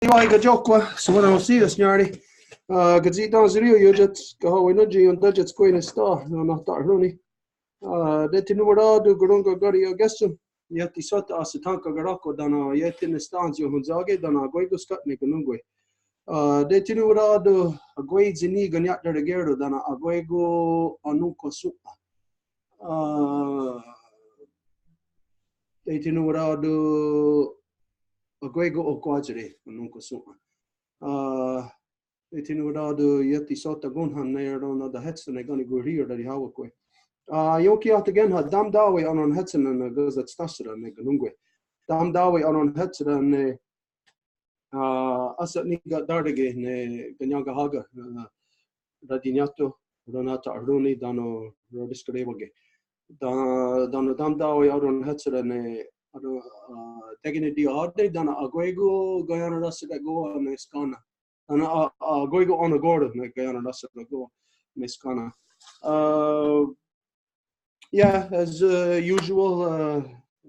Vai ga jokwa so wana si snardi ga zi dan zrio yojet ga ho no ji on budget ko in sta no na ta roni de tinu wada do gronga gari agestum yeti sot as tanka garako dana yeti in stanzio hunzage dana goigo skat ne gunungwe de tinu wada do goi zini ganyat de gerdo dana agoigo anuko su de tinu wada do agoigo o quadre anuko su it in without the yeti sota gunhan near on the hetsen I gonna go here that he have a yoki out again had dam dawe on hetsen and goes at stasra and gunungwe dam dawe on hetsen and asat ni got dardige ne ganyaga haga radinyato ronata aruni dano rodiskrevage dano dam dawe on hetsen and taking the other dana aguego gayana rasa go on skana and goigo on a gordo like gayana rasa go miskana yeah, as usual,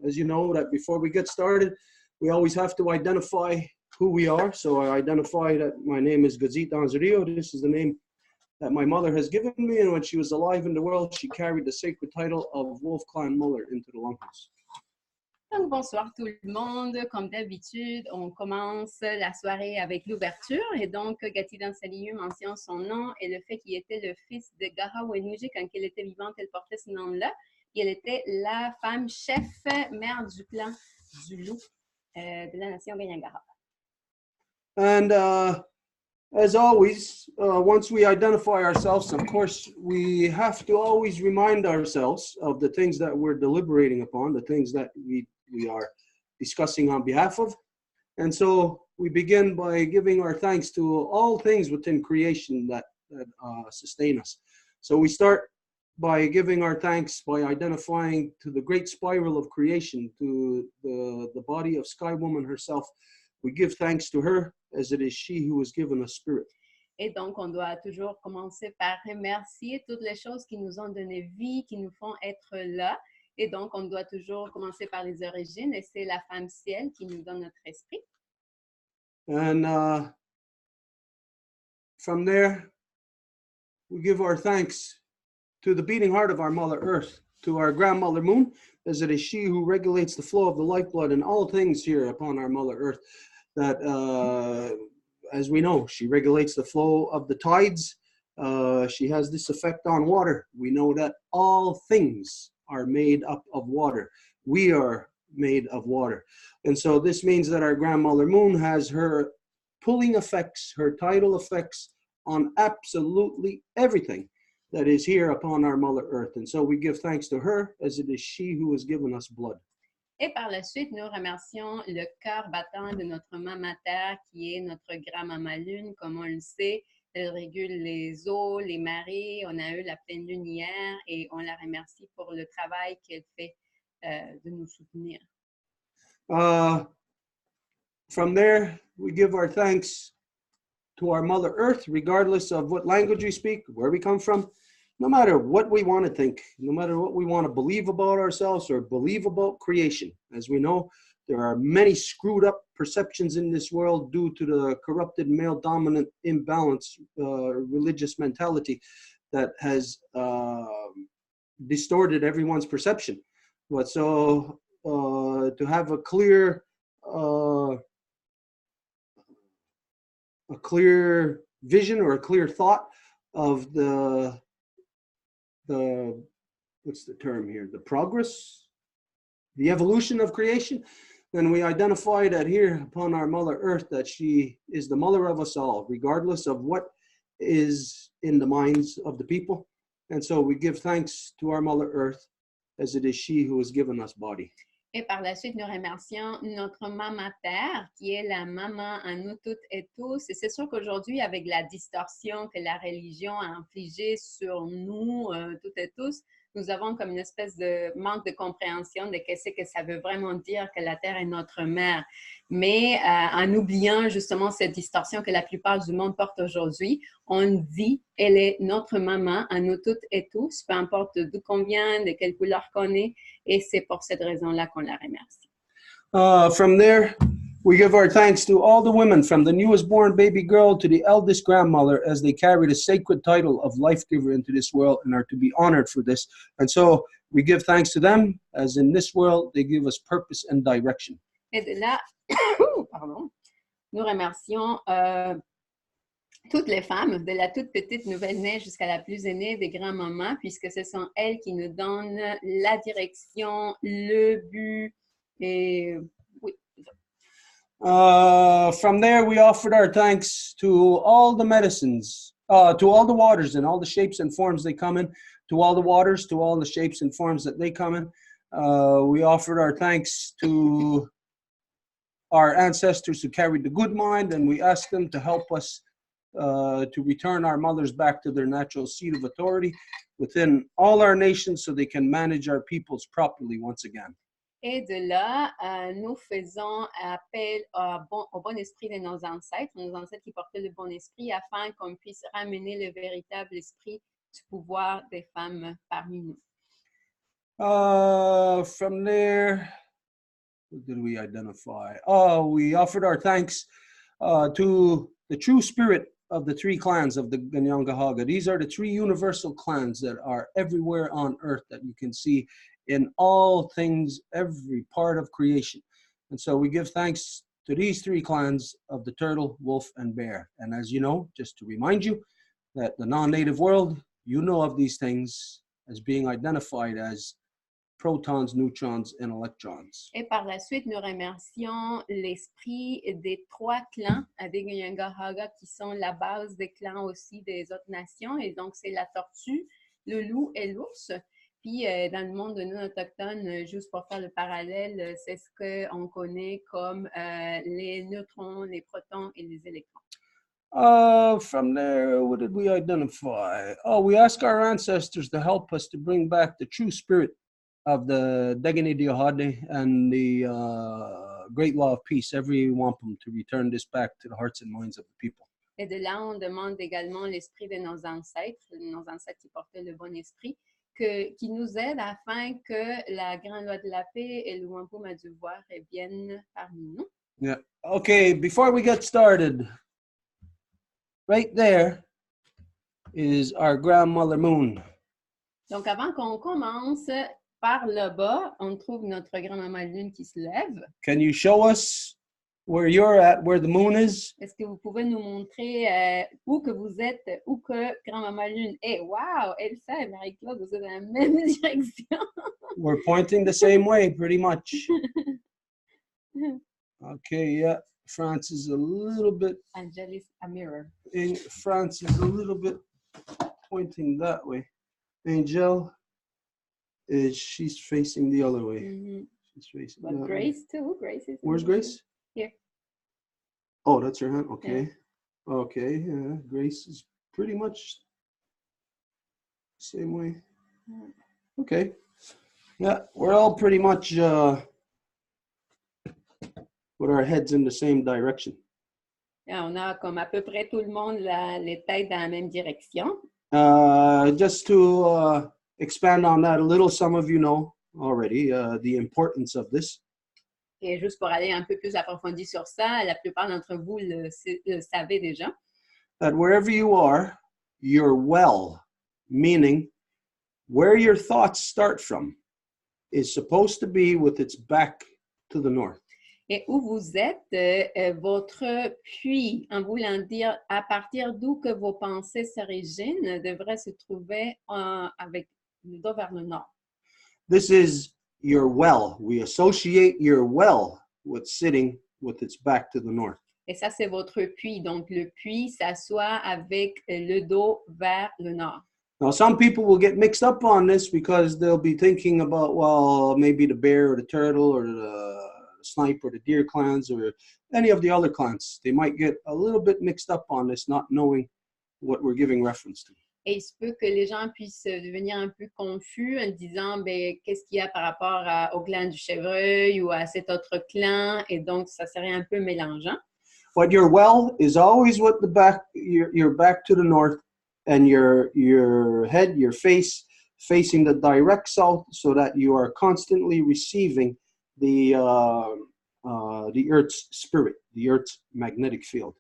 as you know, that before we get started we always have to identify who we are. So I identify that my name is Gazit Anzario. This is the name that my mother has given me, and when she was alive in the world she carried the sacred title of Wolf Clan Muller into the Longhouse. Donc, bonsoir tout le monde. Comme d'habitude, on commence la soirée avec l'ouverture. Et donc, Gati Dansaliu mentionne son nom et le fait qu'il était le fils de Gara Wenouji. Quand elle était vivante, elle portait ce nom-là. Et elle était la femme chef, mère du clan du loup de la nation Ganyangara. And as always, once we identify ourselves, of course, we have to always remind ourselves of the things that we're deliberating upon, the things that we are discussing on behalf of. And so we begin by giving our thanks to all things within creation that sustain us. So we start by giving our thanks by identifying to the great spiral of creation, to the body of Sky Woman herself. We give thanks to her as it is she who has given us spirit. Et donc, on doit toujours commencer par remercier toutes les choses qui nous ont donné vie, qui nous font être là. Et donc, on doit toujours commencer par les origines, et c'est la femme ciel qui nous donne notre esprit. And from there, we give our thanks to the beating heart of our Mother Earth, to our grandmother Moon, as it is she who regulates the flow of the lifeblood in all things here upon our Mother Earth. That, as we know, she regulates the flow of the tides. She has this effect on water. We know that all things are made up of water. We are made of water. And so this means that our grandmother Moon has her pulling effects, her tidal effects on absolutely everything that is here upon our Mother Earth. And so we give thanks to her as it is she who has given us blood. Et par la suite, nous remercions le cœur battant de notre maman Terre, qui est notre grand-maman Lune, comme on le sait. Elle régule les eaux, les marées. On a eu la pleine lune hier et on la remercie pour le travail qu'elle fait de nous soutenir. From there, we give our thanks to our Mother Earth, regardless of what language we speak, where we come from, no matter what we want to think, no matter what we want to believe about ourselves or believe about creation. As we know, there are many screwed up perceptions in this world due to the corrupted male-dominant imbalance religious mentality that has distorted everyone's perception. But so to have a clear vision or a clear thought of the what's the term here? The progress, the evolution of creation. Then we identify that here upon our Mother Earth, that she is the mother of us all, regardless of what is in the minds of the people. And so we give thanks to our Mother Earth as it is she who has given us body. Et par la suite, nous remercions notre maman Terre, qui est la maman à nous toutes et tous. Et c'est sûr qu'aujourd'hui, avec la distorsion que la religion a infligée sur nous, toutes et tous, nous avons comme une espèce de manque de compréhension de qu'est-ce que ça veut vraiment dire que la Terre est notre mère. Mais en oubliant justement cette distorsion que la plupart du monde porte aujourd'hui, on dit elle est notre maman à nous toutes et tous, peu importe d'où qu'on vient, de quelle couleur qu'on est, et c'est pour cette raison-là qu'on la remercie. From there, We give our thanks to all the women, from the newest born baby girl to the eldest grandmother, as they carry the sacred title of life giver into this world and are to be honored for this. And so we give thanks to them, as in this world, they give us purpose and direction. Et de là, pardon, nous remercions toutes les femmes, de la toute petite nouvelle-née jusqu'à la plus aînée des grands-mamans, puisque ce sont elles qui nous donnent la direction, le but, et oui. From there, we offered our thanks to all the medicines, to all the waters and all the shapes and forms they come in, to all the waters, to all the shapes and forms that they come in. We offered our thanks to our ancestors who carried the good mind, and we asked them to help us to return our mothers back to their natural seat of authority within all our nations so they can manage our peoples properly once again. Et de là, nous faisons appel au bon esprit de nos ancêtres qui portaient le bon esprit, afin qu'on puisse ramener le véritable esprit du pouvoir des femmes parmi nous. From there, what did we identify? We offered our thanks to the true spirit of the three clans of the Ganyangahaga. These are the three universal clans that are everywhere on earth that you can see in all things, every part of creation. And so we give thanks to these three clans of the turtle, wolf, and bear. And as you know, just to remind you that the non-native world, you know of these things as being identified as protons, neutrons, and electrons. Et par la suite, nous remercions l'esprit des trois clans des Ganyangahaga qui sont la base des clans aussi des autres nations. Et donc, c'est la tortue, le loup et l'ours. Puis, dans le monde de nous autochtones, juste pour faire le parallèle, c'est ce qu'on connaît comme les neutrons, les protons et les électrons. From there, what did we identify? We ask our ancestors to help us to bring back the true spirit of the Degani Diohade and the great law of peace, every wampum, to return this back to the hearts and minds of the people. Et de là, on demande également l'esprit de nos ancêtres qui portaient le bon esprit, qui nous aident afin que la grande loi de la paix et le wampum à Deux Voies reviennent parmi nous. Yeah. Okay, before we get started, right there is our grandmother moon. Donc, avant qu'on commence, par le bas, on trouve notre grand-maman lune qui se lève. Can you show us where you're at, where the moon is? Est-ce que vous pouvez nous montrer où que vous êtes, où que grand-maman lune est? Wow, Elsa et Marie-Claude, vous êtes dans la même direction. We're pointing the same way, pretty much. Okay, yeah. France is a little bit... Angelis, a mirror. France is a little bit pointing that way. Angel... she's facing the other way. Mm-hmm. She's facing but Grace way. Too. Grace is. Where's Grace? Here. Oh, that's her hand. Okay. Yeah. Okay. Yeah. Grace is pretty much the same way. Okay. Yeah, we're all pretty much with our heads in the same direction. Yeah, on a comme à peu près tout le monde les têtes dans la même direction. Just to expand on that a little, some of you know already the importance of this. Et juste pour aller un peu plus approfondi sur ça, la plupart d'entre vous le savez déjà. That wherever you are, you're well, meaning where your thoughts start from is supposed to be with its back to the north. Et où vous êtes, votre puits, en voulant dire à partir d'où que vos pensées s'originent, devrait se trouver avec le dos vers le nord. This is your well. We associate your well with sitting with its back to the north. Et ça, c'est votre puits. Donc, le puits s'assoit avec le dos vers le nord. Now, some people will get mixed up on this because they'll be thinking about, well, maybe the bear or the turtle or the snipe or the deer clans or any of the other clans. They might get a little bit mixed up on this, not knowing what we're giving reference to. Et il se peut que les gens puissent devenir un peu confus en disant, ben, qu'est-ce qu'il y a par rapport au clan du chevreuil ou à cet autre clan, et donc ça serait un peu mélangeant. But your well is always with the back, your back to the north, and your head, your face facing the direct south, so that you are constantly receiving the the Earth's spirit, the Earth's magnetic field.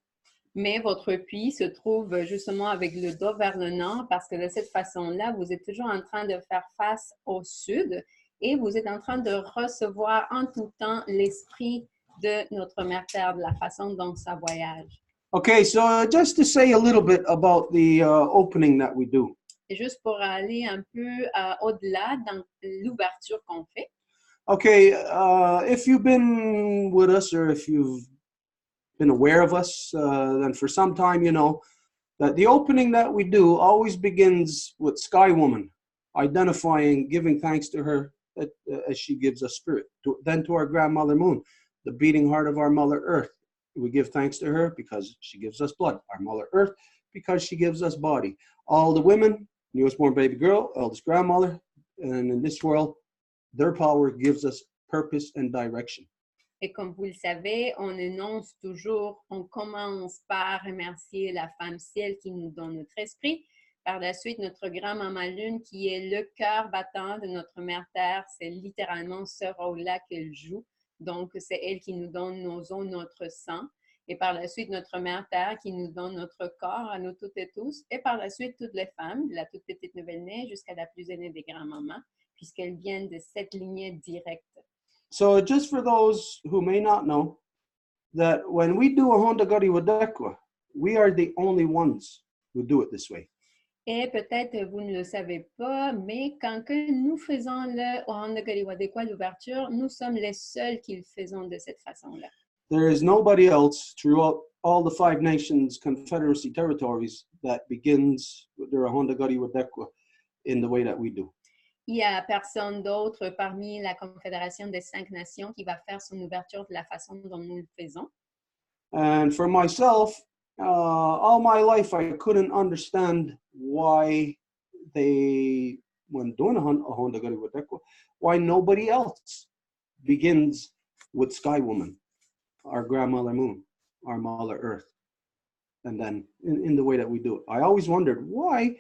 Mais votre puits se trouve justement avec le dos vers le nord parce que de cette façon-là, vous êtes toujours en train de faire face au sud et vous êtes en train de recevoir en tout temps l'esprit de notre Mère Terre, de la façon dont ça voyage. Okay, so just to say a little bit about the opening that we do. Et juste pour aller un peu au-delà dans l'ouverture qu'on fait. Okay, if you've been with us or if you've been aware of us, then for some time you know that the opening that we do always begins with Sky Woman, identifying, giving thanks to her that, as she gives us spirit. Then to our grandmother Moon, the beating heart of our Mother Earth. We give thanks to her because she gives us blood. Our Mother Earth because she gives us body. All the women, newest born baby girl, eldest grandmother, and in this world, their power gives us purpose and direction. Et comme vous le savez, on énonce toujours, on commence par remercier la femme ciel qui nous donne notre esprit. Par la suite, notre grand-maman Lune qui est le cœur battant de notre Mère Terre. C'est littéralement ce rôle-là qu'elle joue. Donc, c'est elle qui nous donne nos os, notre sang. Et par la suite, notre Mère Terre qui nous donne notre corps à nous toutes et tous. Et par la suite, toutes les femmes, de la toute petite nouvelle-née jusqu'à la plus aînée des grands-mamans, puisqu'elles viennent de cette lignée directe. So just for those who may not know, that when we do a Honda Gari Wadekwa, we are the only ones who do it this way. Et peut-être vous ne le savez pas, mais quand que nous faisons le Ohanda Gari Wadekwa, l'ouverture, nous sommes les seuls qui le faisons de cette façon-là. There is nobody else throughout all the 5 nations Confederacy territories that begins with their Honda Gari Wadekwa in the way that we do. Il n'y a personne d'autre parmi la Confédération des 5 nations qui va faire son ouverture de la façon dont nous le faisons. And for myself, all my life, I couldn't understand why they, when doing a Honda Gari Wadekwa, why nobody else begins with Sky Woman, our grandmother Moon, our Mother Earth, and then in the way that we do it. I always wondered, why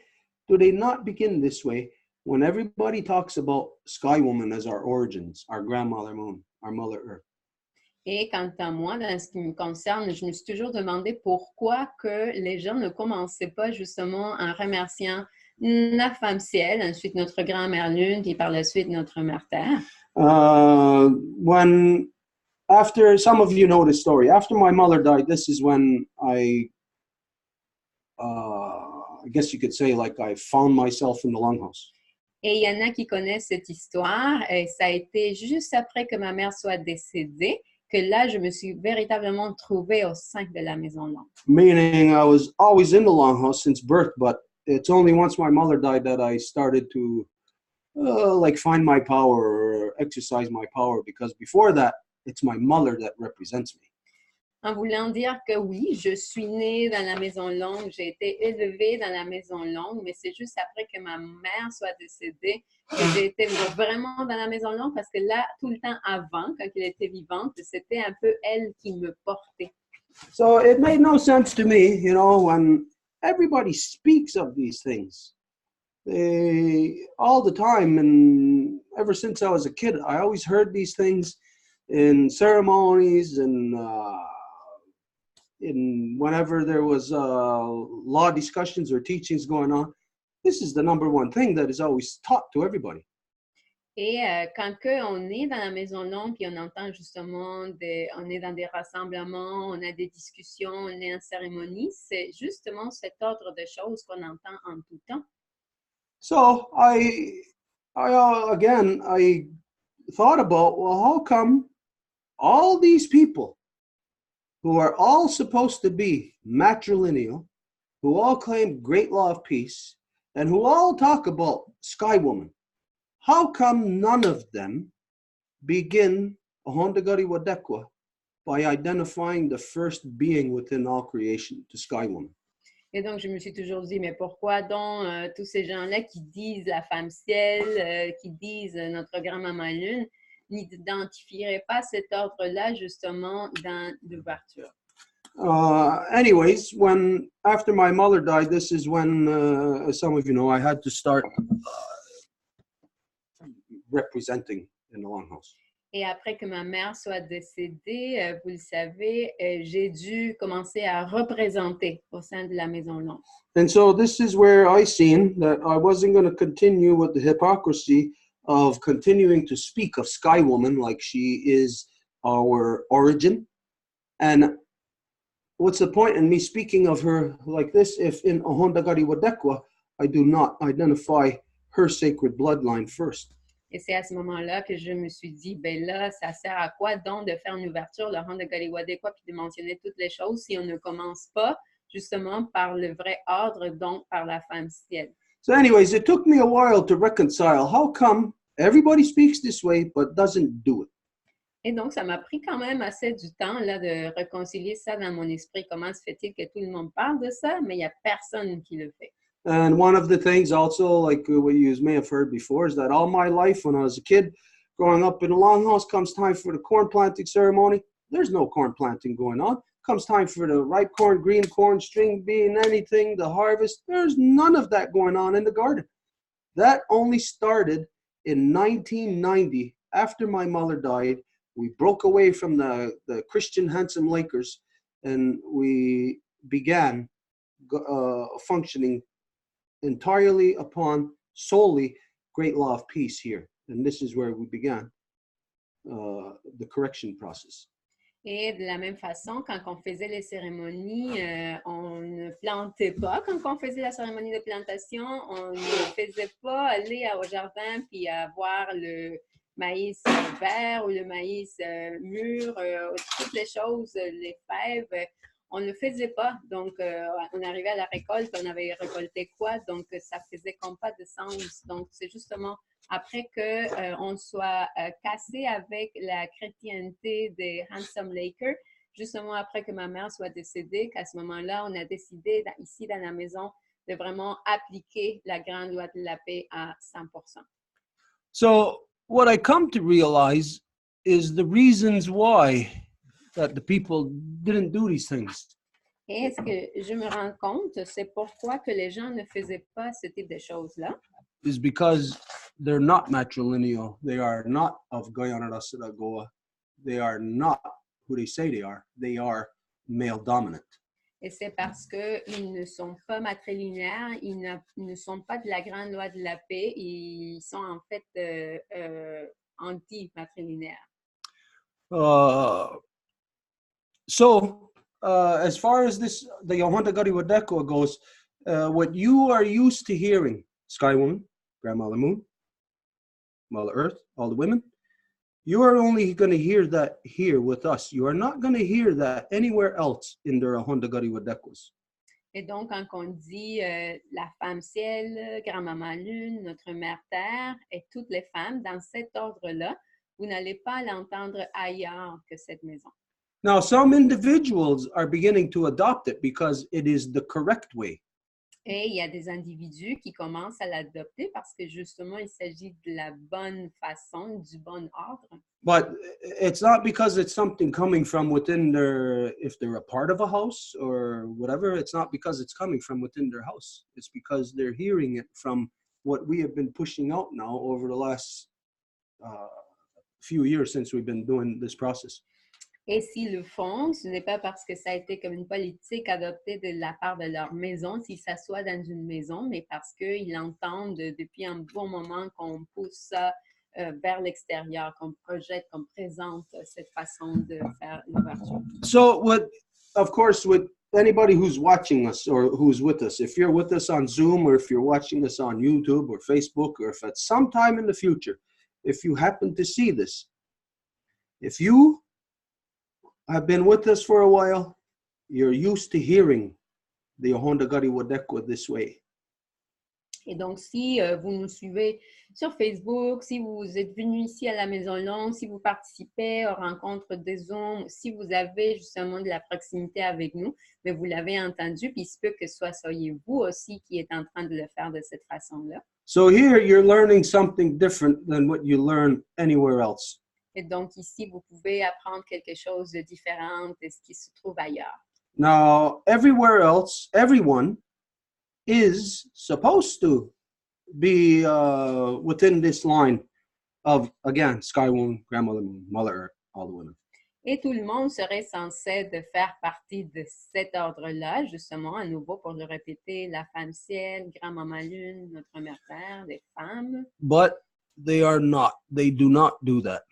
do they not begin this way when everybody talks about Sky Woman as our origins, our grandmother Moon, our Mother Earth? Et quant à moi, dans ce qui me concerne, je me suis toujours demandé pourquoi que les gens ne commençaient pas justement en remerciant la femme ciel, ensuite notre grand-mère Lune, puis par la suite notre mère Terre. When after, some of you know this story, after my mother died, this is when I guess you could say, like, I found myself in the longhouse. Et il y en a qui connaissent cette histoire, et ça a été juste après que ma mère soit décédée, que là, je me suis véritablement trouvée au sein de la maison longue. Meaning I was always in the longhouse since birth, but it's only once my mother died that I started to like find my power or exercise my power, because before that, it's my mother that represents me. En voulant dire que oui, je suis née dans la maison longue, j'ai été élevée dans la maison longue, mais c'est juste après que ma mère soit décédée que j'ai été vraiment dans la maison longue, parce que là, tout le temps avant, quand elle était vivante, c'était un peu elle qui me portait. So it made no sense to me, you know, when everybody speaks of these things. All the time, and ever since I was a kid, I always heard these things in ceremonies and in whenever there was law discussions or teachings going on. This is the number one thing that is always taught to everybody. Et quand on est dans la maison longue, puis on entend justement, on est dans des rassemblements, on a des discussions, on est en cérémonie, c'est justement cet ordre de choses qu'on entend en tout temps. So I thought about, well, how come all these people who are all supposed to be matrilineal, who all claim great law of peace, and who all talk about Sky Woman, how come none of them begin a Honda Gari Wadekwa by identifying the first being within all creation, the Sky Woman? Et donc, je me suis toujours dit, mais pourquoi donc tous ces gens-là qui disent la femme ciel, qui disent notre grand-maman Lune, n'identifieraient pas cet ordre-là justement dans l'ouverture? Anyways, after my mother died, this is when, as some of you know, I had to start representing in the longhouse. Et après que ma mère soit décédée, vous le savez, j'ai dû commencer à représenter au sein de la Maison Longue. And so this is where I seen that I wasn't going to continue with the hypocrisy of continuing to speak of Sky Woman like she is our origin. And what's the point in me speaking of her like this if in Ahondagari Wadekwa I do not identify her sacred bloodline first? Et c'est à ce moment-là que je me suis dit, ben là, ça sert à quoi donc de faire une ouverture, le rang de Galiwadekwa, puis de mentionner toutes les choses si on ne commence pas justement par le vrai ordre, donc par la femme ciel. So anyways, it took me a while to reconcile. How come everybody speaks this way but doesn't do it? Et donc, ça m'a pris quand même assez du temps là, de réconcilier ça dans mon esprit. Comment se fait-il que tout le monde parle de ça, mais il n'y a personne qui le fait? And one of the things also, like what you may have heard before, is that all my life when I was a kid, growing up in a longhouse, comes time for the corn planting ceremony, there's no corn planting going on. Comes time for the ripe corn, green corn, string bean, anything, the harvest, there's none of that going on in the garden. That only started in 1990 after my mother died. We broke away from the Christian Handsome Lakers and we began functioning entirely upon solely great law of peace here. And this is where we began the correction process. Et de la même façon, quand on faisait les cérémonies, on ne plantait pas. Quand on faisait la cérémonie de plantation, on ne faisait pas aller au jardin puis voir le maïs vert ou le maïs mûr, toutes les choses, les fèves. On ne le faisait pas. Donc, on arrivait à la récolte, on avait récolté quoi? Donc, ça faisait comme pas de sens. Donc, c'est justement après qu'on soit cassé avec la chrétienté des Handsome Lakers, justement après que ma mère soit décédée, qu'à ce moment-là, on a décidé ici dans la maison de vraiment appliquer la grande loi de la paix à 100%. So, what I come to realize is the reasons why that the people didn't do these things. Et ce que je me rends compte, c'est pourquoi que les gens ne faisaient pas ce type de choses-là. Is because they're not matrilineal. They are not of Guyana Goa. They are not who they say they are. They are male dominant. Et c'est parce qu'ils ne sont pas matrilinéaires, ils ne sont pas de la grande loi de la paix, ils sont en fait anti-matrilinéaires. So, as far as this, the Yohantagari Wadeko goes, what you are used to hearing, Sky Woman, Grandmother Moon, Mother Earth, all the women, you are only going to hear that here with us. You are not going to hear that anywhere else in the Yohantagari Wadekos. Et donc, quand on dit la femme ciel, grand-maman lune, notre mère terre et toutes les femmes, dans cet ordre-là, vous n'allez pas l'entendre ailleurs que cette maison. Now, some individuals are beginning to adopt it because it is the correct way. Et il y a des individus qui commencent à l'adopter parce que justement, il s'agit de la bonne façon, du bon ordre. But it's not because it's something coming from within their, if they're a part of a house or whatever, it's not because it's coming from within their house. It's because they're hearing it from what we have been pushing out now over the last few years since we've been doing this process. Et s'ils le font, ce n'est pas parce que ça a été comme une politique adoptée de la part de leur maison, s'ils s'assoient dans une maison, mais parce qu'ils entendent depuis un bon moment qu'on pousse ça vers l'extérieur, qu'on projette, qu'on présente cette façon de faire l'ouverture. So, of course, with anybody who's watching us or who's with us, if you're with us on Zoom or if you're watching us on YouTube or Facebook, or if at some time in the future, if you happen to see this, if you have been with us for a while, you're used to hearing the Yohondagari Wadekwa this way. Et donc, si vous nous suivez sur Facebook, si vous êtes venu ici à la Maison Longue, si vous participez aux rencontres des Zoom, si vous avez justement de la proximité avec nous, mais vous l'avez entendu, puis il se peut que soyez vous aussi qui êtes en train de le faire de cette façon-là. So here you're learning something different than what you learn anywhere else. Et donc, ici, vous pouvez apprendre quelque chose de différent de ce qui se trouve ailleurs. Now, everywhere else, everyone is supposed to be within this line of, again, Sky Moon, Grandmother Moon, Mother Earth, all the women. Et tout le monde serait censé de faire partie de cet ordre-là, justement, à nouveau pour le répéter, la femme ciel, grand-maman lune, notre mère terre, les femmes. But they are not. They do not do that.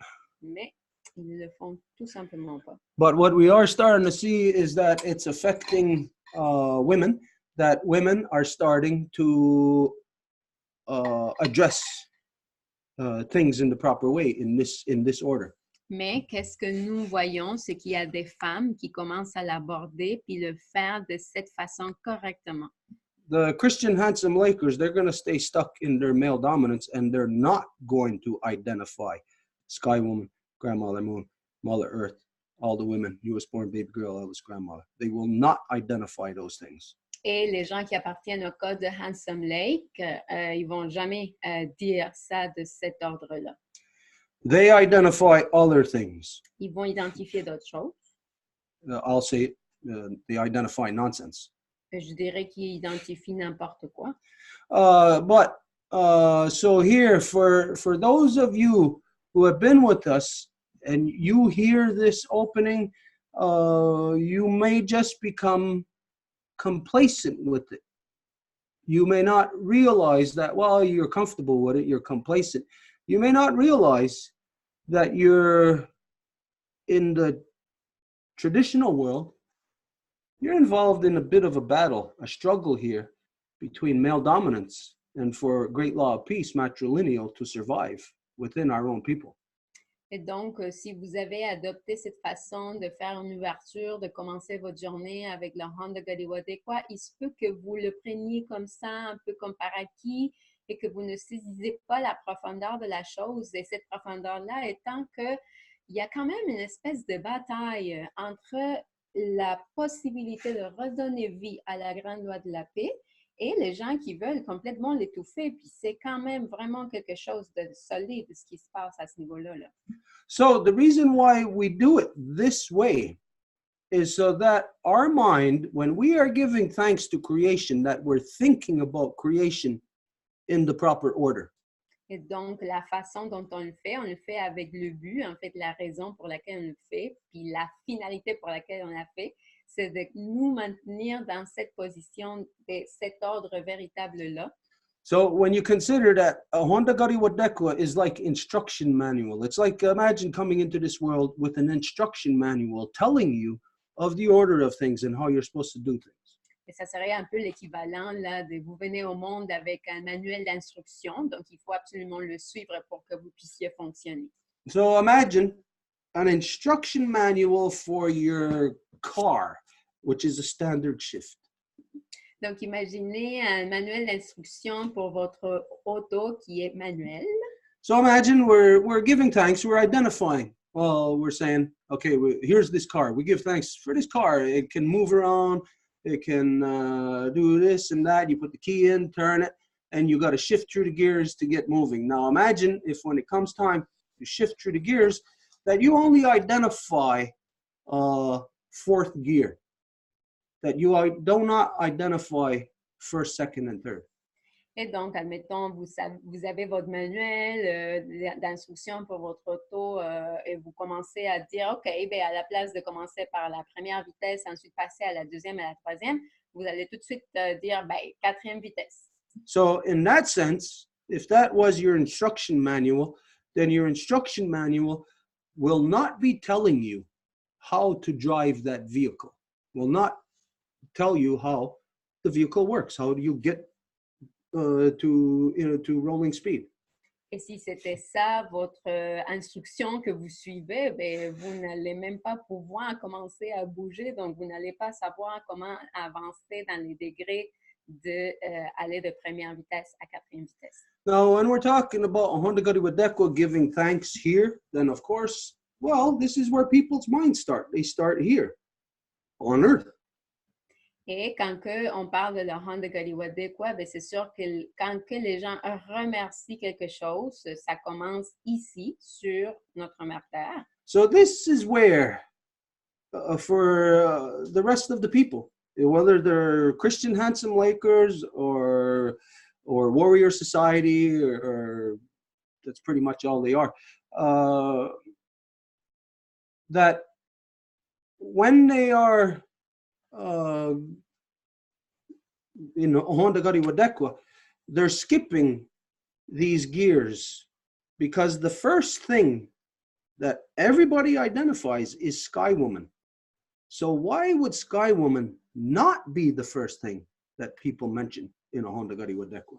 Mais ils le font tout simplement pas. But what we are starting to see is that it's affecting women, that women are starting to address things in the proper way, in this order. Mais qu'est-ce que nous voyons, c'est qu'il y a des femmes qui commencent à l'aborder puis le faire de cette façon correctement. The Christian handsome Lakers, they're going to stay stuck in their male dominance, and they're not going to identify Sky Woman, Grandmother Moon, Mother Earth, all the women, U.S.-born baby girl, eldest grandmother. They will not identify those things. Et les gens qui appartiennent au code de Handsome Lake, ils vont jamais dire ça de cet ordre-là. They identify other things. Ils vont identifier d'autres choses. I'll say they identify nonsense. Je dirais qu'ils identifient n'importe quoi. So here, for those of you who have been with us and you hear this opening, you may just become complacent with it. You may not realize that, well, you're comfortable with it, you're complacent. You may not realize that you're in the traditional world, you're involved in a bit of a battle, a struggle here between male dominance and for great law of peace, matrilineal, to survive within our own people. Et donc, si vous avez adopté cette façon de faire une ouverture, de commencer votre journée avec le Honda Gadiwadekwa, il se peut que vous le preniez comme ça, un peu comme par acquis, et que vous ne saisissez pas la profondeur de la chose. Et cette profondeur-là étant qu'il y a quand même une espèce de bataille entre la possibilité de redonner vie à la grande loi de la paix et les gens qui veulent complètement l'étouffer. Puis c'est quand même vraiment quelque chose de solide ce qui se passe à ce niveau-là. Là. So the reason why we do it this way is so that our mind, when we are giving thanks to creation, that we're thinking about creation in the proper order. Et donc, la façon dont on le fait avec le but, en fait, la raison pour laquelle on le fait, puis la finalité pour laquelle on l'a fait, c'est de nous maintenir dans cette position, de cet ordre véritable-là. So when you consider that a Honda Gariwadekwa is like instruction manual, it's like, imagine coming into this world with an instruction manual telling you of the order of things and how you're supposed to do things. Et ça serait un peu l'équivalent là, de vous venez au monde avec un manuel d'instruction, donc il faut absolument le suivre pour que vous puissiez fonctionner. So imagine an instruction manual for your car, which is a standard shift. Donc imaginez un manuel d'instruction pour votre auto qui est manuel. So imagine we're giving thanks, we're identifying. Well, we're saying, okay, here's this car. We give thanks for this car. It can move around. It can do this and that. You put the key in, turn it, and you got to shift through the gears to get moving. Now imagine if when it comes time to shift through the gears, that you only identify fourth gear, that you do not identify first, second, and third. Et donc, admettons, vous avez votre manuel d'instruction pour votre auto et vous commencez à dire, OK, bien, à la place de commencer par la première vitesse, ensuite passer à la deuxième et à la troisième, vous allez tout de suite dire, bien, quatrième vitesse. So in that sense, if that was your instruction manual, then your instruction manual will not be telling you how to drive that vehicle, will not tell you how the vehicle works, how do you get to rolling speed. Et si c'était ça, votre instruction que vous suivez, bien, vous n'allez même pas pouvoir commencer à bouger, donc vous n'allez pas savoir comment avancer dans les degrés d'aller de première vitesse à quatrième vitesse. Now, when we're talking about Honda Gadiwadekwa giving thanks here, then of course, well, this is where people's minds start. They start here, on earth. Et quand on parle de la Honda Gadiwadekwa, c'est sûr que quand les gens remercient quelque chose, ça commence ici, sur notre mère Terre. So this is where, for the rest of the people, whether they're Christian handsome Lakers or warrior society or that's pretty much all they are. That when they are in Honda Gari Wadekwa, they're skipping these gears because the first thing that everybody identifies is Sky Woman. So why would Sky Woman not be the first thing that people mention in a Honda Gari Wadekwa?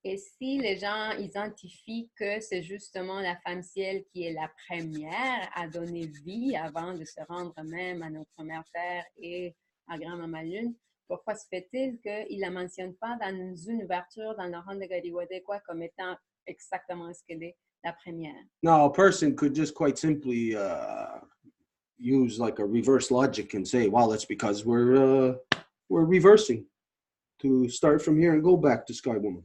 Et si les gens identifient que c'est justement la femme ciel qui est la première à donner vie avant de se rendre même à notre mère terre et à grand-maman lune, pourquoi se fait-il qu'ils ne la mentionnent pas dans une ouverture dans le Honda Gari Wadekwa comme étant exactement ce qu'elle est, la première? Now, a person could just quite simply use like a reverse logic and say, well, it's because we're reversing to start from here and go back to Sky Woman.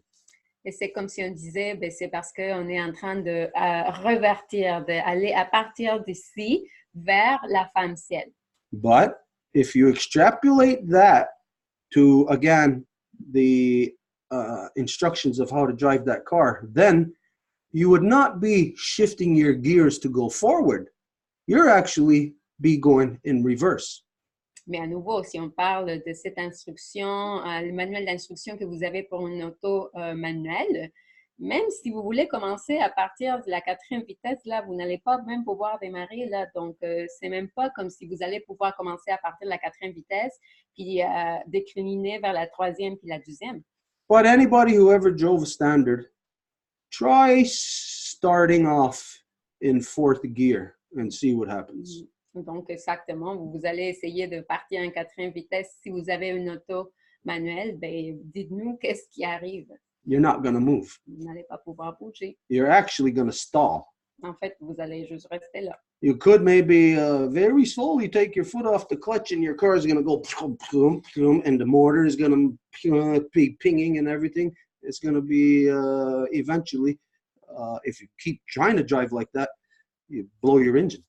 Et c'est comme si on disait, ben, c'est parce qu'on est en train de revertir, d'aller à partir d'ici vers la femme ciel. But if you extrapolate that to, again, the instructions of how to drive that car, then you would not be shifting your gears to go forward. You're actually be going in reverse. Mais à nouveau, si on parle de cette instruction, le manuel d'instruction que vous avez pour une auto manuelle, même si vous voulez commencer à partir de la 4e vitesse, là, vous n'allez pas même pouvoir démarrer, là. Donc, c'est même pas comme si vous allez pouvoir commencer à partir de la 4e vitesse, puis décliner vers la 3e puis la 2e. But anybody who ever drove a standard, try starting off in 4th gear and see what happens. Donc, exactement, vous allez essayer de partir en 4e vitesse. Si vous avez une auto manuelle, ben, dites-nous qu'est-ce qui arrive. You're not going to move. Vous n'allez pas pouvoir bouger. You're actually going to stall. En fait, vous allez juste rester là. You could maybe very slowly take your foot off the clutch and your car is going to go and the motor is going to be pinging and everything. It's going to be eventually, if you keep trying to drive like that, you blow your engine.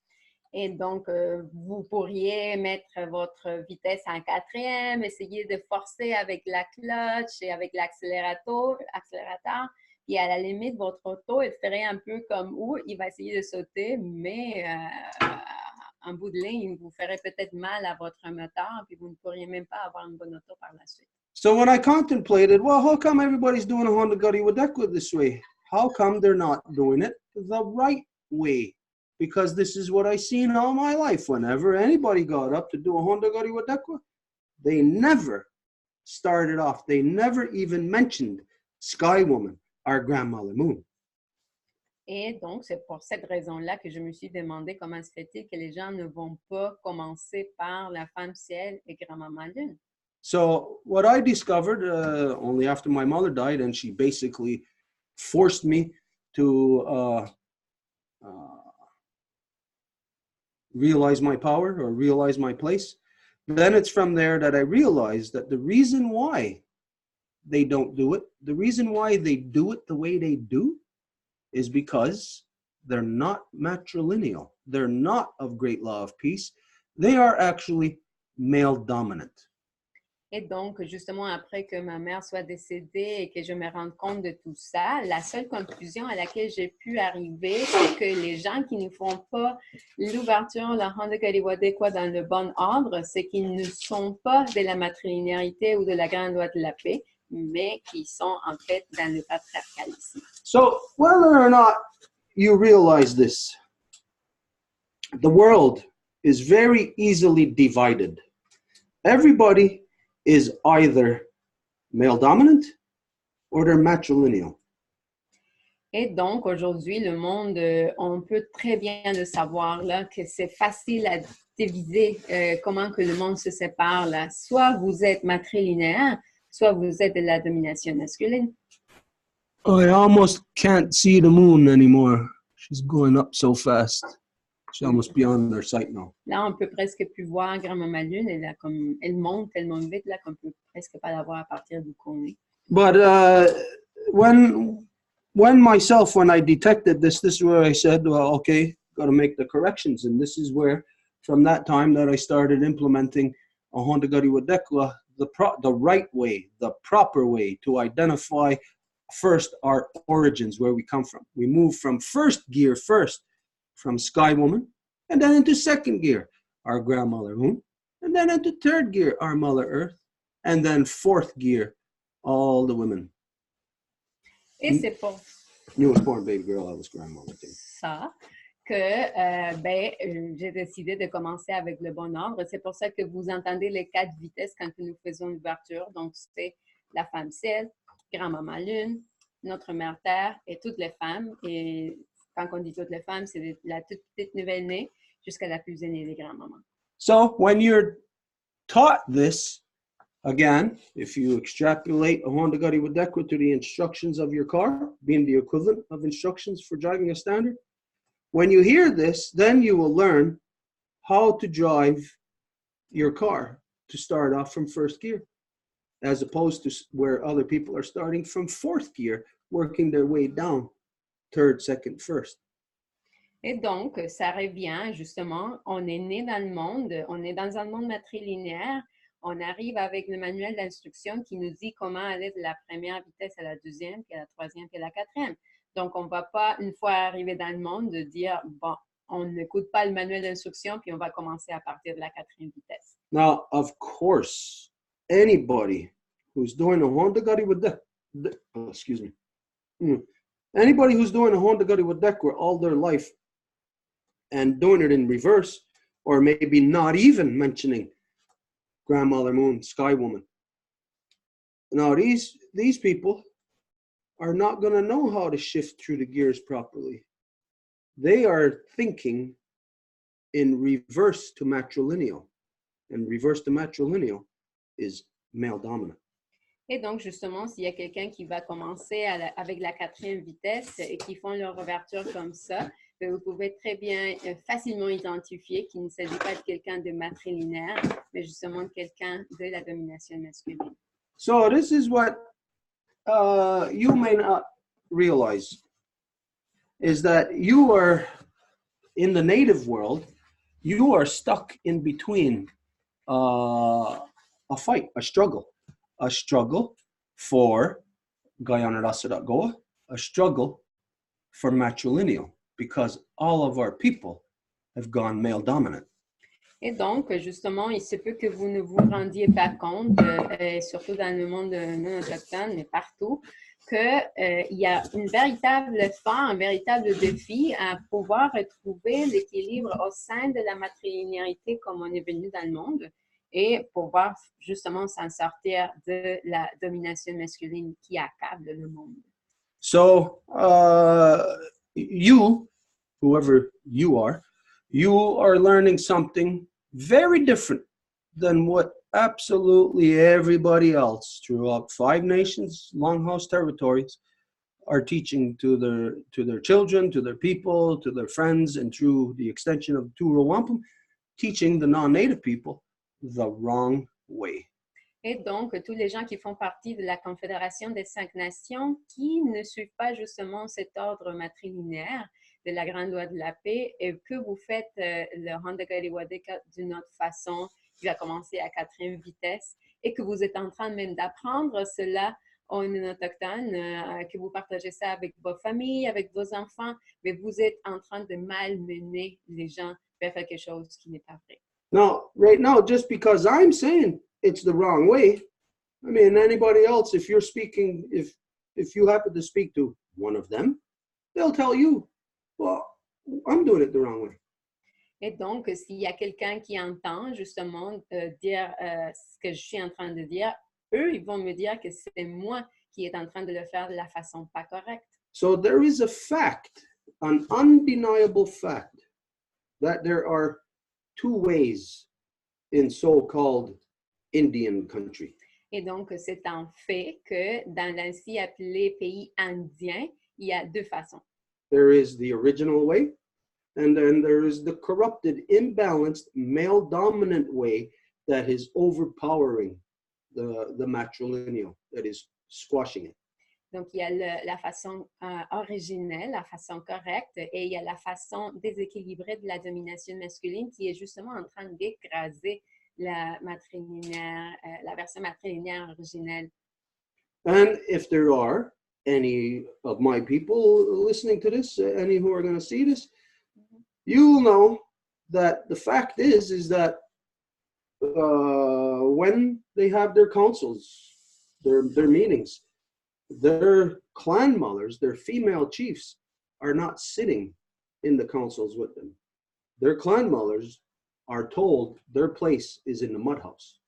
Et donc, vous pourriez mettre votre vitesse en 4e, essayer de forcer avec la clutch et avec l'accélérateur, et à la limite, votre auto, elle ferait un peu comme où il va essayer de sauter, mais en bout de ligne, vous ferez peut-être mal à votre moteur, puis vous ne pourriez même pas avoir une bonne auto par la suite. So when I contemplated, well, how come everybody's doing a Honda Gari Wadekwa this way? How come they're not doing it the right way? Because this is what I've seen all my life. Whenever anybody got up to do a Honda Gari Wadekwa, they never started off. They never even mentioned Sky Woman, our grandmother moon. Et donc, c'est pour cette raison-là que je me suis demandé comment se fait-il que les gens ne vont pas commencer par la femme ciel et grand-maman lune. So what I discovered only after my mother died, and she basically forced me to realize my power or realize my place. Then it's from there that I realized that the reason why they don't do it, the reason why they do it the way they do, is because they're not matrilineal. They're not of great law of peace. They are actually male dominant. Et donc, justement, après que ma mère soit décédée et que je me rende compte de tout ça, la seule conclusion à laquelle j'ai pu arriver, c'est que les gens qui ne font pas l'ouverture, la Honda Gari Wadekwa dans le bon ordre, c'est qu'ils ne sont pas de la matrilinéarité ou de la grande loi de la paix, mais qui sont en fait dans le patriarcalisme. So, whether or not you realize this, the world is very easily divided. Everybody is either male dominant or they're matrilineal. Et donc, aujourd'hui, le monde, on peut très bien le savoir, là, que c'est facile à diviser comment que le monde se sépare. Là. Soit vous êtes matrilinéaire, soit vous êtes de la domination masculine. I almost can't see the moon anymore. She's going up so fast. She's almost beyond their sight now. Là, on peut presque plus voir grand-maman lune. Elle monte tellement vite là, qu'on peut presque pas la voir à partir d'où qu'on est. But when I detected this is where I said, well, okay, got to make the corrections. And this is where, from that time that I started implementing a Honda Gari Wadekwa, the right way, the proper way to identify first our origins, where we come from. We move from first gear first, from Sky Woman, and then into second gear, our grandmother Moon, and then into third gear, our Mother Earth, and then fourth gear, all the women. Et c'est pour Newest born baby girl, I was grandmother too. ça que j'ai décidé de commencer avec le bon ordre. C'est pour ça que vous entendez les 4 vitesses quand nous faisons l'ouverture. Donc, c'est la femme ciel, grand-maman lune, notre mère terre et toutes les femmes. Et quand on dit toutes les femmes, c'est de la toute petite nouvelle-née jusqu'à la plus aînée des grands-mamans. So when you're taught this, again, if you extrapolate a Honda Guddy Wadekwa to the instructions of your car, being the equivalent of instructions for driving a standard, when you hear this, then you will learn how to drive your car to start off from first gear, as opposed to where other people are starting from fourth gear, working their way down, third, second, first. Et donc, ça revient justement, on est né dans le monde, on est dans un monde matrilinéaire, on arrive avec le manuel d'instruction qui nous dit comment aller de la première vitesse à la deuxième, puis à la troisième, puis à la quatrième. Donc, on ne va pas, une fois arrivé dans le monde, de dire, bon, on n'écoute pas le manuel d'instruction, puis on va commencer à partir de la quatrième vitesse. Now, of course, anybody who's doing a Honda Guddy anybody who's doing a Honda Guddy Wadekwa all their life and doing it in reverse, or maybe not even mentioning Grandmother Moon, Sky Woman. Now, these people are not going to know how to shift through the gears properly. They are thinking in reverse to matrilineal. And reverse to matrilineal is male dominant. Et donc, justement, s'il y a quelqu'un qui va commencer avec la quatrième vitesse et qui font leur ouverture comme ça, vous pouvez très bien facilement identifier qu'il ne s'agit pas de quelqu'un de matrilinéaire, mais justement de quelqu'un de la domination masculine. So this is what you may not realize, is that you are, in the native world, you are stuck in between a fight, a struggle for Guyana Rasa Goa, a struggle for matrilineal, because all of our people have gone male dominant. Et donc, justement, il se peut que vous ne vous rendiez pas compte, surtout dans le monde non autochtone, mais partout, qu'il y a une véritable un véritable défi à pouvoir retrouver l'équilibre au sein de la matrilinéarité comme on est venu dans le monde et pouvoir justement s'en sortir de la domination masculine qui accable le monde. So, you, whoever you are learning something very different than what absolutely everybody else throughout 5 nations, Longhouse territories, are teaching to their children, to their people, to their friends, and through the extension of Row Wampum, teaching the non-native people the wrong way. Et donc, tous les gens qui font partie de la Confédération des 5 Nations qui ne suivent pas justement cet ordre matrilinéaire de la Grande Loi de la Paix et que vous faites le Honda Guddy Wadekwa d'une autre façon, qui va commencer à 4e vitesse et que vous êtes en train même d'apprendre cela en autochtone, que vous partagez ça avec vos familles, avec vos enfants, mais vous êtes en train de malmener les gens vers quelque chose qui n'est pas vrai. Now, right now, just because I'm saying it's the wrong way, I mean, anybody else, if you're speaking, if you happen to speak to one of them, they'll tell you, well, I'm doing it the wrong way. Et donc, s'il y a quelqu'un qui entend justement dire ce que je suis en train de dire, eux, ils vont me dire que c'est moi qui est en train de le faire de la façon pas correcte. So there is a fact, an undeniable fact, that there are 2 ways in so-called Indian country. Et donc, c'est un fait que dans l'ainsi appelé pays indien, il y a 2 façons. There is the original way, and then there is the corrupted, imbalanced, male-dominant way that is overpowering the matrilineal, that is squashing it. Donc, il y a la façon originelle, la façon correcte, et il y a la façon déséquilibrée de la domination masculine qui est justement en train d'écraser la matrilinéaire, la version matrilinéaire originelle. And if there are any of my people listening to this, any who are going to see this, you'll know that the fact is that when they have their councils, their meetings, their clan mothers, their female chiefs are not sitting in the councils with them. Their clan mothers are told their place is in the mud house.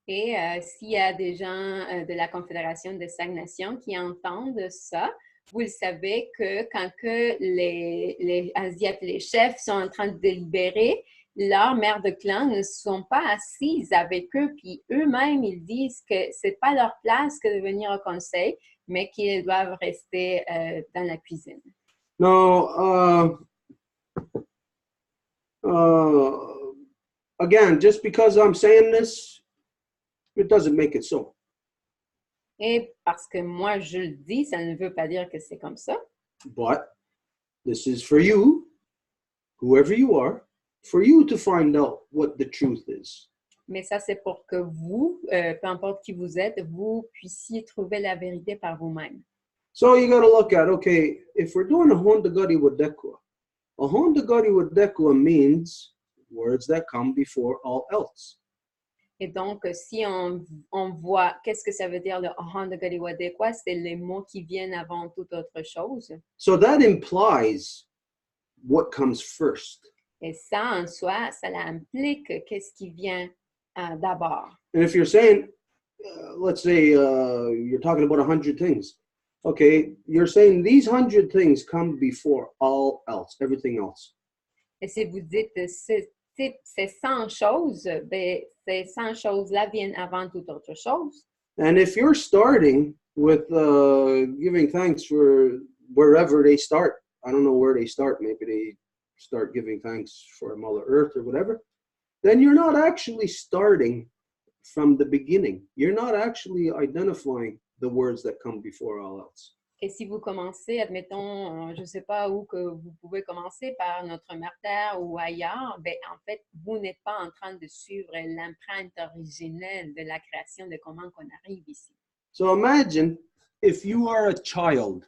Et s'il y a des gens de la Confédération des 5 Nations qui entendent ça, vous le savez que quand que les Asiates, les chefs sont en train de délibérer, leurs mères de clan ne sont pas assises avec eux, puis eux-mêmes, ils disent que c'est pas leur place que de venir au conseil, mais qu'ils doivent rester dans la cuisine. Now, again, just because I'm saying this, it doesn't make it so. Et parce que moi, je le dis, ça ne veut pas dire que c'est comme ça. But this is for you, whoever you are, for you to find out what the truth is. Mais ça, c'est pour que vous, peu importe qui vous êtes, vous puissiez trouver la vérité par vous-même. So you got to look at, okay, if we're doing a Honda Gadi Wadekwa means words that come before all else. Et donc, si on voit, qu'est-ce que ça veut dire le Honda Gadi Wadekwa? C'est les mots qui viennent avant toute autre chose. So that implies what comes first. Et ça, en soi, ça implique qu'est-ce qui vient d'abord. And if you're saying, let's say you're talking about 100 things. Okay, you're saying these 100 things come before all else, everything else. Et si vous dites ces 100 choses, ben, ces 100 choses-là viennent avant toute autre chose. And if you're starting with giving thanks for wherever they start, I don't know where they start, maybe they start giving thanks for Mother Earth or whatever, then you're not actually starting from the beginning. You're not actually identifying the words that come before all else. Et si vous commencez, admettons, je ne sais pas où que vous pouvez commencer par notre Mère Terre ou ailleurs, ben, en fait, vous n'êtes pas en train de suivre l'empreinte originelle de la création de comment qu'on arrive ici. So imagine if you are a child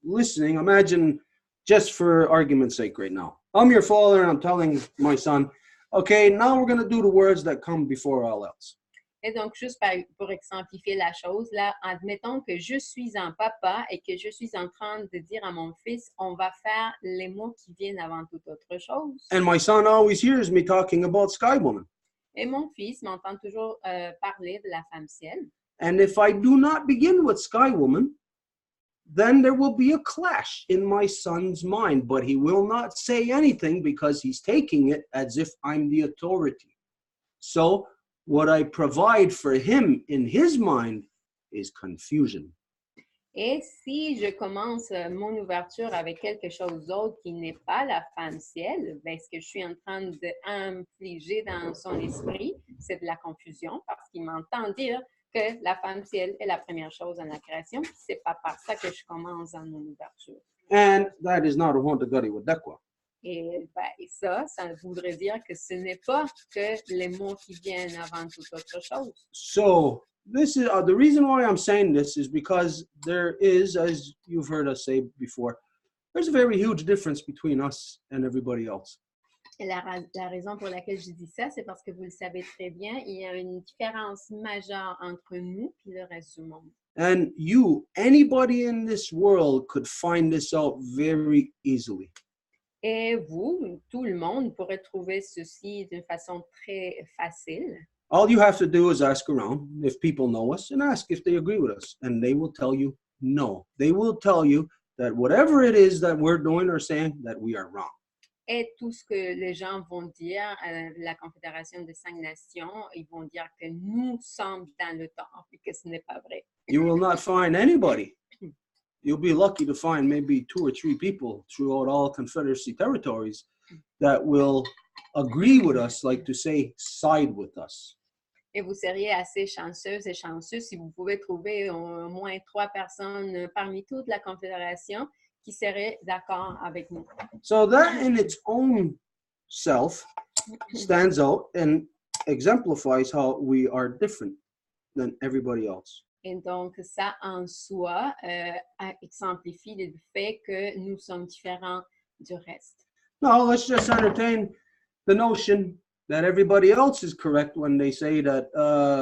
listening, imagine just for argument's sake right now. I'm your father and I'm telling my son, okay, now we're going to do the words that come before all else. Et donc, juste pour exemplifier la chose, là, admettons que je suis un papa et que je suis en train de dire à mon fils, on va faire les mots qui viennent avant toute autre chose. And my son always hears me talking about Sky Woman. Et mon fils m'entend toujours parler de la femme ciel. And if I do not begin with Sky Woman, then there will be a clash in my son's mind, but he will not say anything because he's taking it as if I'm the authority. So what I provide for him in his mind is confusion. Et si je commence mon ouverture avec quelque chose d'autre qui n'est pas la femme ciel, ben, ce que je suis en train d'infliger dans son esprit, c'est de la confusion parce qu'il m'entend dire que la femme ciel est la première chose dans la création, puis c'est pas par ça que je commence dans mon ouverture. And that is not a Honda Gadi Wadekwa. Et ben, ça voudrait dire que ce n'est pas que les mots qui viennent avant toute autre chose. So this is the reason why I'm saying this is because there is, as you've heard us say before, there's a very huge difference between us and everybody else. Et la raison pour laquelle je dis ça, c'est parce que vous le savez très bien, il y a une différence majeure entre nous et le reste du monde. And you, anybody in this world could find this out very easily. Et vous, tout le monde pourrait trouver ceci d'une façon très facile. All you have to do is ask around if people know us and ask if they agree with us. And they will tell you no. They will tell you that whatever it is that we're doing or saying, that we are wrong. Et tout ce que les gens vont dire à la Confédération des 5 Nations, ils vont dire que nous sommes dans le tort et que ce n'est pas vrai. You will not find anybody. You'll be lucky to find maybe 2 or 3 people throughout all Confederacy territories that will agree with us, like to say, side with us. Et vous seriez assez chanceuses et chanceux si vous pouvez trouver au moins 3 personnes parmi toute la Confédération qui seraient d'accord avec nous. So that in its own self stands out and exemplifies how we are different than everybody else. Et donc, ça en soi exemplifie le fait que nous sommes différents du reste. No, let's just entertain the notion that everybody else is correct when they say that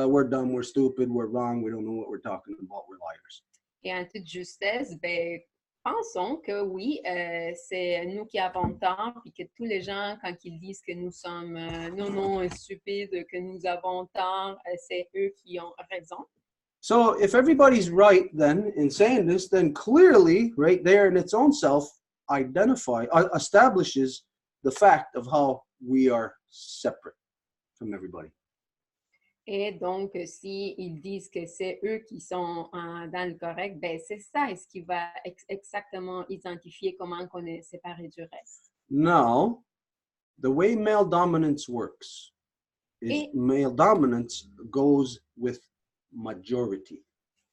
we're dumb, we're stupid, we're wrong, we don't know what we're talking about, we're liars. Et en toute justesse, ben, pensons que oui, c'est nous qui avons tort, puis que tous les gens, quand ils disent que nous sommes non, stupides, que nous avons tort, c'est eux qui ont raison. So if everybody's right then in saying this, then clearly right there in its own self establishes the fact of how we are separate from everybody. Et donc, si ils disent que c'est eux qui sont dans le correct, ben c'est ça, et ce qui va exactement identifier comment on est séparé du reste. Now, the way male dominance works is male dominance goes with majority.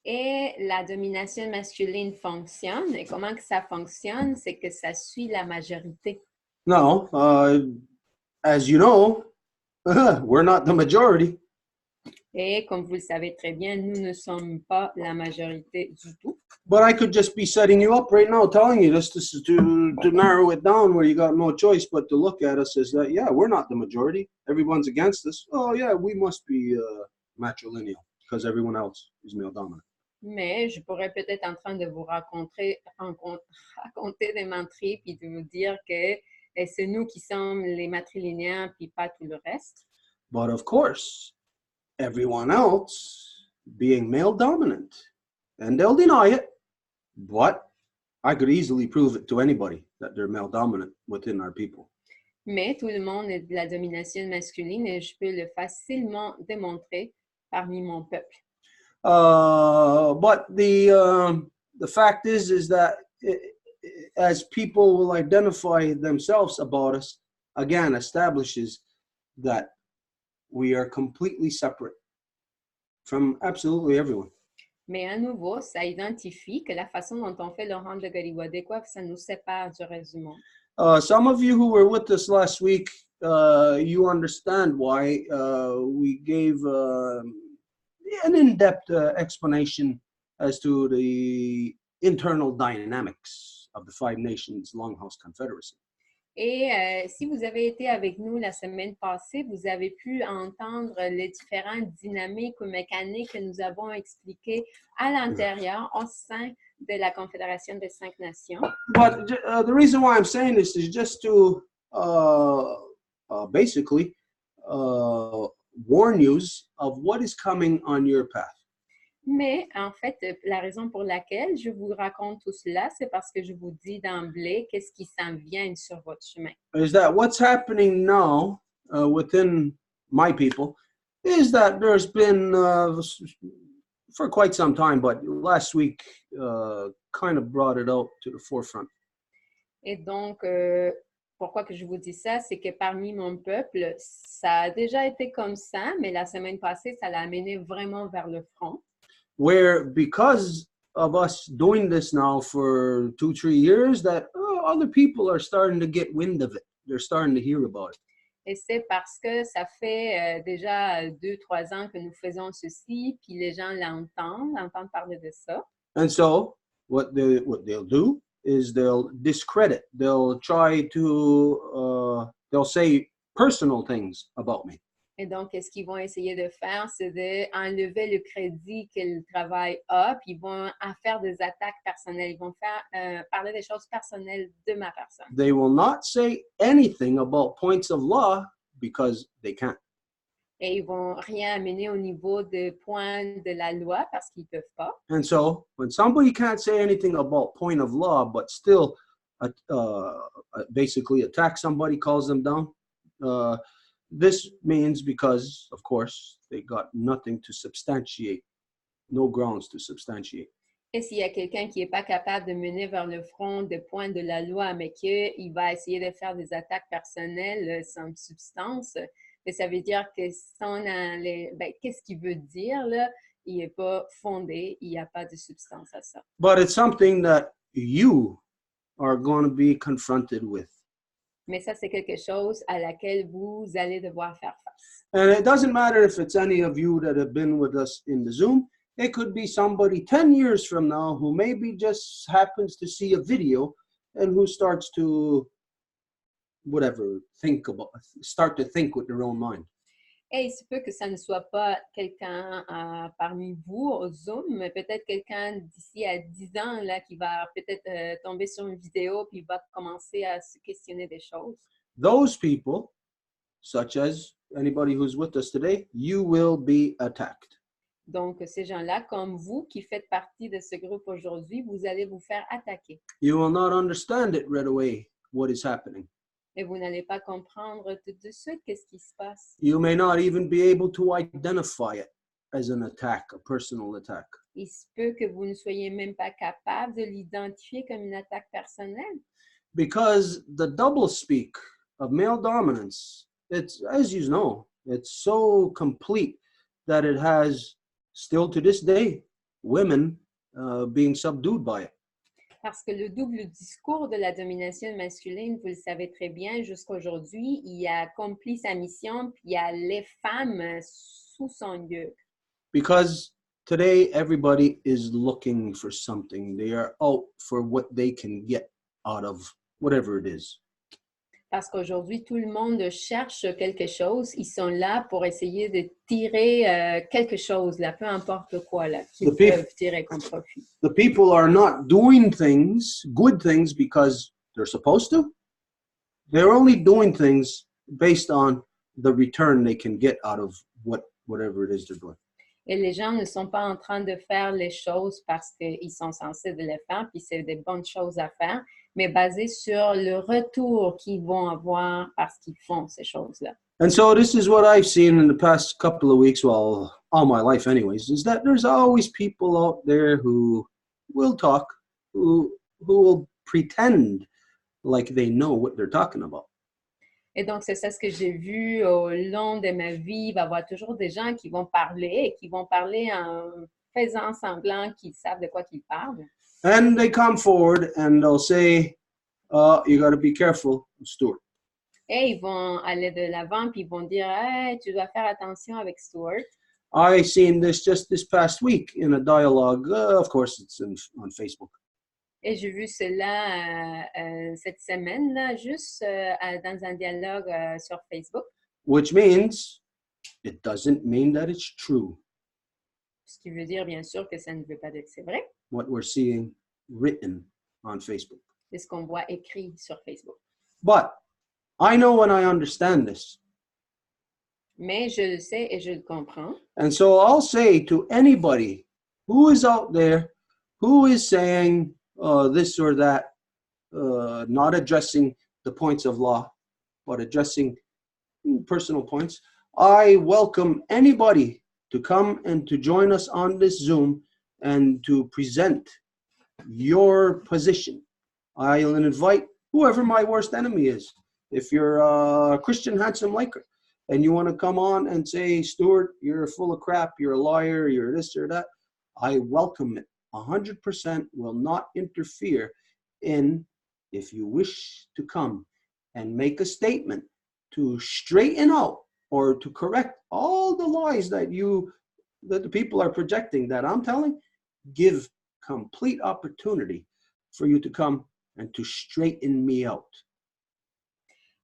Et la domination masculine fonctionne. Et comment que ça fonctionne? C'est que ça suit la majorité. Now, as you know, we're not the majority. Et comme vous le savez très bien, nous ne sommes pas la majorité du tout. But I could just be setting you up right now, telling you this is to narrow it down where you got no choice but to look at us as that, yeah, we're not the majority. Everyone's against us. Oh, yeah, we must be matrilineal because everyone else is male dominant. Mais je pourrais peut-être en train de vous raconter des menteries puis de vous dire que c'est nous qui sommes les matrilinéaires puis pas tout le reste. But of course, everyone else being male dominant, and they'll deny it, but I could easily prove it to anybody that they're male dominant within our people. Mais tout le monde est de la domination masculine et je peux le facilement démontrer parmi mon peuple. But the fact is that as people will identify themselves about us, again, establishes that we are completely separate from absolutely everyone. Mais à nouveau, ça identifie que la façon dont on fait le rang de Galiwadéquois, ça nous sépare du reste du monde. Some of you who were with us last week, you understand why we gave an in-depth explanation as to the internal dynamics of the Five Nations Longhouse Confederacy. Et si vous avez été avec nous la semaine passée, vous avez pu entendre les différentes dynamiques ou mécaniques que nous avons expliquées à l'intérieur, au sein de la Confédération des 5 Nations. But the reason why I'm saying this is just to basically warn you of what is coming on your path. Mais en fait, la raison pour laquelle je vous raconte tout cela, c'est parce que je vous dis d'emblée qu'est-ce qui s'en vient sur votre chemin. Is that what's happening now within my people is that there's been for quite some time, but last week kind of brought it out to the forefront. Et donc, pourquoi que je vous dis ça, c'est que parmi mon peuple, ça a déjà été comme ça, mais la semaine passée, ça l'a amené vraiment vers le front. Where because of us doing this now for 2-3 years, that other people are starting to get wind of it. They're starting to hear about it. Et c'est parce que ça fait déjà 2-3 ans que nous faisons ceci, puis les gens l'entendent parler de ça. And so what they'll do is they'll discredit. They'll try to they'll say personal things about me. Et donc, ce qu'ils vont essayer de faire, c'est d'enlever le crédit que le travail a, puis ils vont en faire des attaques personnelles. Ils vont faire parler des choses personnelles de ma personne. They will not say anything about points of law because they can't. Et ils vont rien amener au niveau des points de la loi parce qu'ils peuvent pas. And so, when somebody can't say anything about point of law, but still basically attack somebody, calls them down, this means because, of course, they got nothing to substantiate, no grounds to substantiate. Et s'il y a quelqu'un qui n'est pas capable de mener vers le front des points de la loi, mais qu'il va essayer de faire des attaques personnelles sans substance, ça veut dire que qu'est-ce qu'il veut dire, là, il n'est pas fondé, il n'y a pas de substance à ça. But it's something that you are going to be confronted with. Mais ça, c'est quelque chose à laquelle vous allez devoir faire face. And it doesn't matter if it's any of you that have been with us in the Zoom. It could be somebody 10 years from now who maybe just happens to see a video and who starts to start to think with their own mind. Et il se peut que ça ne soit pas quelqu'un parmi vous au Zoom, mais peut-être quelqu'un d'ici à 10 ans là, qui va peut-être tomber sur une vidéo puis va commencer à se questionner des choses. Those people, such as anybody who's with us today, you will be attacked. Donc, ces gens-là, comme vous, qui faites partie de ce groupe aujourd'hui, vous allez vous faire attaquer. You will not understand it right away, what is happening. Et vous n'allez pas comprendre tout de suite qu'est-ce qui se passe. You may not even be able to identify it as an attack, a personal attack. Il se peut que vous ne soyez même pas capable de l'identifier comme une attaque personnelle. Because the doublespeak of male dominance, it's, as you know, it's so complete that it has, still to this day, women being subdued by it. Parce que le double discours de la domination masculine, vous le savez très bien, jusqu'à aujourd'hui, il a accompli sa mission, puis il y a les femmes sous son yeux. Because today everybody is looking for something. They are out for what they can get out of whatever it is. Parce qu'aujourd'hui, tout le monde cherche quelque chose. Ils sont là pour essayer de tirer quelque chose, là, peu importe quoi, là, qu'ils peuvent tirer comme profit. The people are not doing things, good things, because they're supposed to. They're only doing things based on the return they can get out of whatever it is they're doing. Et les gens ne sont pas en train de faire les choses parce qu'ils sont censés de les faire, puis c'est des bonnes choses à faire, mais basé sur le retour qu'ils vont avoir parce qu'ils font ces choses-là. And so this is what I've seen in the past couple of weeks, well, all my life anyways, is that there's always people out there who will talk, who will pretend like they know what they're talking about. Et donc, c'est ça ce que j'ai vu au long de ma vie. Il va y avoir toujours des gens qui vont parler et qui vont parler en faisant semblant qu'ils savent de quoi qu'ils parlent. And they come forward and they'll say, you got to be careful, Stuart. Et ils vont aller de l'avant puis ils vont dire, hey, tu dois faire attention avec Stuart. I seen this just this past week in a dialogue. Of course, it's on Facebook. Et j'ai vu cela cette semaine, là, juste dans un dialogue sur Facebook. Which means it doesn't mean that it's true. Ce qui veut dire, bien sûr, que ça ne veut pas dire que c'est vrai. What we're seeing written on Facebook. C'est ce qu'on voit écrit sur Facebook. But I know when I understand this. Mais je le sais et je le comprends. And so I'll say to anybody who is out there, who is saying this or that, not addressing the points of law, but addressing personal points, I welcome anybody to come and to join us on this Zoom and to present your position. I'll invite whoever my worst enemy is. If you're a Christian handsome liker and you want to come on and say, Stuart, you're full of crap, you're a liar, you're this or that, I welcome it. 100% will not interfere in, if you wish to come and make a statement to straighten out or to correct all the lies that the people are projecting, that I'm telling, give complete opportunity for you to come and to straighten me out.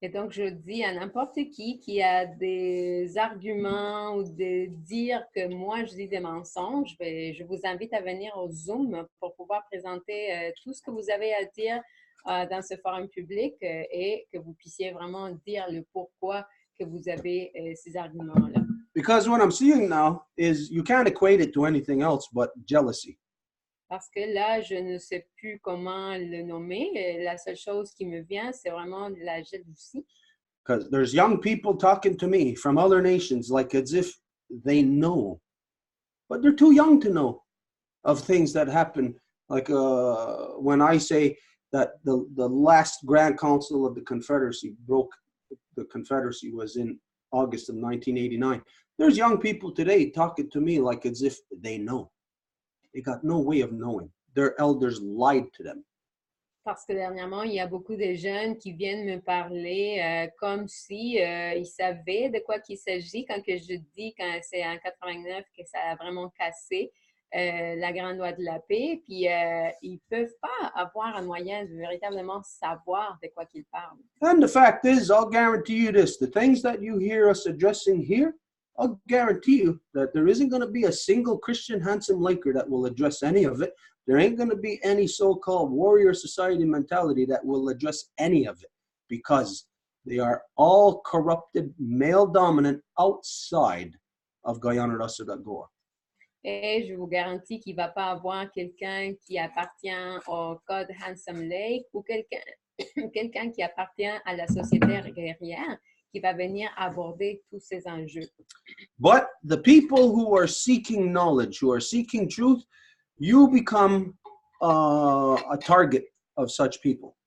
Et donc, je dis à n'importe qui a des arguments ou de dire que moi, je dis des mensonges, je vous invite à venir au Zoom pour pouvoir présenter tout ce que vous avez à dire dans ce forum public et que vous puissiez vraiment dire le pourquoi que vous avez ces arguments-là. Because what I'm seeing now is you can't equate it to anything else but jealousy. Parce que là, je ne sais plus comment le nommer. La seule chose qui me vient, c'est vraiment de la jalousie. Because there's young people talking to me from other nations like as if they know. But they're too young to know of things that happen. Like when I say that the last Grand Council of the Confederacy broke the Confederacy was in August of 1989. There's young people today talking to me like as if they know. They got no way of knowing. Their elders lied to them. Parce que dernièrement, il y a beaucoup de jeunes qui viennent me parler comme si ils savaient de quoi qu'il s'agit quand que je dis, quand c'est en 89 que ça a vraiment cassé. la grande loi de la paix, puis ils peuvent pas avoir un moyen de véritablement savoir de quoi qu'ils parlent. And the fact is, I'll guarantee you this, the things that you hear us addressing here, I'll guarantee you that there isn't going to be a single Christian handsome liker that will address any of it. There ain't going to be any so-called warrior society mentality that will address any of it, because they are all corrupted, male-dominant outside of Guyana Rasa Goa. Et je vous garantis qu'il ne va pas avoir quelqu'un qui appartient au code Handsome Lake ou quelqu'un qui appartient à la société guerrière qui va venir aborder tous ces enjeux. But the people who are seeking knowledge, who are seeking truth, you become a target of such people.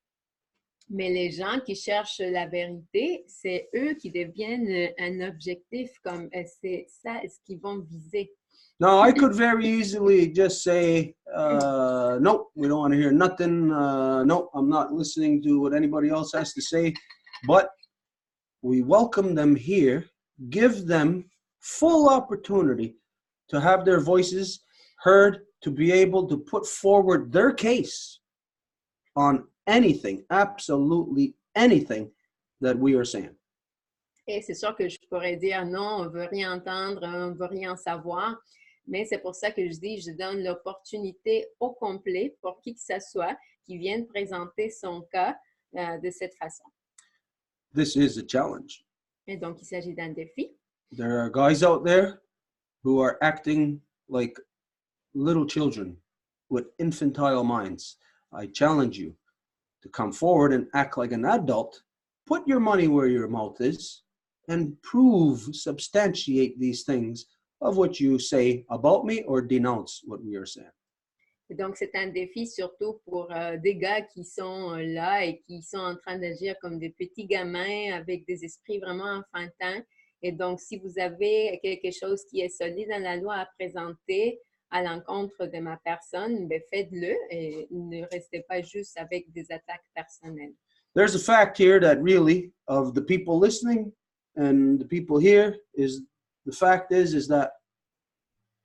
Mais les gens qui cherchent la vérité, c'est eux qui deviennent un objectif, comme c'est ça ce qu'ils vont viser. Now, I could very easily just say, nope, we don't want to hear nothing. Nope, I'm not listening to what anybody else has to say. But we welcome them here, give them full opportunity to have their voices heard, to be able to put forward their case on anything, absolutely anything that we are saying. Et c'est sûr que je pourrais dire non, on ne veut rien entendre, on ne veut rien savoir. Mais c'est pour ça que je dis, je donne l'opportunité au complet pour qui que ce soit qui vienne présenter son cas de cette façon. This is a challenge. Et donc, il s'agit d'un défi. There are guys out there who are acting like little children with infantile minds. I challenge you to come forward and act like an adult. Put your money where your mouth is and substantiate these things of what you say about me or denounce what we are saying. Et donc, c'est un défi surtout pour des gars qui sont là et qui sont en train d'agir comme des petits gamins avec des esprits vraiment enfantins. Et donc, si vous avez quelque chose qui est solide dans la loi à présenter à l'encontre de ma personne, bien, faites-le et ne restez pas juste avec des attaques personnelles. There's a fact here that really, of the people listening and the people here, is the fact is that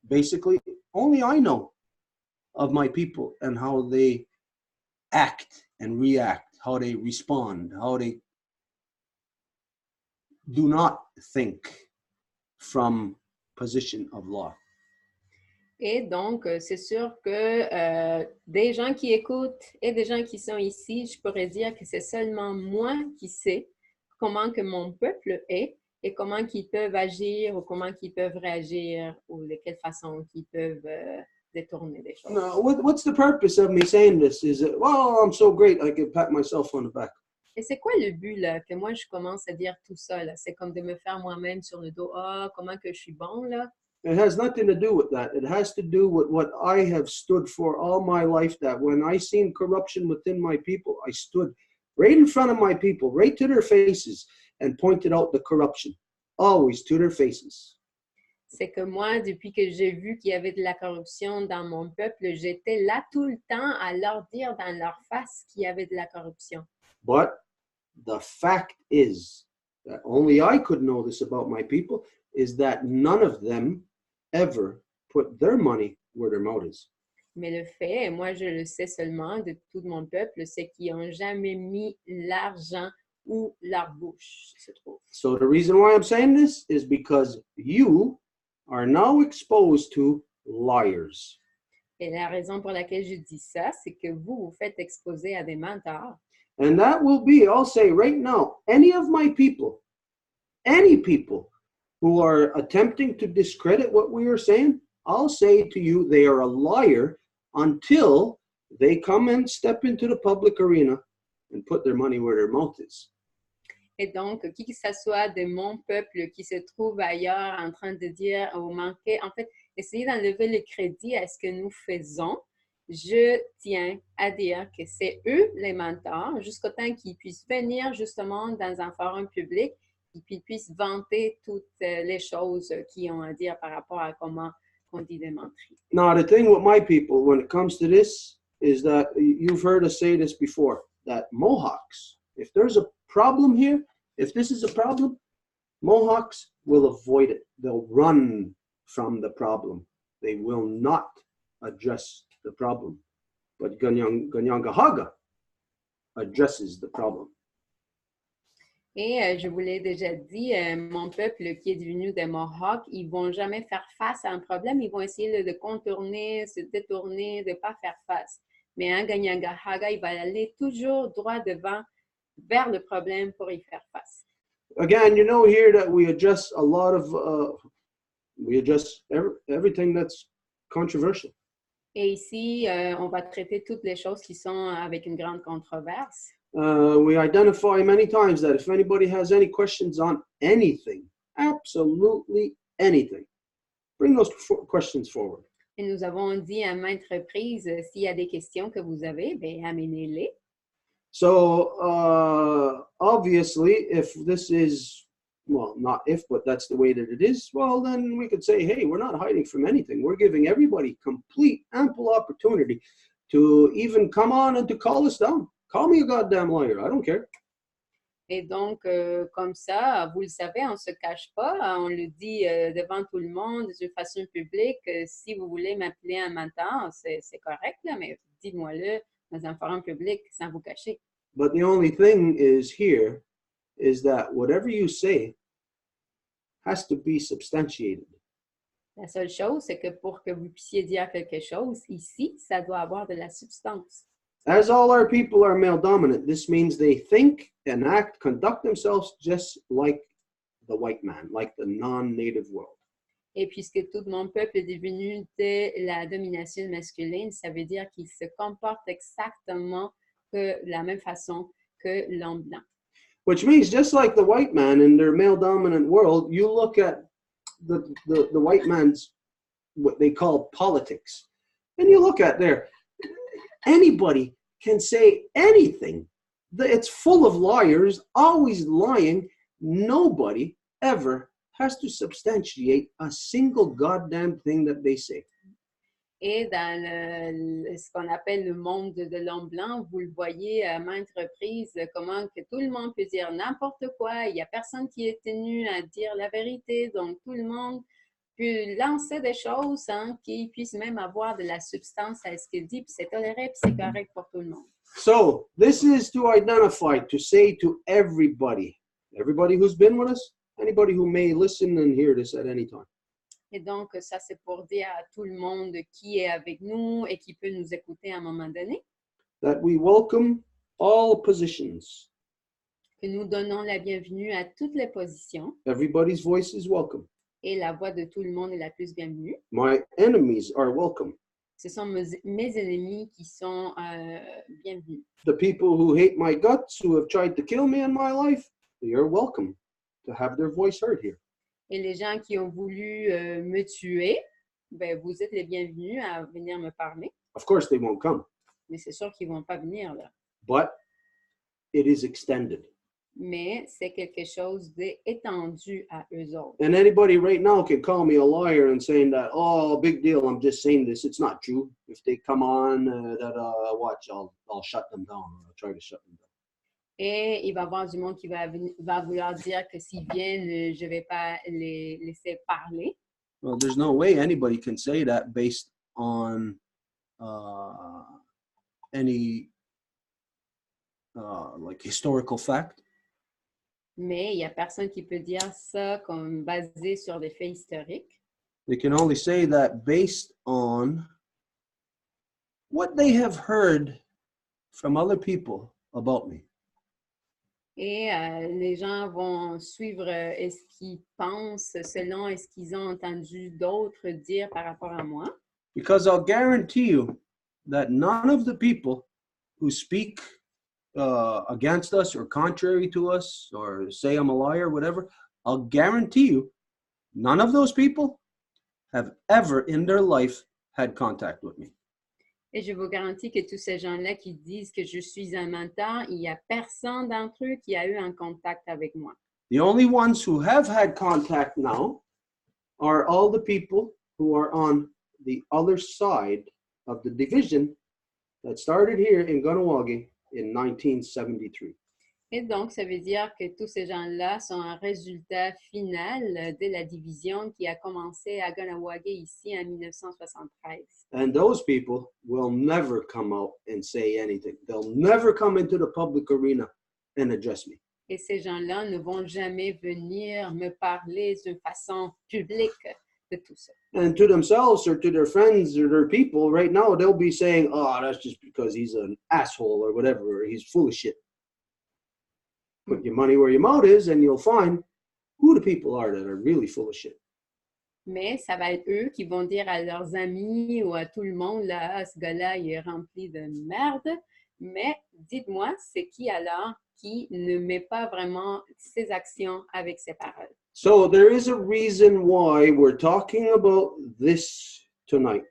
basically only I know of my people and how they act and react, how they respond, how they do not think from position of law. Et donc, c'est sûr que des gens qui écoutent et des gens qui sont ici, je pourrais dire que c'est seulement moi qui sais comment que mon peuple est et comment qu'ils peuvent agir ou comment qu'ils peuvent réagir ou de quelle façon qu'ils peuvent détourner des choses. No, what's the purpose of me saying this? Is it, well, I'm so great, I can pat myself on the back. Et c'est quoi le but là, que moi je commence à dire tout ça là? C'est comme de me faire moi-même sur le dos. Ah, comment que je suis bon là? It has nothing to do with that. It has to do with what I have stood for all my life, that when I seen corruption within my people, I stood right in front of my people, right to their faces, and pointed out the corruption, always to their faces. C'est que moi, depuis que j'ai vu qu'il y avait de la corruption dans mon peuple, j'étais là tout le temps à leur dire dans leur face qu'il y avait de la corruption. But the fact is that only I could know this about my people, is that none of them ever put their money where their mouth is. Mais le fait, et moi je le sais seulement de tout mon peuple, c'est qu'ils n'ont jamais mis l'argent où leur bouche se trouve. So the reason why I'm saying this is because you are now exposed to liars. Et la raison pour laquelle je dis ça, c'est que vous faites exposer à des menteurs. And that will be, I'll say right now, any of my people, any people who are attempting to discredit what we are saying, I'll say to you, they are a liar until they come and step into the public arena and put their money where their mouth is. Et donc, qui que ce soit de mon peuple qui se trouve ailleurs en train de dire ou manquer, en fait, essayer d'enlever le crédit à ce que nous faisons, je tiens à dire que c'est eux les menteurs, jusqu'au temps qu'ils puissent venir justement dans un forum public et qu'ils puissent vanter toutes les choses qu'ils ont à dire par rapport à comment on dit des menteries. Now, the thing with my people, when it comes to this, is that you've heard us say this before, that Mohawks, if there's a problem here, if this is a problem, Mohawks will avoid it. They'll run from the problem. They will not address the problem, but Ganyangahaga addresses the problem. Et je vous l'ai déjà dit, mon peuple qui est devenu des Mohawks, ils vont jamais faire face à un problème, ils vont essayer de contourner, se détourner, de ne pas faire face. Mais un Ganyangahaga, il va aller toujours droit devant vers le problème pour y faire face. Again, you know here that we address a lot of, we address everything that's controversial. Et ici, on va traiter toutes les choses qui sont avec une grande controverse. We identify many times that if anybody has any questions on anything, absolutely anything, bring those questions forward. Et nous avons dit à maintes reprises, s'il y a des questions que vous avez, bien, amenez-les. So, obviously, if this is, well, not if, but that's the way that it is, well, then we could say, hey, we're not hiding from anything. We're giving everybody complete, ample opportunity to even come on and to call us down. Call me a goddamn liar. I don't care. Et donc, comme ça, vous le savez, on ne se cache pas, on le dit devant tout le monde, de façon publique. Si vous voulez m'appeler un menteur, c'est correct, là, mais dites-moi-le dans un forum public sans vous cacher. But the only thing is here is that whatever you say has to be substantiated. La seule chose, c'est que pour que vous puissiez dire quelque chose, ici, ça doit avoir de la substance. As all our people are male dominant, this means they think and act, conduct themselves just like the white man, like the non-native world. Et puisque tout mon peuple est devenu de la domination masculine, ça veut dire qu'il se comporte exactement de la même façon que l'homme blanc. Which means just like the white man in their male dominant world, you look at the white man's, what they call politics, and you look at there, anybody can say anything. It's full of liars, always lying. Nobody ever has to substantiate a single goddamn thing that they say. Et dans ce qu'on appelle le monde de l'homme blanc, vous le voyez à maintes reprises, comment que tout le monde peut dire n'importe quoi. Il n'y a personne qui est tenu à dire la vérité. Donc, tout le monde peut lancer des choses qui puissent même avoir de la substance à ce qu'il dit, puis c'est toléré, puis c'est correct pour tout le monde. So, this is to identify, to say to everybody who's been with us, anybody who may listen and hear this at any time. Et donc, ça, c'est pour dire à tout le monde qui est avec nous et qui peut nous écouter à un moment donné. That we welcome all positions. Que nous donnons la bienvenue à toutes les positions. Everybody's voice is welcome. Et la voix de tout le monde est la plus bienvenue. My enemies are welcome. Ce sont mes ennemis qui sont bienvenus. The people who hate my guts, who have tried to kill me in my life, they are welcome to have their voice heard here. Et les gens qui ont voulu me tuer, ben, vous êtes les bienvenus à venir me parler. Of course, they won't come. Mais c'est sûr qu'ils ne vont pas venir là. But it is extended. Mais c'est quelque chose d'étendu à eux autres. And anybody right now can call me a liar and saying that, oh, big deal, I'm just saying this. It's not true. If they come on, watch, I'll shut them down. I'll try to shut them down. Et il va y avoir du monde qui va vouloir dire que s'ils viennent, je ne vais pas les laisser parler. Well, there's no way anybody can say that based on any like historical fact. Mais il n'y a personne qui peut dire ça comme basé sur des faits historiques. They can only say that based on what they have heard from other people about me. Et les gens vont suivre ce qu'ils pensent selon ce qu'ils ont entendu d'autres dire par rapport à moi. Because I'll guarantee you that none of the people who speak against us or contrary to us or say I'm a liar, whatever, I'll guarantee you none of those people have ever in their life had contact with me. Et je vous garantis que tous ces gens-là qui disent que je suis un menteur, il n'y a personne d'entre eux qui a eu un contact avec moi. The only ones who have had contact now are all the people who are on the other side of the division that started here in Ganawagi in 1973. Et donc, ça veut dire que tous ces gens-là sont un résultat final de la division qui a commencé à Ganawage ici en 1973. And those people will never come out and say anything. They'll never come into the public arena and address me. Et ces gens-là ne vont jamais venir me parler d'une façon publique de tout ça. And to themselves or to their friends or their people, right now, they'll be saying, oh, that's just because he's an asshole or whatever, or he's full of shit. Put your money where your mouth is, and you'll find who the people are that are really full of shit. Mais ça va être eux qui vont dire à leurs amis ou à tout le monde, là, ah, ce gars-là, il est rempli de merde. Mais dites-moi, c'est qui alors qui ne met pas vraiment ses actions avec ses paroles? So there is a reason why we're talking about this tonight.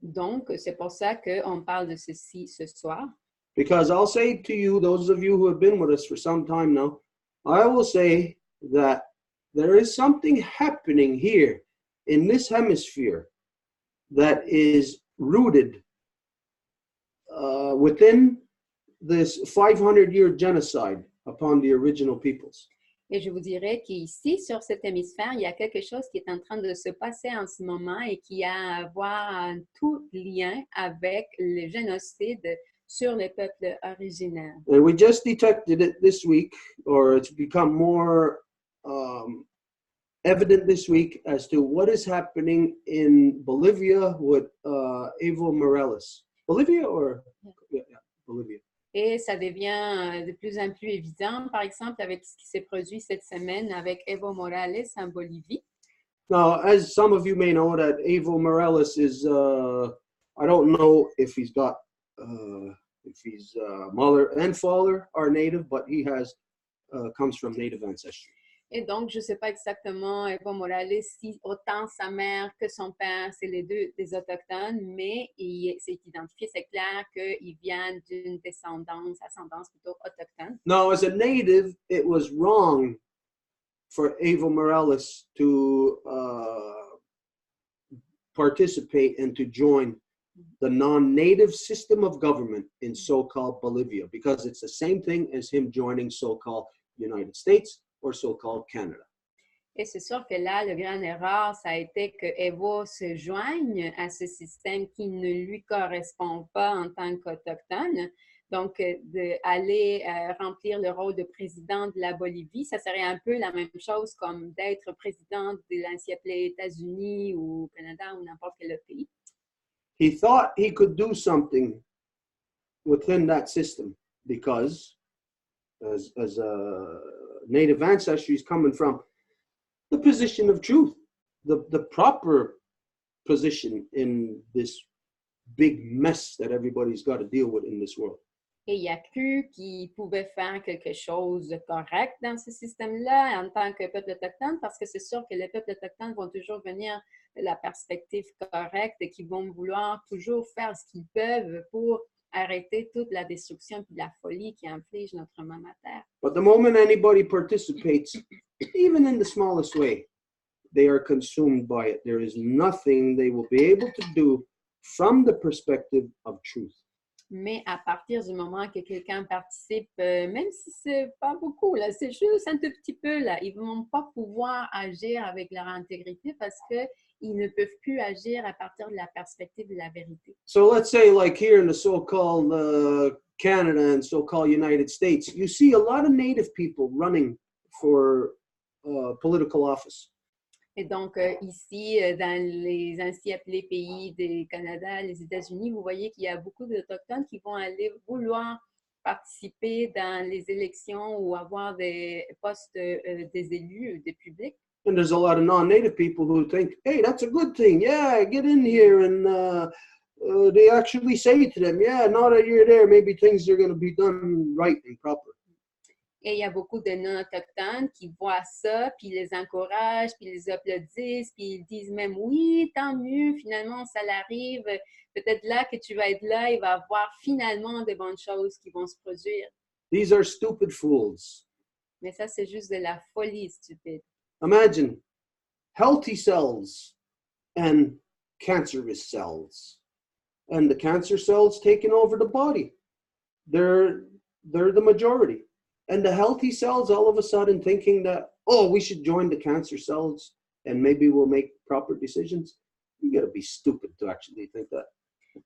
Donc, c'est pour ça qu'on parle de ceci ce soir. Because I'll say to you, those of you who have been with us for some time now, I will say that there is something happening here in this hemisphere that is rooted within this 500-year genocide upon the original peoples. Et je vous dirais qu'ici, sur cet hémisphère, il y a quelque chose qui est en train de se passer en ce moment et qui a à voir un tout lien avec le génocide sur les peuples originaires. And we just detected it this week, or it's become more evident this week as to what is happening in Bolivia with Evo Morales. Bolivia or? Yeah, Bolivia. Et ça devient de plus en plus évident, par exemple, avec ce qui s'est produit cette semaine avec Evo Morales en Bolivie. Now, as some of you may know, that Evo Morales is, I don't know if he's got, mother and father are native, but he has, comes from native ancestry. Et donc, je ne sais pas exactement Evo Morales si autant sa mère que son père, c'est les deux des autochtones, mais c'est identifié, c'est clair qu'il vient d'une ascendance plutôt autochtone. Now, as a native, it was wrong for Evo Morales to participate and to join the non-native system of government in so-called Bolivia, because it's the same thing as him joining so-called United States or so-called Canada. Et c'est sûr que là, le grand erreur, ça a été que Evo se joigne à ce système qui ne lui correspond pas en tant qu'autochtone. Donc, d'aller remplir le rôle de président de la Bolivie, ça serait un peu la même chose comme d'être président de l'ancien États-Unis ou Canada ou n'importe quel autre pays. He thought he could do something within that system because as a native ancestry is coming from the position of truth, the proper position in this big mess that everybody's got to deal with in this world. Et il a cru qu'il pouvait faire quelque chose de correct dans ce système-là en tant que peuple autochtone, parce que c'est sûr que les peuples autochtones vont toujours venir de la perspective correcte et qu'ils vont vouloir toujours faire ce qu'ils peuvent pour arrêter toute la destruction et la folie qui inflige notre maman terre. But the moment anybody participates, even in the smallest way, they are consumed by it. There is nothing they will be able to do from the perspective of truth. Mais à partir du moment que quelqu'un participe, même si c'est pas beaucoup, là, c'est juste un tout petit peu, là, ils ne vont pas pouvoir agir avec leur intégrité parce qu'ils ne peuvent plus agir à partir de la perspective de la vérité. So let's say like here in the so-called Canada and so-called United States, you see a lot of native people running for political office. Et donc, ici, dans les ainsi appelés pays du Canada, les États-Unis, vous voyez qu'il y a beaucoup d'Autochtones qui vont aller vouloir participer dans les élections ou avoir des postes des élus, des publics. And there's a lot of non-native people who think, hey, that's a good thing. Yeah, get in here. And they actually say to them, yeah, now that you're there, maybe things are going to be done right and proper. Et il y a beaucoup de non-autochtones qui voient ça, puis les encouragent, puis les applaudissent, puis ils disent même, oui, tant mieux, finalement, ça l'arrive. Peut-être là que tu vas être là, il va y avoir finalement de bonnes choses qui vont se produire. These are stupid fools. Mais ça, c'est juste de la folie stupide. Imagine healthy cells and cancerous cells. And the cancer cells taking over the body. They're they're the majority. And the healthy cells all of a sudden thinking that, oh, we should join the cancer cells and maybe we'll make proper decisions. You got to be stupid to actually think that.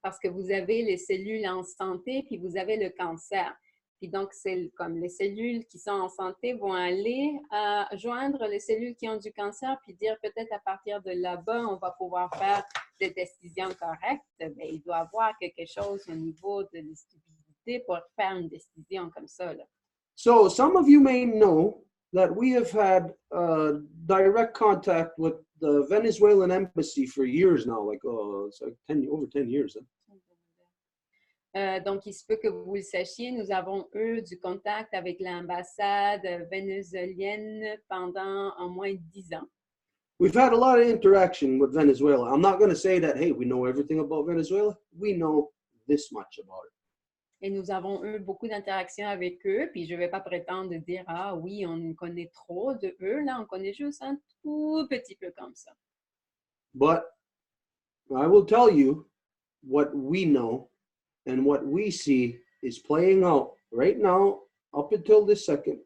Parce que vous avez les cellules en santé, puis vous avez le cancer. Puis donc, c'est comme les cellules qui sont en santé vont aller joindre les cellules qui ont du cancer, puis dire peut-être à partir de là-bas, on va pouvoir faire des décisions correctes. Mais il doit y avoir quelque chose au niveau de l'estupidité pour faire une décision comme ça, là. So some of you may know that we have had direct contact with the Venezuelan embassy for years now, like it's like over 10 years. Donc, il se peut que vous le sachiez, nous avons eu du contact avec l'ambassade vénézuélienne pendant au moins 10 ans. We've had a lot of interaction with Venezuela. I'm not going to say that, hey, we know everything about Venezuela. We know this much about it. Et nous avons eu beaucoup d'interactions avec eux, puis je ne vais pas prétendre de dire, ah oui, on connaît trop de eux, là, on connaît juste un tout petit peu comme ça. But I will tell you what we know and what we see is playing out right now, up until this second,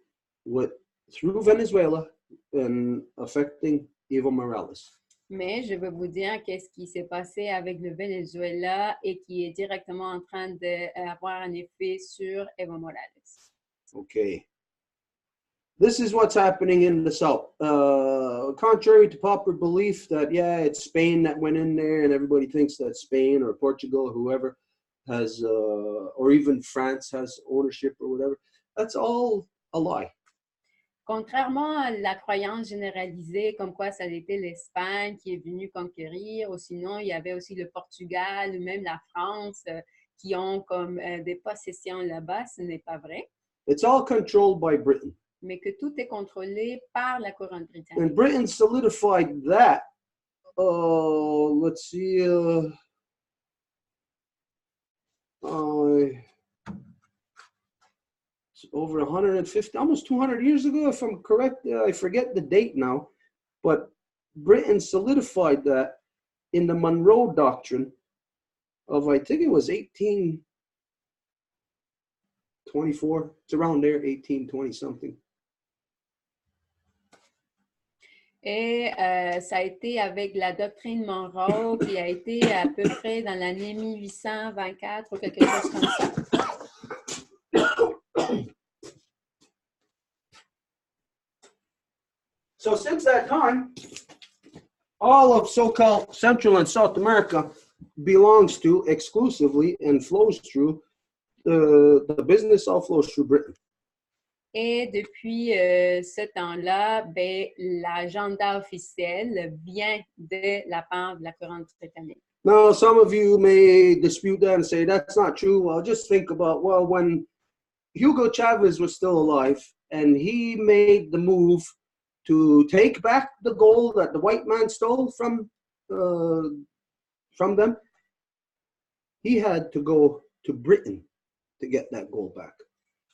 through Venezuela and affecting Evo Morales. Mais je vais vous dire qu'est-ce qui s'est passé avec le Venezuela et qui est directement en train d'avoir un effet sur Evo Morales. Okay. This is what's happening in the South. Contrary to popular belief that, yeah, it's Spain that went in there and everybody thinks that Spain or Portugal or whoever has, or even France has ownership or whatever, that's all a lie. Contrairement à la croyance généralisée comme quoi ça a été l'Espagne qui est venue conquérir, ou sinon il y avait aussi le Portugal ou même la France qui ont comme des possessions là-bas, ce n'est pas vrai. It's all controlled by Britain. Mais que tout est contrôlé par la couronne britannique. And Britain solidified that, let's see, over 150, almost 200 years ago, if I'm correct. I forget the date now, but Britain solidified that in the Monroe Doctrine of, I think it was 1824. It's around there, 1820 something. Et ça a été avec la doctrine Monroe qui a été à peu près dans l'année 1824 ou quelque chose comme ça. So since that time, all of so-called Central and South America belongs to exclusively and flows through the business all flows through Britain. Et depuis ce temps-là, ben, l'agenda officiel vient de la part de la couronne britannique. Now, some of you may dispute that and say that's not true. Well, just think about, well, when Hugo Chavez was still alive and he made the move to take back the gold that the white man stole from them, he had to go to Britain to get that gold back.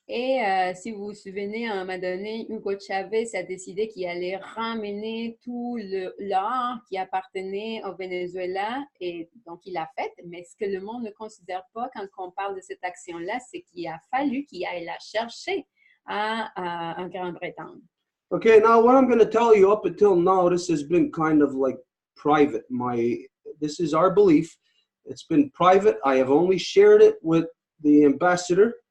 Et si vous vous souvenez, à un moment donné, Hugo Chavez a décidé qu'il allait ramener tout l'or qui appartenait au Venezuela, et donc il l'a fait. Mais ce que le monde ne considère pas quand on parle de cette action-là, c'est qu'il a fallu qu'il aille la chercher en Grande-Bretagne. Okay, now what I'm going to tell you up until now, this has been kind of like private. This is our belief. It's been private. I have only shared it with the ambassador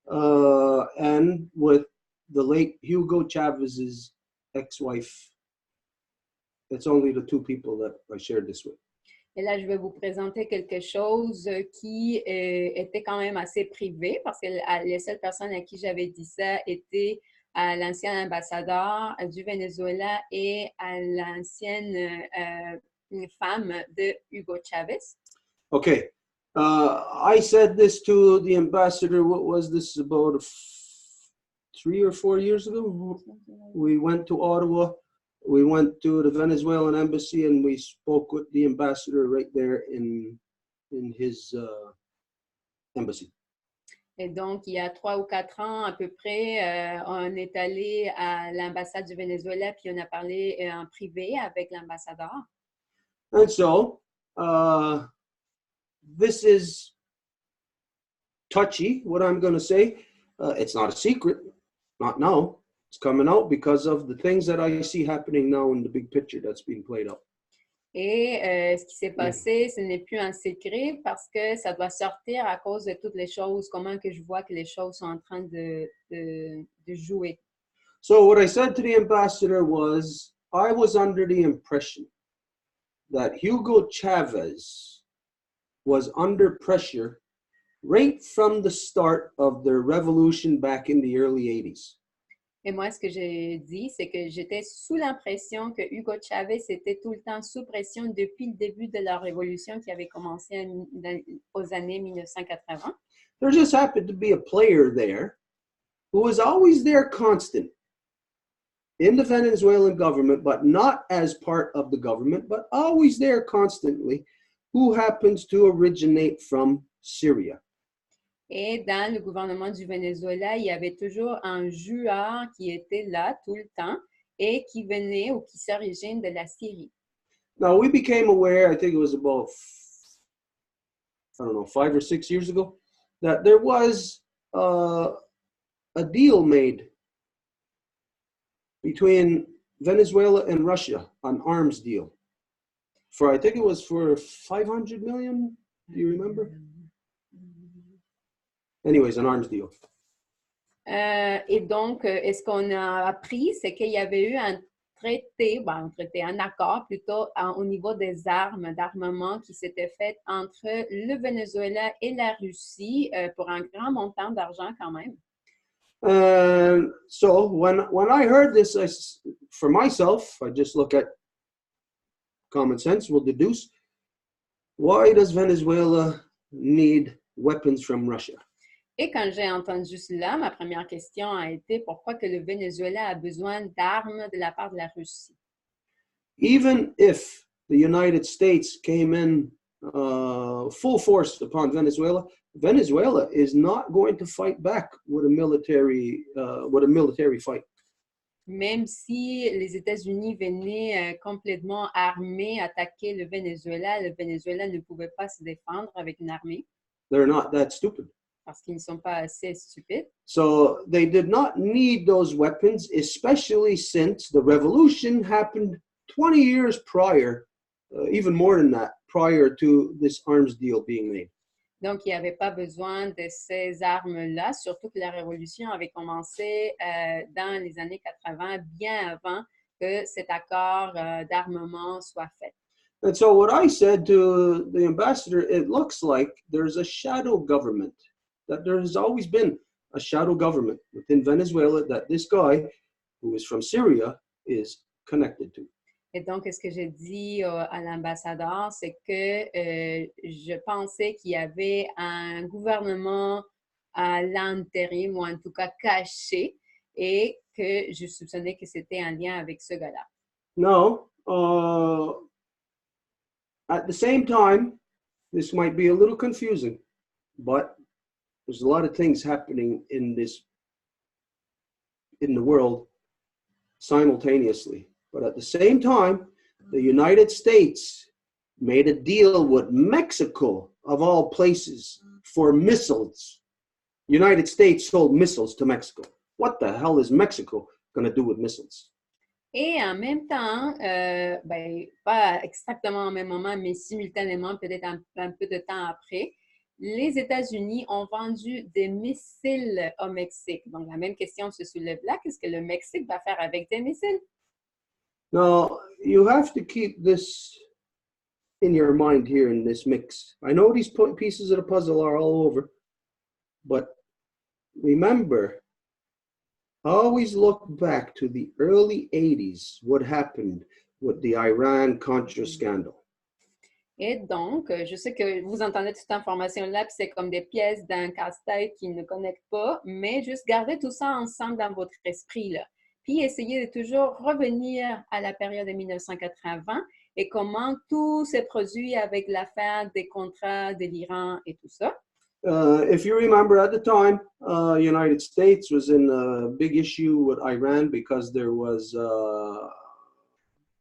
and with the late Hugo Chavez's ex-wife. It's only the two people that I shared this with. Et là, je vais vous présenter quelque chose qui était quand même assez privé parce que les seules personnes à qui j'avais dit ça étaient à l'ancien ambassadeur du Venezuela et à l'ancienne femme de Hugo Chavez. Okay. I said this to the ambassador, what was this, about 3 or 4 years ago? We went to Ottawa, we went to the Venezuelan embassy, and we spoke with the ambassador right there in his embassy. Et donc, il y a 3 ou 4 ans à peu près, on est allé à l'ambassade du Venezuela, puis on a parlé en privé avec l'ambassadeur. And so, this is touchy, what I'm going to say. It's not a secret, not now. It's coming out because of the things that I see happening now in the big picture that's being played out. Et ce qui s'est passé, ce n'est plus un secret parce que ça doit sortir à cause de toutes les choses, comment que je vois que les choses sont en train de jouer. So what I said to the ambassador was, I was under the impression that Hugo Chavez was under pressure right from the start of the revolution back in the early 80s. Et moi, ce que j'ai dit, c'est que j'étais sous l'impression que Hugo Chavez était tout le temps sous pression depuis le début de la révolution qui avait commencé aux années 1980. There just happened to be a player there who was always there constant in the Venezuelan government, but not as part of the government, but always there constantly, who happens to originate from Syria. Et dans le gouvernement du Venezuela, il y avait toujours un joueur qui était là tout le temps et qui venait ou qui s'origine de la Syrie. Now, we became aware, I think it was about, 5 or 6 years ago, that there was a deal made between Venezuela and Russia, an arms deal. I think it was for 500 million. Do you remember? Anyways, an arms deal. Et donc, ce qu'on a appris, c'est qu'il y avait eu un accord plutôt au niveau des armes, d'armement qui s'était fait entre le Venezuela et la Russie pour un grand montant d'argent quand même. So when I heard this, for myself, I just look at common sense, will deduce, why does Venezuela need weapons from Russia? Et quand j'ai entendu cela, ma première question a été pourquoi que le Venezuela a besoin d'armes de la part de la Russie? Even if the United States came in full force upon Venezuela, Venezuela is not going to fight back with a military fight. Même si les États-Unis venaient complètement armés attaquer le Venezuela ne pouvait pas se défendre avec une armée. They're not that stupid. Parce qu'ils ne sont pas assez stupides. So they did not need those weapons, especially since the revolution happened 20 years prior, even more than that, prior to this arms deal being made. Donc, il n'y avait pas besoin de ces armes-là, surtout que la révolution avait commencé dans les années 80, bien avant que cet accord d'armement soit fait. And so what I said to the ambassador, it looks like there's a shadow government, that there has always been a shadow government within Venezuela that this guy, who is from Syria, is connected to. Et donc, ce que j'ai dit à l'ambassadeur, c'est que je pensais qu'il y avait un gouvernement à l'intérim, ou en tout cas caché, et que je soupçonnais que c'était en lien avec ce gars-là. No, at the same time, this might be a little confusing, but there's a lot of things happening in the world simultaneously. But at the same time, the United States made a deal with Mexico, of all places, for missiles. United States sold missiles to Mexico. What the hell is Mexico going to do with missiles? Et en même temps, pas exactement au même moment, mais simultanément, peut-être un peu de temps après, les États-Unis ont vendu des missiles au Mexique. Donc, la même question se soulève là. Qu'est-ce que le Mexique va faire avec des missiles? Now, you have to keep this in your mind here in this mix. I know these pieces of the puzzle are all over, but remember, always look back to the early 80s, what happened with the Iran-Contra scandal. Et donc, je sais que vous entendez toute cette information-là, puis c'est comme des pièces d'un casse-tête qui ne connectent pas, mais juste gardez tout ça ensemble dans votre esprit, là. Puis essayez de toujours revenir à la période de 1980 et comment tout s'est produit avec l'affaire des contrats de l'Iran et tout ça. If you remember, at the time, United States was in a big issue with Iran because there was a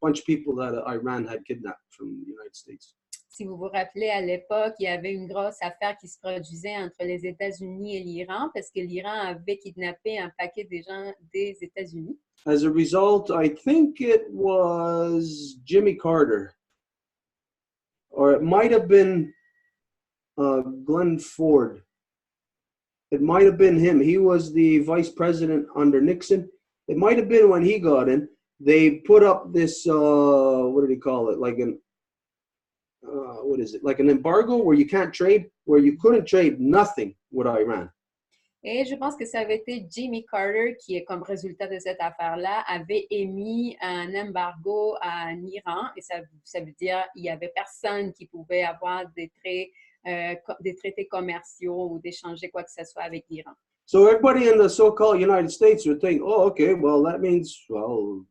bunch of people that Iran had kidnapped from the United States. Si vous vous rappelez, à l'époque, il y avait une grosse affaire qui se produisait entre les États-Unis et l'Iran parce que l'Iran avait kidnappé un paquet de gens des États-Unis. As a result, I think it was Jimmy Carter, or it might have been Glenn Ford. It might have been him. He was the vice president under Nixon. It might have been when he got in. They put up this, what do they call it? Like an, what is it? Like an embargo where you can't trade, where you couldn't trade nothing with Iran. Et je pense que ça avait été Jimmy Carter qui, comme résultat de cette affaire-là, avait émis un embargo en Iran. Et ça veut dire qu'il n'y avait personne qui pouvait avoir des traités commerciaux ou d'échanger quoi que ce soit avec l'Iran. So everybody in the so-called United States would think, oh, okay, well, that means, well,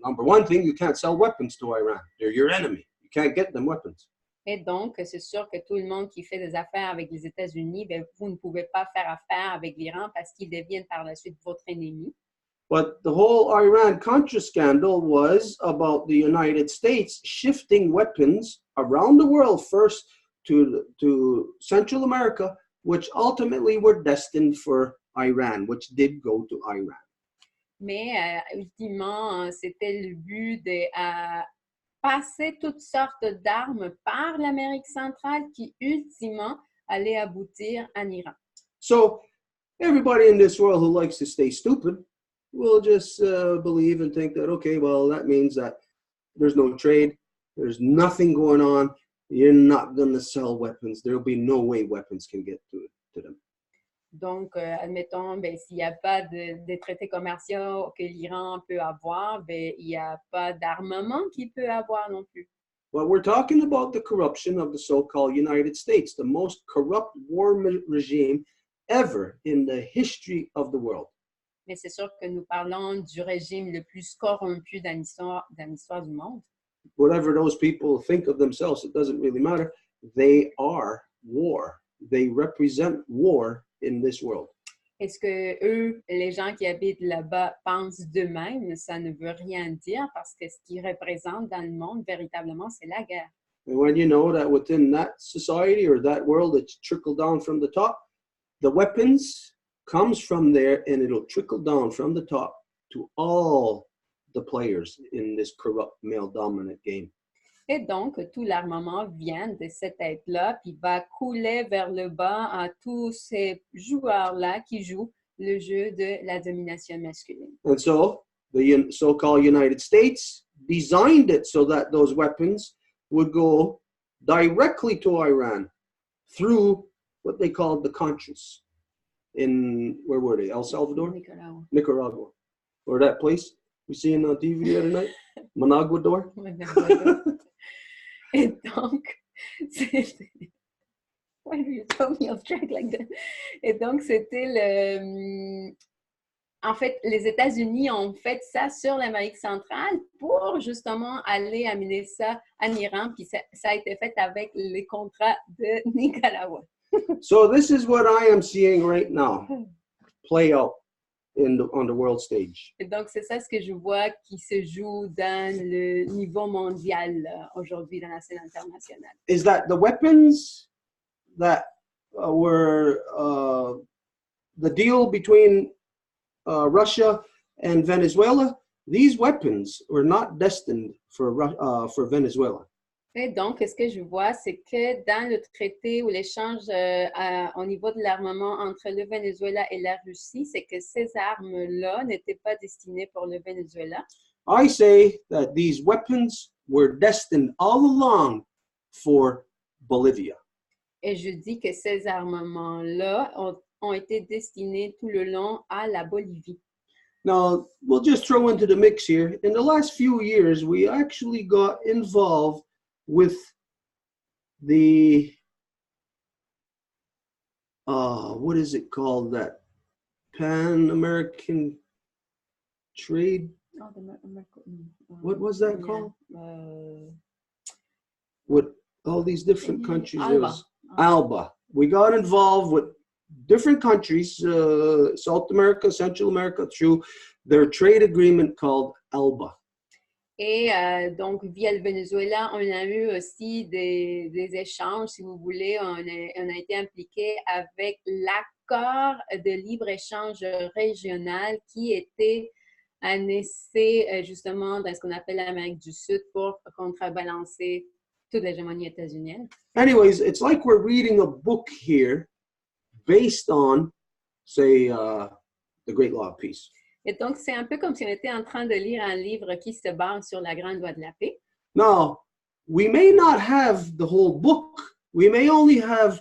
number one thing, you can't sell weapons to Iran. They're your enemy. You can't get them weapons. Et donc, c'est sûr que tout le monde qui fait des affaires avec les États-Unis, bien, vous ne pouvez pas faire affaire avec l'Iran parce qu'ils deviennent par la suite votre ennemi. But the whole Iran-Contra scandal was about the United States shifting weapons around the world, first to Central America, which ultimately were destined for Iran, which did go to Iran. Mais ultimement, c'était le but de passer toutes sortes d'armes par l'Amérique centrale qui, ultimement, allaient aboutir en Iran. So everybody in this world who likes to stay stupid will just believe and think that, okay, well, that means that there's no trade, there's nothing going on, you're not going to sell weapons, there'll be no way weapons can get to them. Donc, admettons, ben, s'il n'y a pas de traités commerciaux que l'Iran peut avoir, ben, il n'y a pas d'armement qu'il peut avoir non plus. Well, we're talking about the corruption of the so-called United States, the most corrupt war regime ever in the history of the world. Mais c'est sûr que nous parlons du régime le plus corrompu dans l'histoire du monde. Whatever those people think of themselves, it doesn't really matter. They are war. They represent war in this world. Est-ce que eux, les gens qui habitent là-bas, pensent d'eux-mêmes? Ça ne veut rien dire parce que ce qu'ils représentent dans le monde, véritablement, c'est la guerre. And when you know that within that society or that world, it's trickled down from the top, the weapons comes from there and it'll trickle down from the top to all the players in this corrupt male-dominant game. Et donc, tout l'armement vient de cette tête-là, puis va couler vers le bas à tous ces joueurs-là qui jouent le jeu de la domination masculine. And so, the so-called United States designed it so that those weapons would go directly to Iran through what they called the Contras. In, where were they? El Salvador? Nicaragua. Or that place we seen on TV the other night? Managuador? Et donc, why do you throw me off track like that? Et donc, c'était le... En fait, les États-Unis ont fait ça sur l'Amérique centrale pour justement aller amener ça en Iran, puis ça a été fait avec les contrats de Nicaragua. So this is what I am seeing right now play out on the world stage. Et donc, c'est ça ce que je vois qui se joue dans le niveau mondial aujourd'hui dans la scène internationale. Is that the weapons that were the deal between Russia and Venezuela? These weapons were not destined for Venezuela. Et donc, ce que je vois, c'est que dans le traité ou l'échange au niveau de l'armement entre le Venezuela et la Russie, c'est que ces armes-là n'étaient pas destinées pour le Venezuela. I say that these weapons were destined all along for Bolivia. Et je dis que ces armements-là ont été destinés tout le long à la Bolivie. Now, we'll just throw into the mix here. In the last few years, we actually got involved with the, what is it called, that Pan-American trade? What was that called? With all these different countries. ALBA. We got involved with different countries, South America, Central America, through their trade agreement called ALBA. Et donc, via le Venezuela, on a eu aussi des échanges, si vous voulez. On a été impliqué avec l'accord de libre-échange régional qui était un essai justement dans ce qu'on appelle l'Amérique du Sud pour contrebalancer toute l'hégémonie états-unienne. Anyways, it's like we're reading a book here based on, say, the Great Law of Peace. Et donc, c'est un peu comme si on était en train de lire un livre qui se base sur la grande loi de la paix. Now, we may not have the whole book. We may only have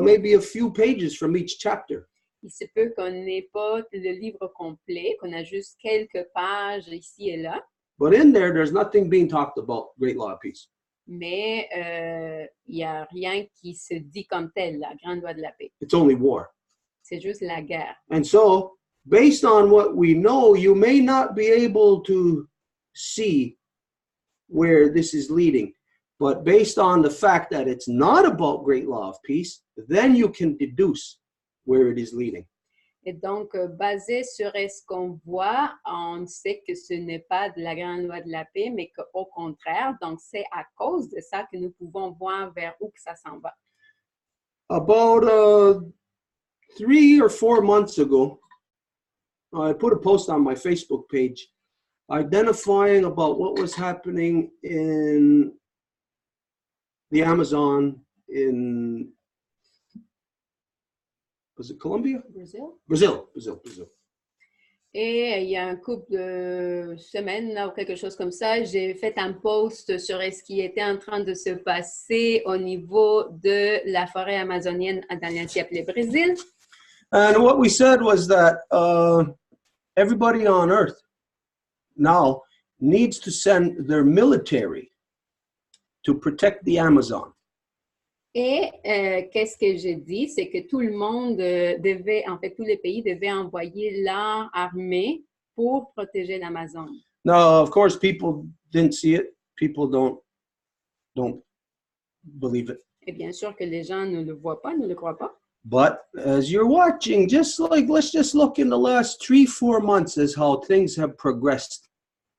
maybe a few pages from each chapter. Il se peut qu'on n'ait pas le livre complet, qu'on a juste quelques pages ici et là. But in there, there's nothing being talked about Great Law of Peace. Mais il n'y a rien qui se dit comme tel, la grande loi de la paix. It's only war. C'est juste la guerre. And so, based on what we know, you may not be able to see where this is leading. But based on the fact that it's not about Great Law of Peace, then you can deduce where it is leading. Et donc, basé sur ce qu'on voit, on sait que ce n'est pas de la grande loi de la paix, mais qu'au contraire, donc c'est à cause de ça que nous pouvons voir vers où que ça s'en va. About 3 or 4 months ago, I put a post on my Facebook page identifying about what was happening in the Amazon in, was it Colombia? Brésil. Brazil. Et il y a un couple de semaines là, ou quelque chose comme ça, j'ai fait un post sur ce qui était en train de se passer au niveau de la forêt amazonienne dans l'ancien appelé Brésil. And what we said was that everybody on Earth now needs to send their military to protect the Amazon. Et qu'est-ce que j'ai dit? C'est que tout le monde devait, en fait, tous les pays devaient envoyer leur armée pour protéger l'Amazon. Now, of course, people didn't see it. People don't believe it. Et bien sûr que les gens ne le voient pas, ne le croient pas. But as you're watching, let's just look in the last 3-4 months as how things have progressed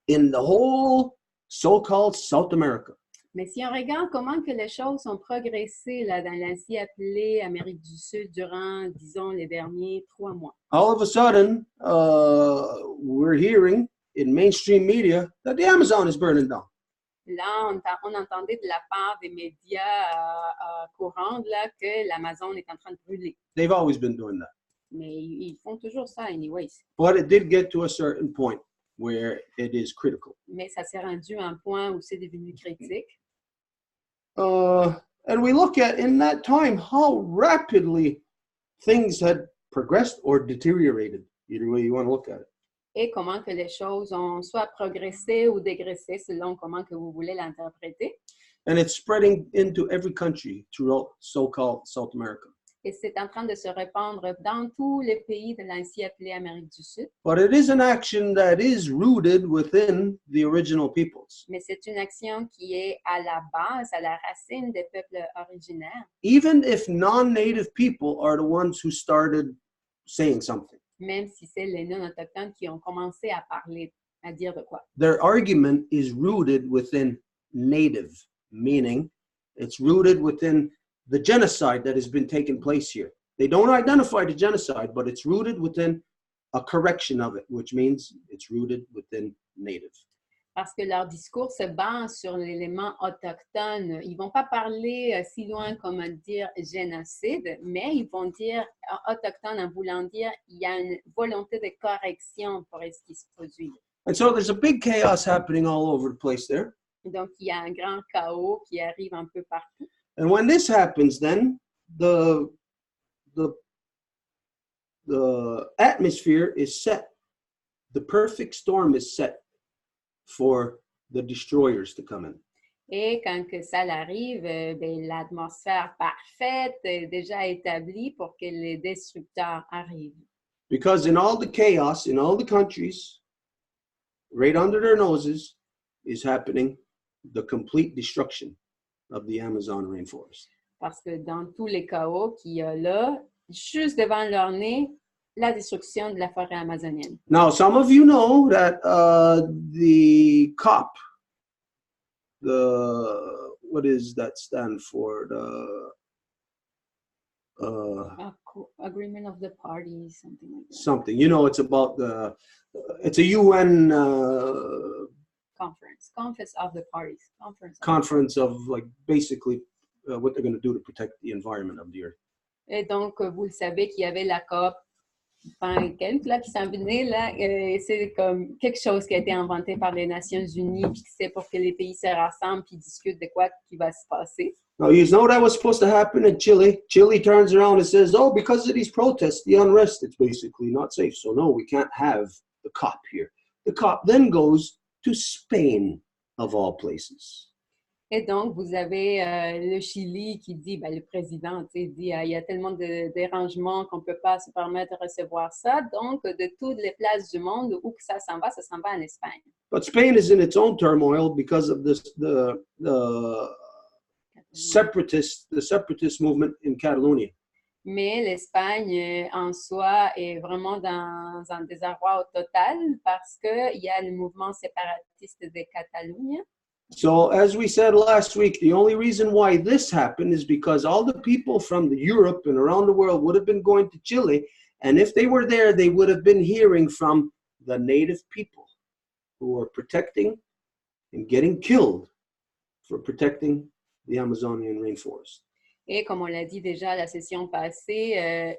in the whole so-called South America. Mais si on regarde comment que les choses ont progressé là, dans l'ancien appelé Amérique du Sud durant, disons, les derniers 3 mois. All of a sudden, we're hearing in mainstream media that the Amazon is burning down. Là, on entendait de la part des médias courants là, que l'Amazon est en train de brûler. They've always been doing that. Mais ils font toujours ça, anyways. But it did get to a certain point where it is critical. Mais ça s'est rendu à un point où c'est devenu critique. And we look at, in that time, how rapidly things had progressed or deteriorated, either way you want to look at it. Et comment que les choses ont soit progressé ou dégraissé selon comment que vous voulez l'interpréter. And it's spreading into every country throughout so-called South America. Et c'est en train de se répandre dans tous les pays de l'ancien appelé Amérique du Sud. But it is an action that is rooted within the original peoples. Mais c'est une action qui est à la base, à la racine des peuples originaires. Even if non-native people are the ones who started saying something. Même si c'est les non-autochtones qui ont commencé à parler, à dire de quoi. Their argument is rooted within native, meaning it's rooted within the genocide that has been taking place here. They don't identify the genocide, but it's rooted within a correction of it, which means it's rooted within native. Parce que leur discours se base sur l'élément autochtone. Ils ne vont pas parler si loin comme dire génocide, mais ils vont dire autochtone en voulant dire il y a une volonté de correction pour ce qui se produit. And so there's a big chaos happening all over the place there. Donc, il y a un grand chaos qui arrive un peu partout. And when this happens, then the atmosphere is set. The perfect storm is set for the destroyers to come in. Et quand que ça arrive, l'atmosphère parfaite est déjà établie pour que les destructeurs arrivent. Because in all the chaos, in all the countries, right under their noses, is happening the complete destruction of the Amazon rainforest. Parce que dans tous les chaos qu'il y a là, juste devant leur nez, la destruction de la forêt amazonienne. Now, some of you know that the COP, what does that stand for? Agreement of the parties, something like that. Something, you know, it's about it's a UN Conference of the parties. Conference of like basically what they're going to do to protect the environment of the earth. Et donc, vous le savez qu'il y avait la COP quelques là, qui s'en venait, là, c'est comme quelque chose qui a été inventé par les Nations Unies, puis c'est pour que les pays se rassemblent puis discutent de quoi qui va se passer. Now, you know that was supposed to happen in Chile. Chile turns around and says, oh, because of these protests, the unrest, it's basically not safe. So, no, we can't have the COP here. The COP then goes to Spain, of all places. Et donc, vous avez le Chili qui dit, le président dit, il y a tellement de dérangements qu'on ne peut pas se permettre de recevoir ça. Donc, de toutes les places du monde où que ça s'en va en Espagne. But Spain is in its own turmoil because of the separatist movement in Catalonia. Mais l'Espagne en soi est vraiment dans un désarroi total parce qu'il y a le mouvement séparatiste de Catalogne. So, as we said last week, the only reason why this happened is because all the people from Europe and around the world would have been going to Chile, and if they were there, they would have been hearing from the native people who were protecting and getting killed for protecting the Amazonian rainforest. Et comme on l'a dit déjà la session passée,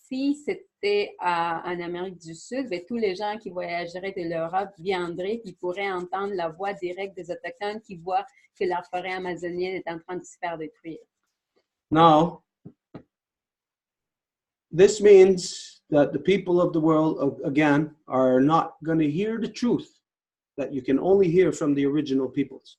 si c'était en Amérique du Sud, tous les gens qui voyageraient de l'Europe viendraient et pourraient entendre la voix directe des Autochtones qui voient que la forêt amazonienne est en train de se faire détruire. Now, this means that the people of the world, again, are not going to hear the truth that you can only hear from the original peoples.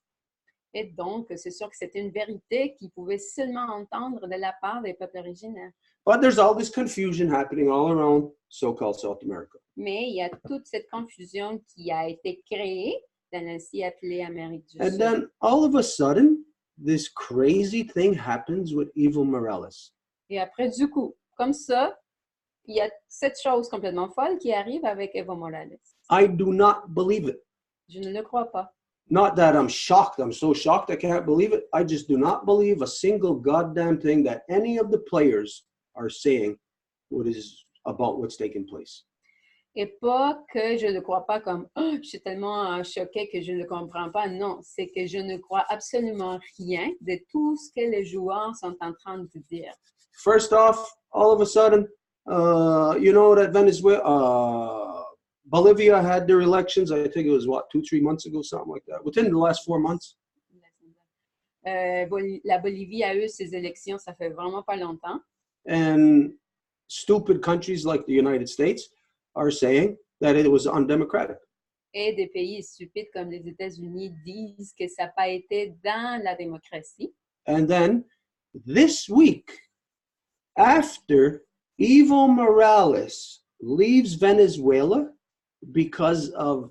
Et donc, c'est sûr que c'était une vérité qu'ils pouvaient seulement entendre de la part des peuples originaires. But there's all this confusion happening all around so-called South America. Mais il y a toute cette confusion qui a été créée dans l'ainsi appelée Amérique du And Sud. then all of a sudden, this crazy thing happens with Evo Morales. Et après, du coup, comme ça, il y a cette chose complètement folle qui arrive avec Evo Morales. I do not believe it. Je ne le crois pas. Not that I'm shocked. I'm so shocked I can't believe it. I just do not believe a single goddamn thing that any of the players are saying what is about what's taking place. Et pas que je ne crois pas comme oh, je suis tellement choquée que je ne comprends pas. Non, c'est que je ne crois absolument rien de tout ce que les joueurs sont en train de dire. First off, all of a sudden, you know that Bolivia had their elections. I think it was, 2-3 months ago, something like that. Within the last 4 months. La Bolivie a eu ses élections, ça fait vraiment pas longtemps. And stupid countries like the United States are saying that it was undemocratic. Et des pays stupides comme les États-Unis disent que ça n'a pas été dans la démocratie. And then this week, after Evo Morales leaves Venezuela because of,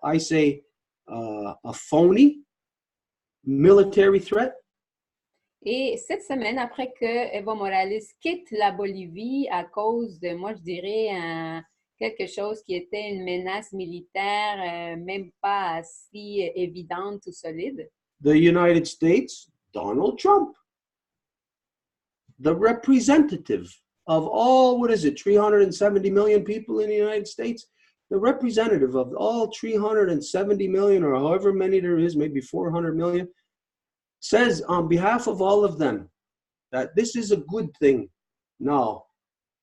I say, a phony military threat. Et cette semaine, après que Evo Morales quitte la Bolivie à cause de, moi je dirais, quelque chose qui était une menace militaire, même pas si évidente ou solide. The United States, Donald Trump, the representative of all, 370 million people in the United States, the representative of all 370 million or however many there is, maybe 400 million, says on behalf of all of them that this is a good thing now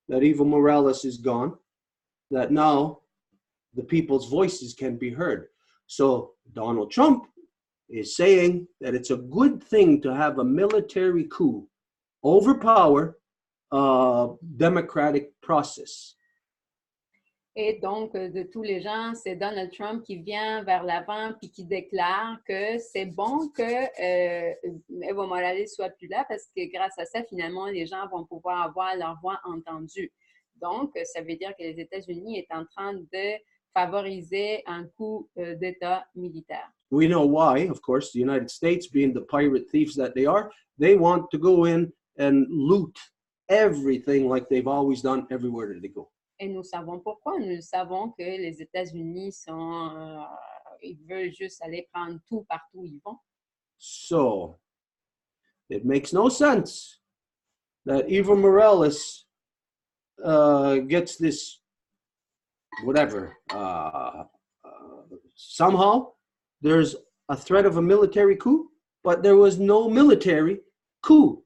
that Evo Morales is gone, that now the people's voices can be heard. So Donald Trump is saying that it's a good thing to have a military coup, overpower a democratic process. Et donc, de tous les gens, c'est Donald Trump qui vient vers l'avant puis qui déclare que c'est bon que Evo Morales soit plus là parce que grâce à ça, finalement, les gens vont pouvoir avoir leur voix entendue. Donc, ça veut dire que les États-Unis est en train de favoriser un coup d'État militaire. We know why, of course, the United States, being the pirate thieves that they are, they want to go in and loot everything like they've always done everywhere that they go. Et nous savons pourquoi. Nous savons que les États-Unis ils veulent juste aller prendre tout partout où ils vont. So it makes no sense that Evo Morales gets this whatever. Somehow there's a threat of a military coup, but there was no military coup.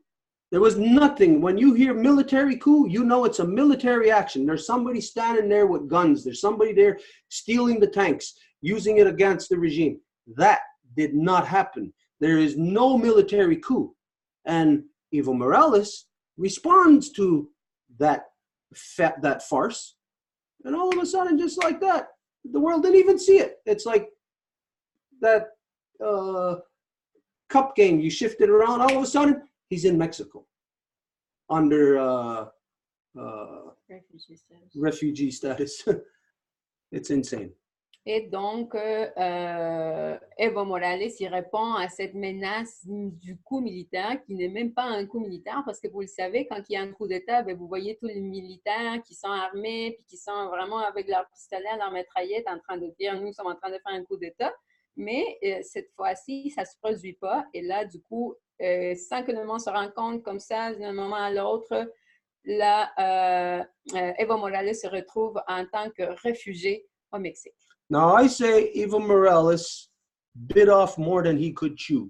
There was nothing. When you hear military coup, you know it's a military action. There's somebody standing there with guns. There's somebody there stealing the tanks, using it against the regime. That did not happen. There is no military coup. And Evo Morales responds to that farce. And all of a sudden, just like that, the world didn't even see it. It's like that cup game. You shift it around, all of a sudden, he's in Mexico under refugee status. It's insane. Et donc, Evo Morales, il répond à cette menace du coup militaire, qui n'est même pas un coup militaire, parce que vous le savez, quand il y a un coup d'État, vous voyez tous les militaires qui sont armés, puis qui sont vraiment avec leur pistolet, leur mitraillette, en train de dire, nous sommes en train de faire un coup d'État. Mais cette fois-ci, ça ne se produit pas. Et là, du coup, sans que le monde se rende compte comme ça, d'un moment à l'autre, là, Evo Morales se retrouve en tant que réfugié au Mexique. Now, I say Evo Morales bit off more than he could chew.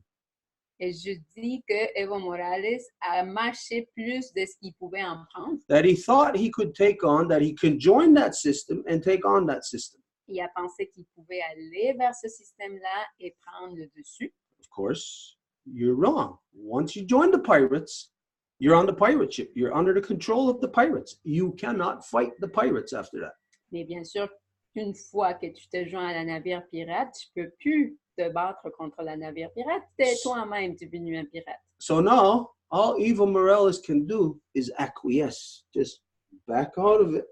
Et je dis que Evo Morales a mâché plus de ce qu'il pouvait en prendre. That he thought he could take on, that he could join that system and take on that system. Il a pensé qu'il pouvait aller vers ce système-là et prendre le dessus. Of course, you're wrong. Once you join the pirates, you're on the pirate ship. You're under the control of the pirates. You cannot fight the pirates after that. Mais bien sûr, une fois que tu te joins à la navire pirate, tu ne peux plus te battre contre la navire pirate. Toi-même, tu es devenu un pirate. So now, all Evo Morales can do is acquiesce. Just back out of it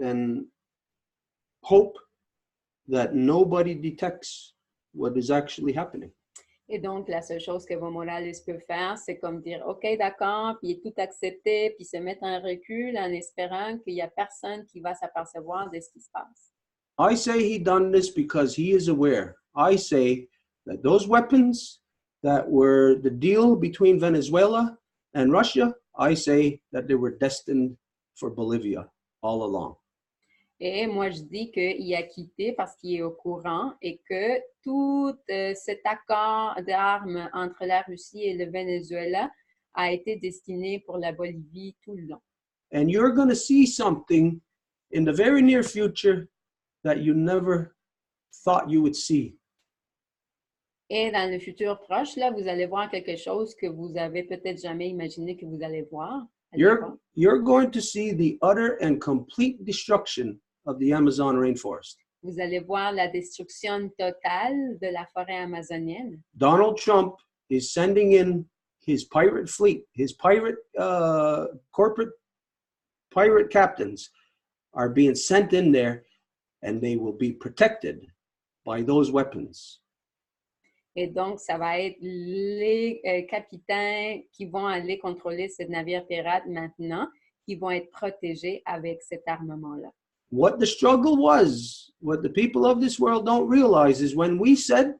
and hope that nobody detects what is actually happening. Et donc, la seule chose qu'Evo Morales peut faire, c'est comme dire, OK, d'accord, puis tout accepter, puis se mettre en recul en espérant qu'il n'y a personne qui va s'apercevoir de ce qui se passe. I say he done this because he is aware. I say that those weapons that were the deal between Venezuela and Russia, I say that they were destined for Bolivia all along. Et moi, je dis qu'il a quitté parce qu'il est au courant et que tout cet accord d'armes entre la Russie et le Venezuela a été destiné pour la Bolivie tout le long. And you're going to see something in the very near future that you never thought you would see. Et dans le futur proche, là, vous allez voir quelque chose que vous avez peut-être jamais imaginé que vous allez voir. You're going to see the utter and complete destruction of the Amazon rainforest. Vous allez voir la destruction totale de la forêt amazonienne. Donald Trump is sending in his pirate fleet, his pirate corporate pirate captains are being sent in there, and they will be protected by those weapons. Et donc, ça va être les capitaines qui vont aller contrôler ce navire pirate maintenant, qui vont être protégés avec cet armement-là. What the struggle was, what the people of this world don't realize is when we said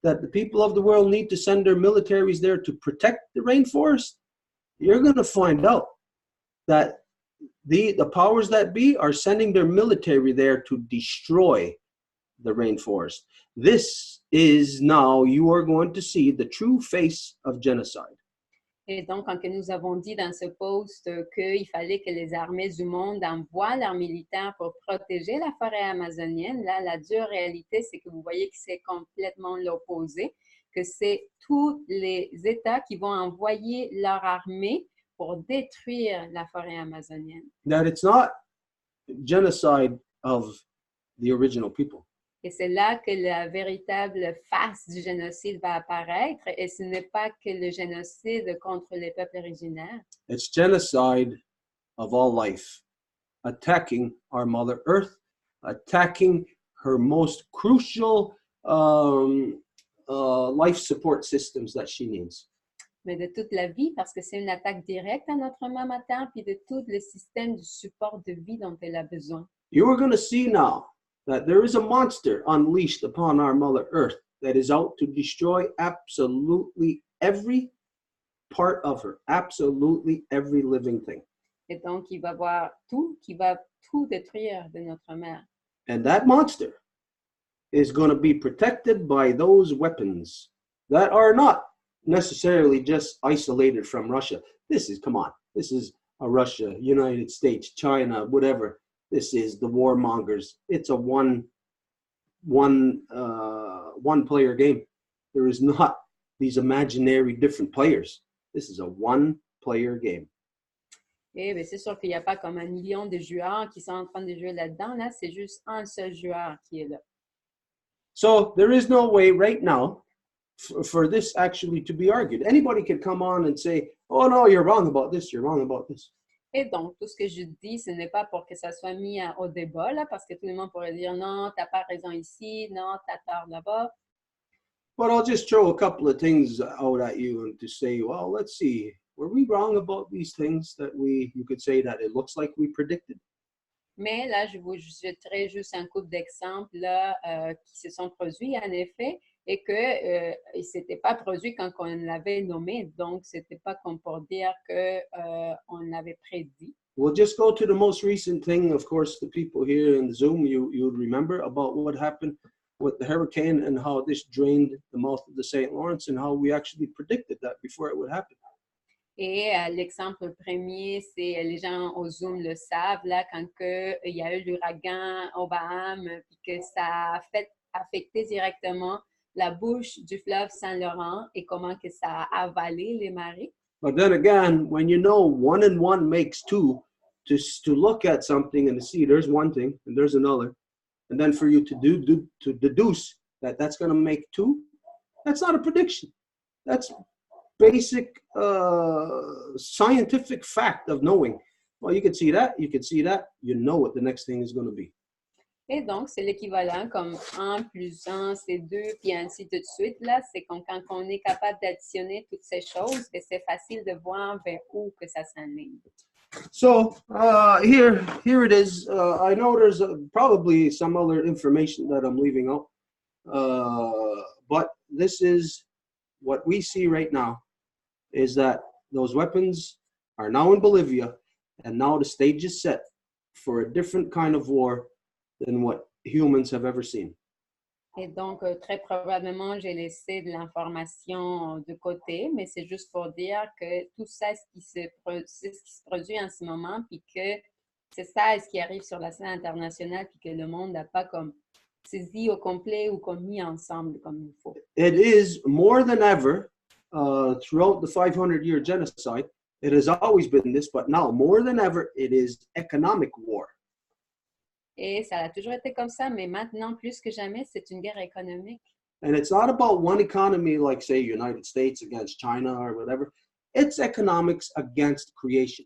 that the people of the world need to send their militaries there to protect the rainforest, you're going to find out that the powers that be are sending their military there to destroy the rainforest. This is now, you are going to see the true face of genocide. Et donc, quand nous avons dit dans ce post qu'il fallait que les armées du monde envoient leurs militaires pour protéger la forêt amazonienne, là, la dure réalité, c'est que vous voyez que c'est complètement l'opposé, que c'est tous les États qui vont envoyer leur armée pour détruire la forêt amazonienne. That it's not genocide of the original people. Et c'est là que la véritable face du génocide va apparaître, et ce n'est pas que le génocide contre les peuples originaires. It's genocide of all life, attacking our Mother Earth, attacking her most crucial life support systems that she needs. mais de toute la vie, parce que c'est une attaque directe à notre maman Terre, puis de tout le système du support de vie dont elle a besoin. You are going to see now that there is a monster unleashed upon our Mother Earth that is out to destroy absolutely every part of her, absolutely every living thing. Et donc, il va voir tout, qui va tout détruire de notre mère. And that monster is going to be protected by those weapons that are not necessarily just isolated from Russia. This is a Russia, United States, China, whatever. This is the warmongers. It's a one player game. There is not these imaginary different players. This is a one player game. Et bien, c'est sûr qu'il n'y a pas comme 1 million de joueurs qui sont en train de jouer là-dedans. Là, c'est juste un seul joueur qui est là. So there is no way right now for this actually to be argued. Anybody could come on and say, oh no, you're wrong about this, you're wrong about this. Et donc, tout ce que je dis, ce n'est pas pour que ça soit mis au débat, là, parce que tout le monde pourrait dire non, tu n'as pas raison ici, non, tu as tort là-bas. But I'll just throw a couple of things out at you and to say, well, let's see, were we wrong about these things that you could say that it looks like we predicted? Mais là, je vous jetterai juste un couple d'exemples là, qui se sont produits en effet et que ne s'étaient pas produits quand on l'avait nommé. Donc, ce n'était pas comme pour dire qu'on l'avait prédit. We'll just go to the most recent thing. Of course, the people here in the Zoom, you'll remember about what happened with the hurricane and how this drained the mouth of the St. Lawrence and how we actually predicted that before it would happen. Et l'exemple premier, c'est les gens au Zoom le savent, là, quand il y a eu l'ouragan aux Bahamas, puis que ça a affecté directement la bouche du fleuve Saint-Laurent et comment que ça a avalé les marées. But then again, when you know 1 and 1 makes 2, to look at something and to see there's one thing and there's another, and then for you to deduce that that's going to make 2, that's not a prediction. That's basic scientific fact of knowing. Well, you can see that, you know what the next thing is going to be. Et donc, c'est l'équivalent comme 1 plus 1, c'est 2, puis ainsi de suite. Là, c'est quand on est capable d'additionner toutes ces choses, que c'est facile de voir vers où que ça s'enligne. So here it is. I know there's probably some other information that I'm leaving out, but this is what we see right now, is that those weapons are now in Bolivia, and now the stage is set for a different kind of war than what humans have ever seen. Et donc, très probablement, j'ai laissé de l'information de côté, mais c'est juste pour dire que tout ça, c'est ce qui se produit en ce moment, puis que c'est ça ce qui arrive sur la scène internationale, puis que le monde n'a pas comme saisi au complet ou comme mis ensemble comme il faut. It is more than ever, throughout the 500-year genocide, it has always been this, but now more than ever, it is economic war. Et ça a toujours été comme ça, mais maintenant, plus que jamais, c'est une guerre économique. And it's not about one economy like, say, United States against China or whatever. It's economics against creation.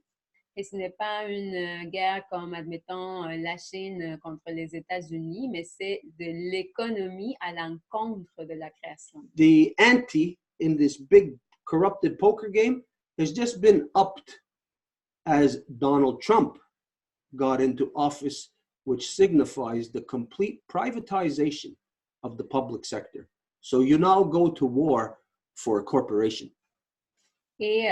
Et ce n'est pas une guerre comme, admettons, la Chine contre les États-Unis, mais c'est de l'économie à l'encontre de la création. The ante in this big corrupted poker game has just been upped as Donald Trump got into office, which signifies the complete privatization of the public sector. So you now go to war for a corporation. Et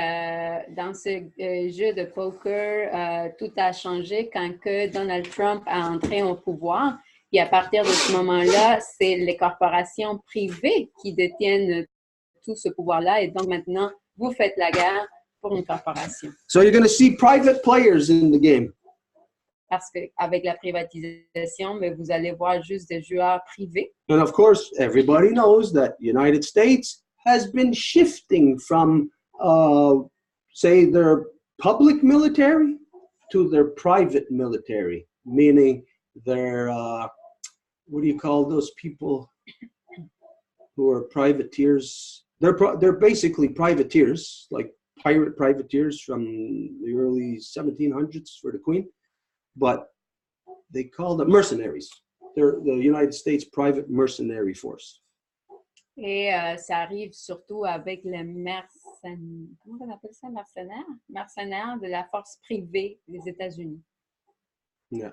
dans ce jeu de poker, tout a changé quand que Donald Trump a entré au pouvoir. Et à partir de ce moment-là, c'est les corporations privées qui détiennent tout ce pouvoir-là. Et donc maintenant, vous faites la guerre pour une corporation. So you're going to see private players in the game. Parce qu'avec la privatisation, mais vous allez voir juste des joueurs privés. And of course, everybody knows that the United States has been shifting from, say, their public military to their private military, meaning their, what do you call those people who are privateers? They're basically privateers, like pirate privateers from the early 1700s for the Queen. But they call them mercenaries. They're the United States private mercenary force. Et ça arrive surtout avec le comment on appelle ça, mercenaire? Mercenaire de la force privée des États-Unis. Yeah.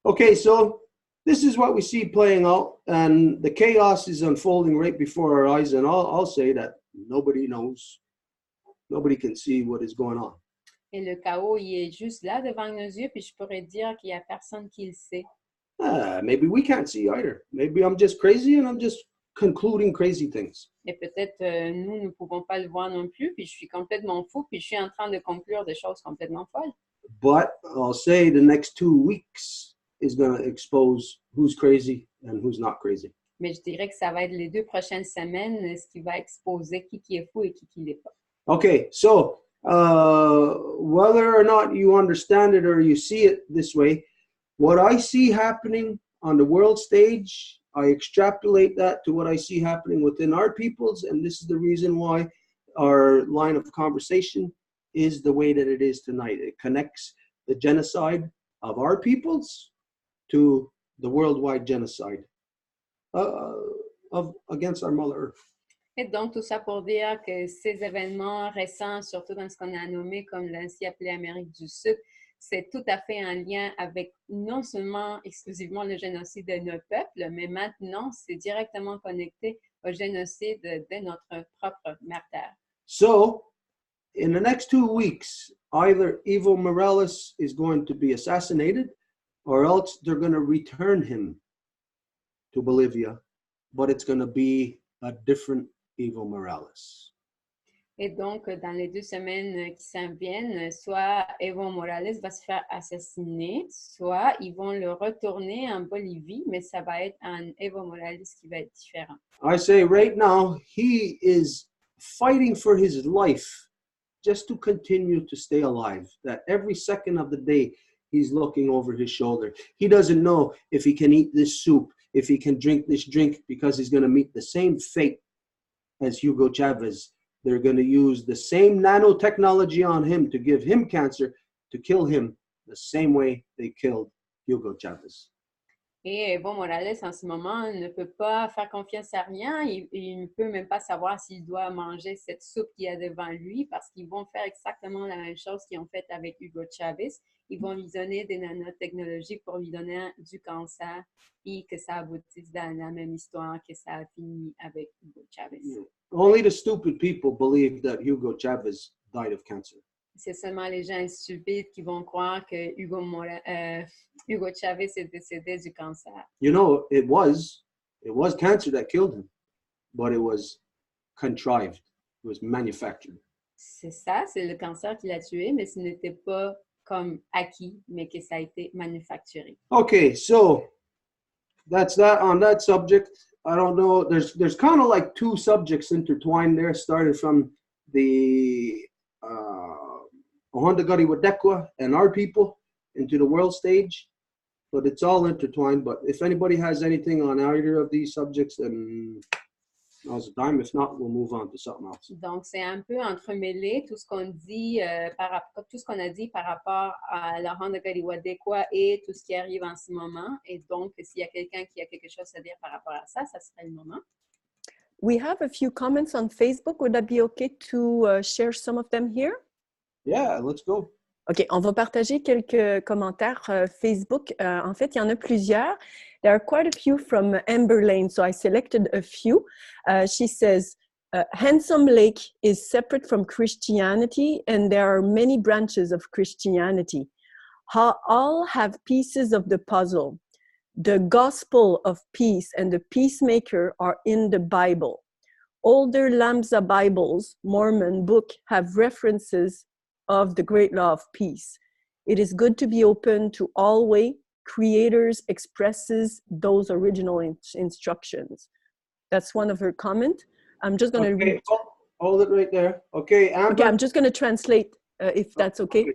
Okay, so this is what we see playing out, and the chaos is unfolding right before our eyes, and I'll say that nobody knows, nobody can see what is going on. Et le chaos, il est juste là devant nos yeux, puis je pourrais dire qu'il n'y a personne qui le sait. Maybe we can't see either. Maybe I'm just crazy and I'm just concluding crazy things. Et peut-être nous ne pouvons pas le voir non plus, puis je suis complètement fou, puis je suis en train de conclure des choses complètement folles. But I'll say the next 2 weeks is going to expose who's crazy and who's not crazy. Mais je dirais que ça va être les 2 prochaines semaines, ce qui va exposer qui est fou et qui l'est pas. Okay, so whether or not you understand it or you see it this way, what I see happening on the world stage, I extrapolate that to what I see happening within our peoples, and this is the reason why our line of conversation is the way that it is tonight. It connects the genocide of our peoples to the worldwide genocide against our Mother Earth. Et donc, tout ça pour dire que ces événements récents, surtout dans ce qu'on a nommé comme l'ainsi appelé Amérique du Sud, c'est tout à fait en lien avec non seulement exclusivement le génocide de nos peuples, mais maintenant, c'est directement connecté au génocide de notre propre mère Terre. So, in the next 2 weeks, either Evo Morales is going to be assassinated, or else they're going to return him to Bolivia, but it's going to be a different Evo Morales. Et donc, dans les 2 semaines qui s'en viennent, soit Evo Morales va se faire assassiner, soit ils vont le retourner en Bolivie, mais ça va être un Evo Morales qui va être différent. I say right now, he is fighting for his life just to continue to stay alive. That every second of the day, he's looking over his shoulder. He doesn't know if he can eat this soup, if he can drink this drink, because he's going to meet the same fate as Hugo Chavez. They're going to use the same nanotechnology on him to give him cancer, to kill him the same way they killed Hugo Chavez. Et Evo Morales, en ce moment, ne peut pas faire confiance à rien. Il ne peut même pas savoir s'il doit manger cette soupe qu'il y a devant lui parce qu'ils vont faire exactement la même chose qu'ils ont fait avec Hugo Chavez. Ils vont lui donner des nanotechnologies pour lui donner du cancer et que ça aboutisse dans la même histoire que ça a fini avec Hugo Chavez. Only the stupid people believe that Hugo Chavez died of cancer. C'est seulement les gens stupides qui vont croire que Hugo Chavez est décédé du cancer. You know, it was cancer that killed him, but it was contrived. It was manufactured. C'est ça, c'est le cancer qui l'a tué, mais ce n'était pas comme acquis, mais que ça a été manufacturé. Okay, so that's that on that subject. I don't know. There's kind of like 2 subjects intertwined there, started from the Ohanda Wadekwa and our people into the world stage, but it's all intertwined. But if anybody has anything on either of these subjects, then now's the time. If not, we'll move on to something else. Donc, c'est un peu entremêlé tout ce qu'on dit, tout ce qu'on a dit par rapport à l'Ohanda Wadekwa et tout ce qui arrive en ce moment. Et donc, s'il y a quelqu'un qui a quelque chose à dire par rapport à ça, ça serait le moment. We have a few comments on Facebook. Would that be okay to share some of them here? Yeah, let's go. OK, on va partager quelques commentaires Facebook. En fait, il y en a plusieurs. There are quite a few from Amber Lane, so I selected a few. She says, Handsome Lake is separate from Christianity, and there are many branches of Christianity. All have pieces of the puzzle. The gospel of peace and the peacemaker are in the Bible. Older Lambda Bibles, Mormon book, have references of the great law of peace. It is good to be open to all way creators expresses those original instructions. That's one of her comment. I'm just going to read. Hold it right there. Okay, Amber. Okay, I'm just going to translate if that's okay.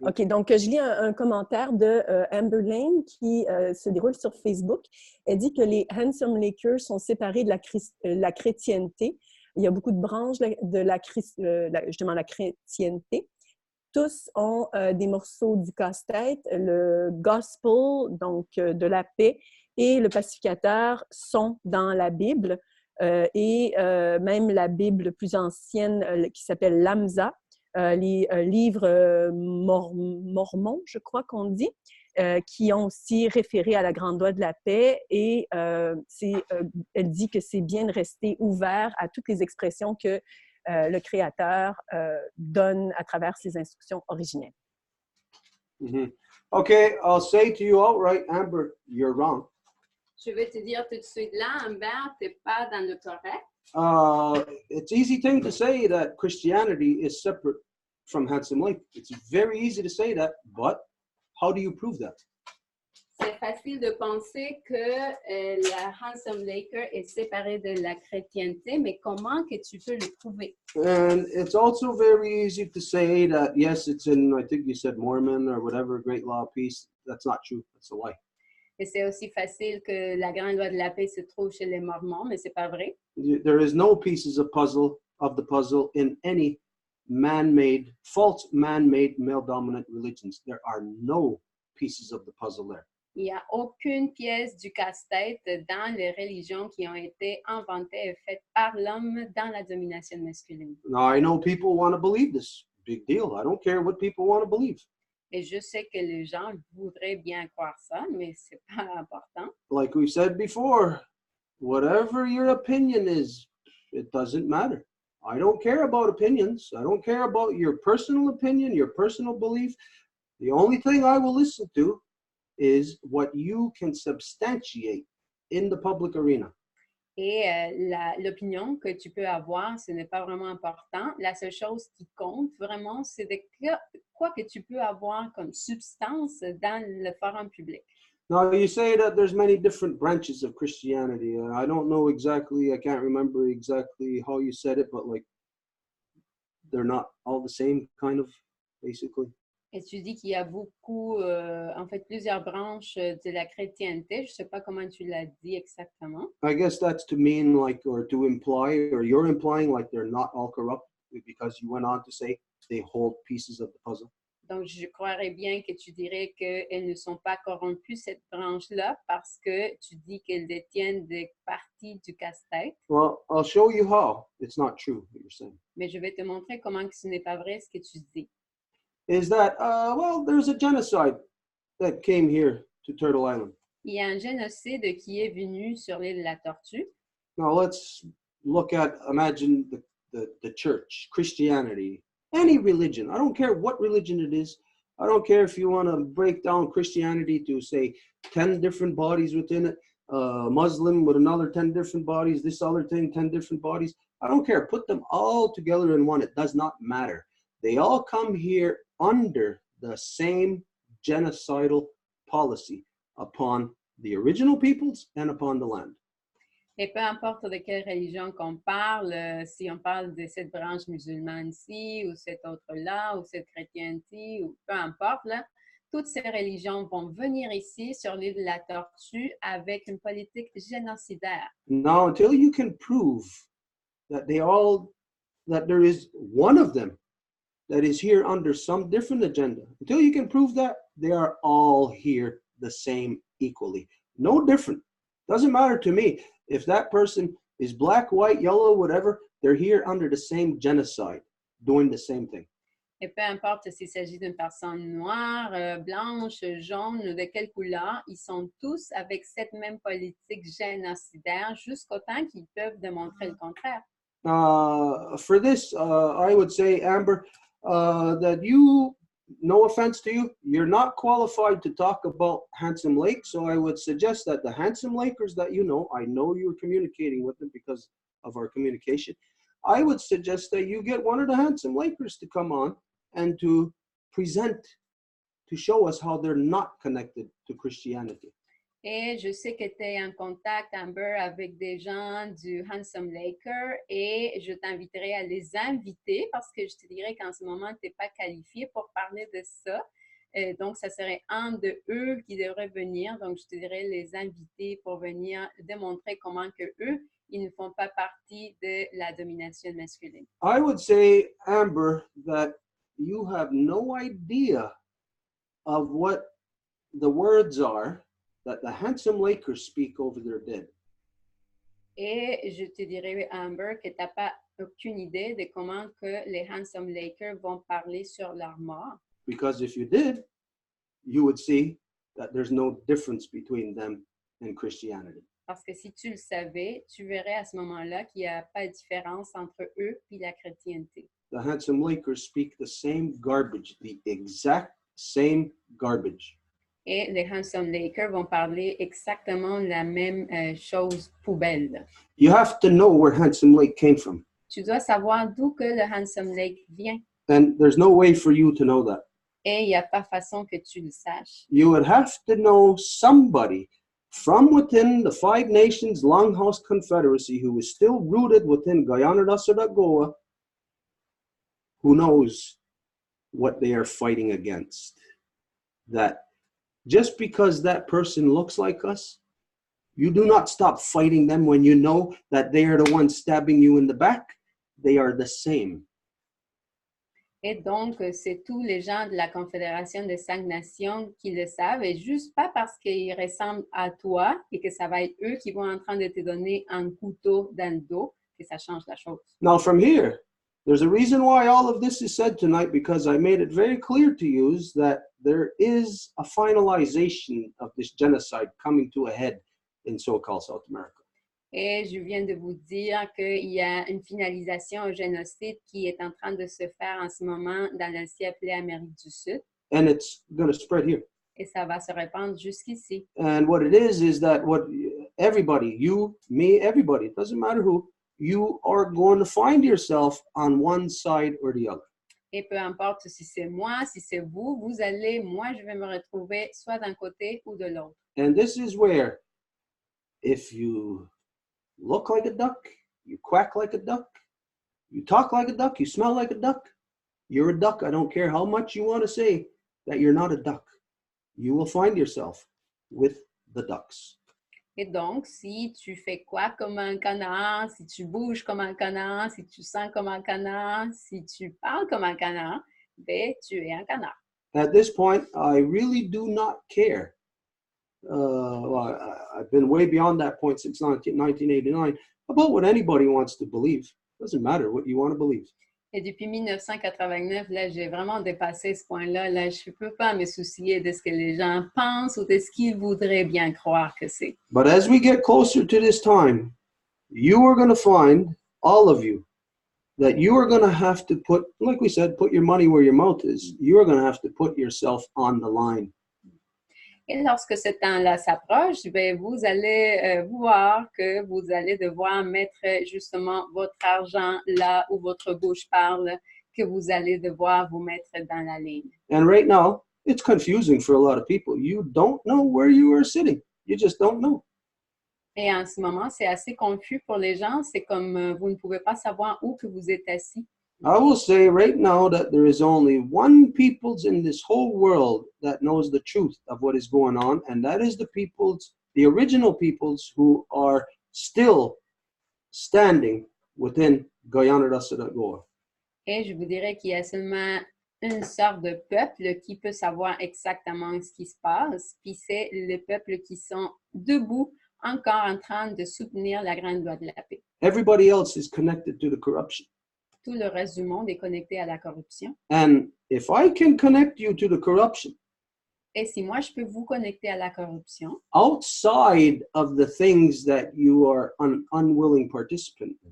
OK, donc je lis un commentaire de Amber Lane qui se déroule sur Facebook. Elle dit que les Handsome Lakers sont séparés de la chrétienté. Il y a beaucoup de branches de justement la chrétienté. Tous ont des morceaux du casse-tête. Le gospel, donc de la paix, et le pacificateur sont dans la Bible. et même la Bible plus ancienne qui s'appelle l'Amza, les livres mormons, je crois qu'on dit, qui ont aussi référé à la grande loi de la paix et elle dit que c'est bien de rester ouvert à toutes les expressions que le Créateur donne à travers ses instructions originelles. Mm-hmm. Okay, I'll say to you outright, Amber, you're wrong. Je vais te dire tout de suite là, Amber, tu n'es pas dans le correct. It's easy thing to say that Christianity is separate from Handsome Lake. It's very easy to say that, but how do you prove that? C'est facile de penser que la Handsome Laker est séparée de la chrétienté, mais comment que tu peux le prouver? And it's also very easy to say that, yes, it's in, I think you said Mormon or whatever, Great Law of Peace. That's not true. That's a lie. Et c'est aussi facile que la grande loi de la paix se trouve chez les Mormons, mais c'est pas vrai. There is no pieces of the puzzle in any man-made, false man-made male-dominant religions. There are no pieces of the puzzle there. Il n'y a aucune pièce du casse-tête dans les religions qui ont été inventées et faites par l'homme dans la domination masculine. Now, I know people want to believe this. Big deal. I don't care what people want to believe. Et je sais que les gens voudraient bien croire ça, mais c'est pas important. Like we said before, whatever your opinion is, it doesn't matter. I don't care about opinions. I don't care about your personal opinion, your personal belief. The only thing I will listen to is what you can substantiate in the public arena. Et l'opinion que tu peux avoir, ce n'est pas vraiment important. La seule chose qui compte vraiment, c'est de quoi que tu peux avoir comme substance dans le forum public. Now, you say that there's many different branches of Christianity. I don't know exactly, I can't remember exactly how you said it, but like, they're not all the same, kind of, basically. Et tu dis qu'il y a beaucoup, en fait, plusieurs branches de la chrétienté. Je ne sais pas comment tu l'as dit exactement. I guess that's to mean like, or to imply, or you're implying like they're not all corrupt because you went on to say they hold pieces of the puzzle. Donc, je croirais bien que tu dirais qu'elles ne sont pas corrompues, cette branche-là, parce que tu dis qu'elles détiennent des parties du casse-tête. Well, I'll show you how it's not true, what you're saying. Mais je vais te montrer comment que ce n'est pas vrai ce que tu dis. Is that, well, there's a genocide that came here to Turtle Island. Il y a un génocide qui est venu sur l'île de la Tortue. Now let's look at, imagine the church, Christianity, any religion. I don't care what religion it is. I don't care if you want to break down Christianity to say 10 different bodies within it, Muslim with another 10 different bodies, this other thing, 10 different bodies. I don't care. Put them all together in one. It does not matter. They all come here under the same genocidal policy upon the original peoples and upon the land. Et peu importe de quelle religion qu'on parle, si on parle de cette branche musulmane ici, ou cette autre-là, ou cette chrétienté, ou peu importe, là, toutes ces religions vont venir ici sur l'île de la Tortue avec une politique génocidaire. Now, until you can prove that that there is one of them that is here under some different agenda, until you can prove that, they are all here the same equally. No different. Doesn't matter to me. If that person is black, white, yellow, whatever, they're here under the same genocide, doing the same thing. Et peu importe s'il s'agit d'une personne noire, blanche, jaune ou de quelle couleur, ils sont tous avec cette même politique génocidaire jusqu'au temps qu'ils peuvent démontrer le contraire. For this, I would say, Amber, that you, no offense to you, you're not qualified to talk about Handsome Lake, so I would suggest that the Handsome Lakers that you know, I know you're communicating with them because of our communication, I would suggest that you get one of the Handsome Lakers to come on and to present, to show us how they're not connected to Christianity. Et je sais que tu es en contact, Amber, avec des gens du Handsome Laker et je t'inviterai à les inviter parce que je te dirais qu'en ce moment, tu n'es pas qualifié pour parler de ça. Donc, ça serait un de eux qui devrait venir. Donc, je te dirais les inviter pour venir démontrer comment que eux, ils ne font pas partie de la domination masculine. I would say, Amber, that you have no idea of what the words are that the Handsome Lakers speak over their dead. Et je te dirais, Amber, que tu n'as pas aucune idée de comment que les Handsome Lakers vont parler sur leur mort. Because if you did, you would see that there's no difference between them and Christianity. Parce que si tu le savais, tu verrais à ce moment-là qu'il n'y a pas de différence entre eux et la chrétienté. The Handsome Lakers speak the same garbage, the exact same garbage. Et les Handsome Lakers vont parler exactement la même chose poubelle. You have to know where Handsome Lake came from. Tu dois savoir d'où que le Handsome Lake vient. And there's no way for you to know that. Et il n'y a pas façon que tu le saches. You would have to know somebody from within the Five Nations Longhouse Confederacy who is still rooted within Guyana-Dassadagoa, who knows what they are fighting against. That just because that person looks like us, you do not stop fighting them when you know that they are the ones stabbing you in the back. They are the same. Et donc, c'est tous les gens de la Confédération des Cinq Nations qui le savent, et juste pas parce qu'ils ressemblent à toi et que ça va être eux qui vont en train de te donner un couteau dans le dos, que ça change la chose. Now from here, there's a reason why all of this is said tonight, because I made it very clear to you that there is a finalization of this genocide coming to a head in so-called South America. Et je viens de vous dire qu'il y a une finalisation au génocide qui est en train de se faire en ce moment dans l'ancien appelé Amérique du Sud. And it's going to spread here. Et ça va se répandre jusqu'ici. And what it is that what everybody, you, me, everybody, it doesn't matter who, you are going to find yourself on one side or the other. Et peu importe si c'est moi, si c'est vous, vous allez, moi, je vais me retrouver soit d'un côté ou de l'autre. And this is where, if you look like a duck, you quack like a duck, you talk like a duck, you smell like a duck, you're a duck. I don't care how much you want to say that you're not a duck. You will find yourself with the ducks. Et donc, si tu fais quoi comme un canard, si tu bouges comme un canard, si tu sens comme un canard, si tu parles comme un canard, ben, tu es un canard. At this point, I really do not care. Well, I've been way beyond that point since 1989 about what anybody wants to believe. It doesn't matter what you want to believe. Et depuis 1989, là, j'ai vraiment dépassé ce point-là. Là, je ne peux pas me soucier de ce que les gens pensent ou de ce qu'ils voudraient bien croire que c'est. But as we get closer to this time, you are going to find, all of you, that you are going to have to put, like we said, put your money where your mouth is. You are going to have to put yourself on the line. Et lorsque ce temps-là s'approche, ben, vous allez voir que vous allez devoir mettre justement votre argent là où votre bouche parle, que vous allez devoir vous mettre dans la ligne. And right now, it's confusing for a lot of people. You don't know where you are sitting. You just don't know. Et en ce moment, c'est assez confus pour les gens. C'est comme vous ne pouvez pas savoir où que vous êtes assis. I will say right now that there is only one peoples in this whole world that knows the truth of what is going on, and that is the peoples, the original peoples who are still standing within Guyana-Dassadagoa. Et je vous dirais qu'il y a seulement une sorte de peuple qui peut savoir exactement ce qui se passe, puis c'est les peuples qui sont debout, encore en train de soutenir la grande loi de la paix. Everybody else is connected to the corruption. Tout le reste du monde est connecté à la corruption. And if I can connect you to the corruption, Et si moi, je peux vous connecter à la corruption, outside of the things that you are an unwilling participant in,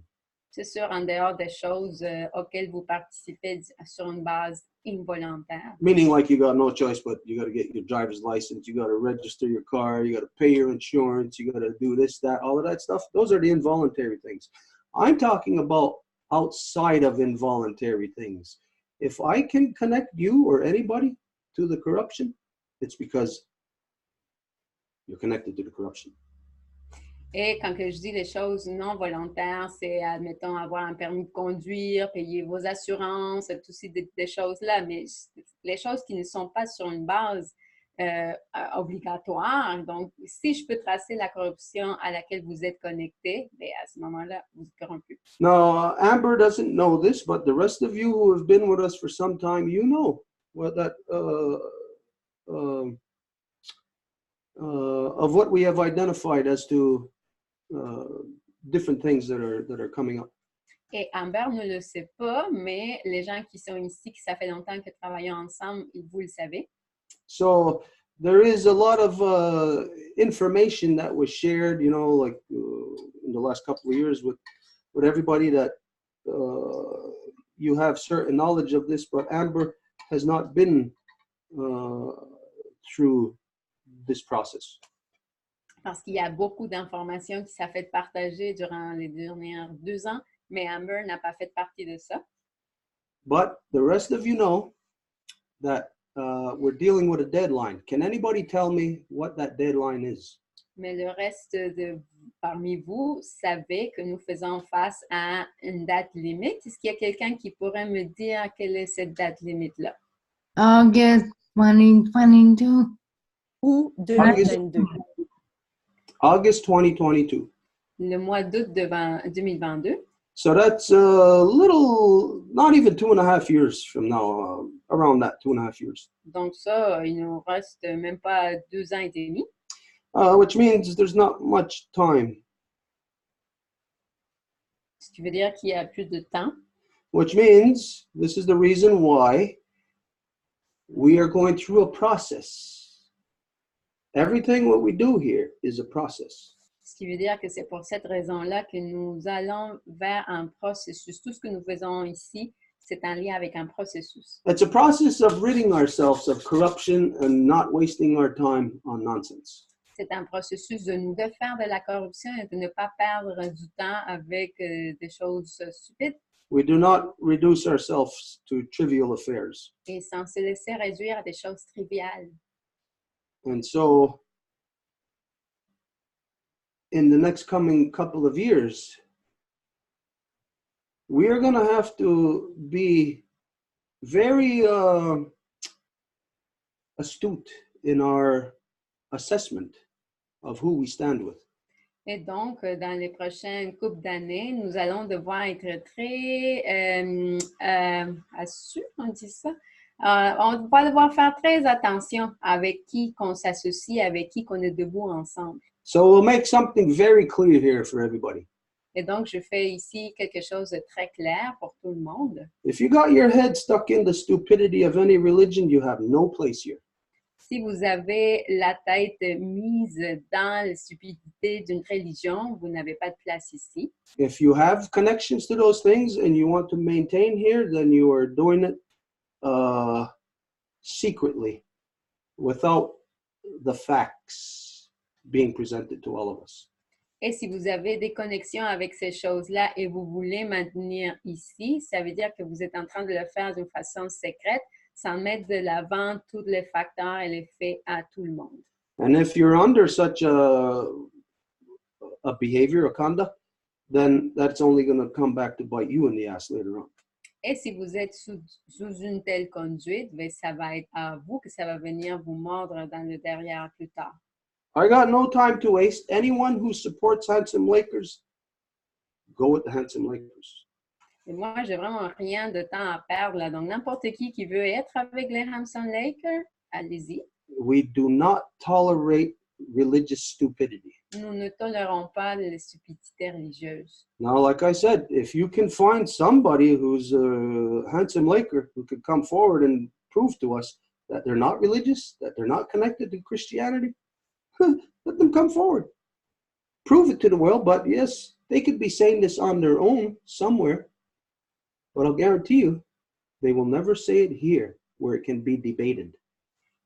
c'est sûr, en dehors des choses auxquelles vous participez sur une base involontaire. meaning like you got no choice, but you got to get your driver's license, you got to register your car, you got to pay your insurance, you got to do this, that, all of that stuff. Those are the involuntary things. I'm talking about outside of involuntary things. If I can connect you or anybody to the corruption, it's because you're connected to the corruption. Et quand que je dis les choses non volontaires, c'est, admettons, avoir un permis de conduire, payer vos assurances, tous ces des choses-là, mais les choses qui ne sont pas sur une base obligatoire. Donc, si je peux tracer la corruption à laquelle vous êtes connecté, bien, à ce moment-là, vous êtes corrompu. Now, Amber doesn't know this, but the rest of you who have been with us for some time, you know what that of what we have identified as to different things that are coming up. Et Amber ne le sait pas, mais les gens qui sont ici, qui ça fait longtemps que travaillons ensemble, vous le savez. So there is a lot of information that was shared, in the last couple of years with everybody that you have certain knowledge of this, but Amber has not been through this process. Parce qu'il y a beaucoup d'informations qui ça fait partager durant les derniers 2 ans, mais Amber n'a pas fait partie de ça. But the rest of you know that we're dealing with a deadline. Can anybody tell me what that deadline is? Mais le reste parmi vous savez que nous faisons face à une date limite. Est-ce qu'il y a quelqu'un qui pourrait me dire quelle est cette date limite-là? August 2022. Ou 2022. August 2022. Le mois d'août 2022. So that's a little, not even 2.5 years from now, around that 2.5 years. Donc ça, il nous reste même pas 2 ans et demi. Which means there's not much time. Ce qui veut dire qu'il y a plus de temps. Which means this is the reason why we are going through a process. Everything what we do here is a process. Ce qui veut dire que c'est pour cette raison-là que nous allons vers un processus. Tout ce que nous faisons ici, c'est en lien avec un processus. It's a process of ridding ourselves of corruption and not wasting our time on nonsense. C'est un processus de nous défaire de la corruption et de ne pas perdre du temps avec des choses stupides. We do not reduce ourselves to trivial affairs. Et sans se laisser réduire à des choses triviales. And so, in the next coming couple of years, we are going to have to be very astute in our assessment of who we stand with. Et donc, dans les prochaines couples d'années, nous allons devoir être très assurés, on dit ça. On va devoir faire très attention avec qui qu'on s'associe, avec qui qu'on est debout ensemble. So we'll make something very clear here for everybody. Et donc, je fais ici quelque chose de très clair pour tout le monde. If you got your head stuck in the stupidity of any religion, you have no place here. Si vous avez la tête mise dans la stupidité d'une religion, vous n'avez pas de place ici. If you have connections to those things and you want to maintain here, then you are doing it secretly, without the facts being presented to all of us. Et si vous avez des connexions avec ces choses-là et vous voulez maintenir ici, ça veut dire que vous êtes en train de le faire d'une façon secrète, sans mettre de l'avant tous les facteurs et les faits à tout le monde. And if you're under such a behavior, a conduct, then that's only going to come back to bite you in the ass later on. Et si vous êtes sous une telle conduite, bien, ça va être à vous que ça va venir vous mordre dans le derrière plus tard. I got no time to waste. Anyone who supports Handsome Lakers, go with the Handsome Lakers. Et moi, j'ai vraiment rien de temps à perdre là. Donc, n'importe qui veut être avec les Handsome Lakers, allez-y. We do not tolerate religious stupidity. Nous ne tolérons pas les stupidités religieuses. Now, like I said, if you can find somebody who's a Handsome Laker who could come forward and prove to us that they're not religious, that they're not connected to Christianity, let them come forward. Prove it to the world, but yes, they could be saying this on their own somewhere. But I'll guarantee you, they will never say it here where it can be debated.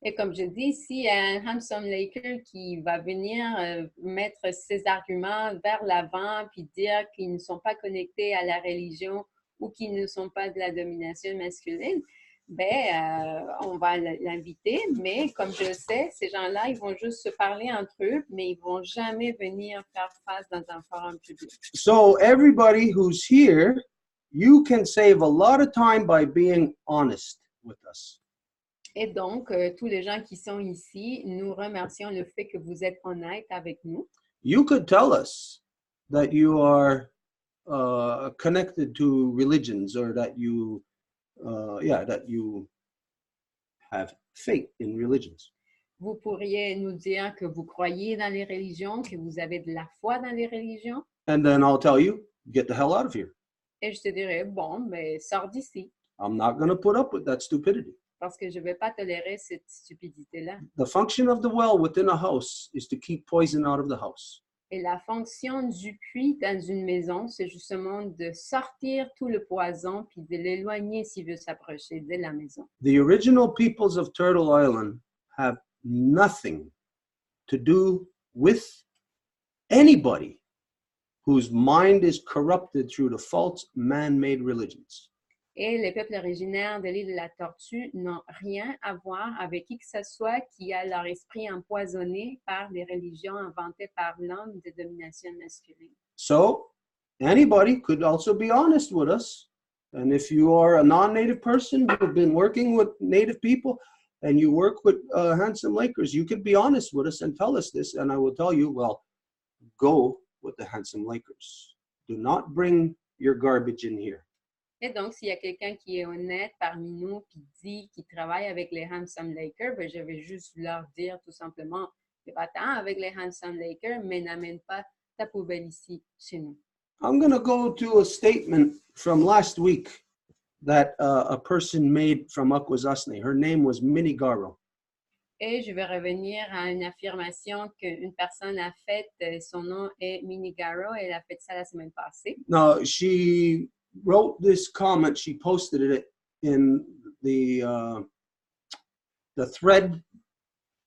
Et comme je dis, s'il y a un Handsome Laker qui va venir mettre ses arguments vers l'avant puis dire qu'ils ne sont pas connectés à la religion ou qu'ils ne sont pas de la domination masculine, ben, on va l'inviter. Mais comme je sais, ces gens-là, ils vont juste se parler entre eux, mais ils ne vont jamais venir faire face dans un forum public. So everybody who's here, you can save a lot of time by being honest with us. Et donc, tous les gens qui sont ici, nous remercions le fait que vous êtes honnêtes avec nous. You could tell us that you are connected to religions or that you have faith in religions. Vous pourriez nous dire que vous croyez dans les religions, que vous avez de la foi dans les religions. And then I'll tell you, get the hell out of here. Et je te dirais, bon, ben, sors d'ici, I'm not going to put up with that stupidity. parce que je ne vais pas tolérer cette stupidité-là. The function of the well within a house is to keep poison out of the house. Et la fonction du puits dans une maison, c'est justement de sortir tout le poison puis de l'éloigner s'il veut s'approcher de la maison. The original peoples of Turtle Island have nothing to do with anybody whose mind is corrupted through the false man-made religions. Et les peuples originaires de l'île de la Tortue n'ont rien à voir avec qui que ce soit qui a leur esprit empoisonné par des religions inventées par l'homme de domination masculine. So anybody could also be honest with us. And if you are a non-native person who've been working with native people and you work with Handsome Lakers, you could be honest with us and tell us this. And I will tell you, well, go with the Handsome Lakers. Do not bring your garbage in here. Et donc, s'il y a quelqu'un qui est honnête parmi nous puis dit qu'il travaille avec les Handsome Lakers, ben, je vais juste leur dire tout simplement, va-t'en avec les Handsome Lakers, mais n'amène pas ta poubelle ici chez nous. I'm going to go to a statement from last week that a person made from Akwesasne. Her name was Minnie Garro. Et je vais revenir à une affirmation qu'une personne a faite. Son nom est Minnie Garro. Elle a fait ça la semaine passée. Now, she wrote this comment. She posted it in the thread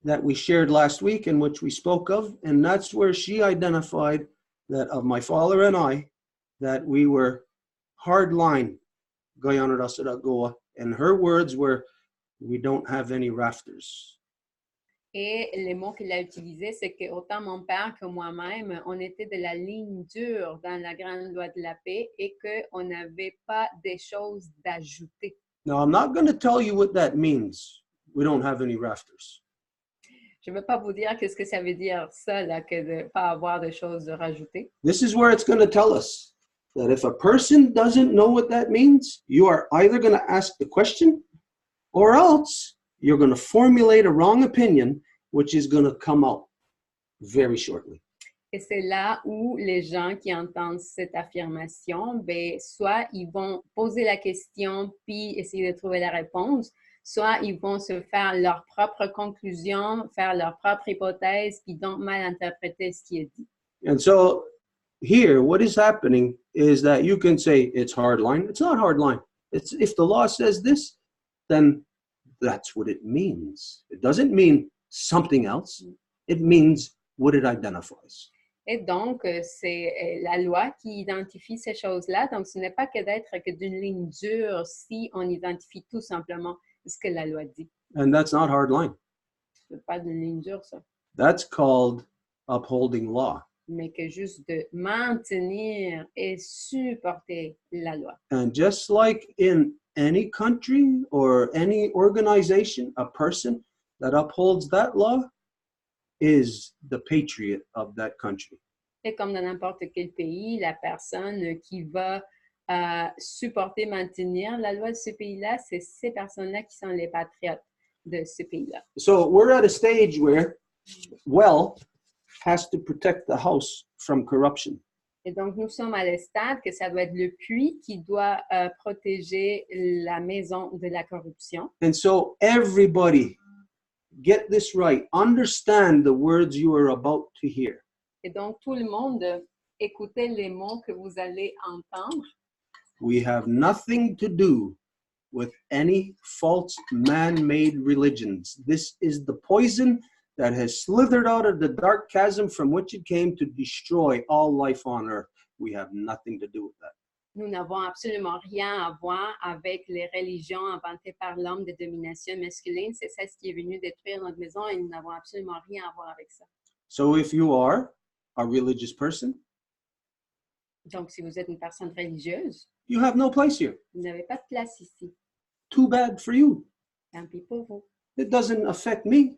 that we shared last week, in which we spoke of, and that's where she identified that of my father and I, that we were hardline Guyana Goa, and her words were, "We don't have any rafters." Et les mots qu'il a utilisés, c'est que autant mon père que moi-même, on était de la ligne dure dans la grande loi de la paix et qu'on n'avait pas des choses d'ajouter. Now, I'm not going to tell you what that means. We don't have any rafters. Je ne vais pas vous dire qu'est-ce que ça veut dire ça, là, que de ne pas avoir de choses de rajouter. This is where it's going to tell us that if a person doesn't know what that means, you are either going to ask the question or else you're going to formulate a wrong opinion, which is going to come out very shortly. Et c'est là où les gens qui entendent cette affirmation, ben, soit ils vont poser la question puis essayer de trouver la réponse, soit ils vont se faire leur propre conclusion, faire leur propre hypothèse, puis donc mal interpréter ce qui est dit. And so here, what is happening is that you can say it's hard line. It's not hard line. It's if the law says this, then that's what it means. It doesn't mean something else. It means what it identifies. Et donc, c'est la loi qui identifie ces choses-là. Donc, ce n'est pas que d'être que d'une ligne dure si on identifie tout simplement ce que la loi dit. And that's not hard line. C'est pas d'une ligne dure, ça. That's called upholding law. Mais que juste de maintenir et supporter la loi. And just like in any country or any organization, a person that upholds that law is the patriot of that country. Et comme dans n'importe quel pays, la personne qui va supporter, maintenir la loi de ce pays-là, c'est ces personnes-là qui sont les patriotes de ce pays-là. So we're at a stage where well has to protect the house from corruption. Et donc, nous sommes à le stade que ça doit être le puits qui doit protéger la maison de la corruption. And so everybody, get this right. Understand the words you are about to hear. Et donc, tout le monde, écoutez les mots que vous allez entendre. We have nothing to do with any false man-made religions. This is the poison that has slithered out of the dark chasm from which it came to destroy all life on earth. We have nothing to do with that. Nous n'avons absolument rien à voir avec les religions inventées par l'homme de domination masculine. C'est ça ce qui est venu détruire notre maison et nous n'avons absolument rien à voir avec ça. So if you are a religious person, Donc, si vous êtes une personne religieuse, you have no place here. vous n'avez pas de place ici. Too bad for you. Tant pis pour vous. It doesn't affect me.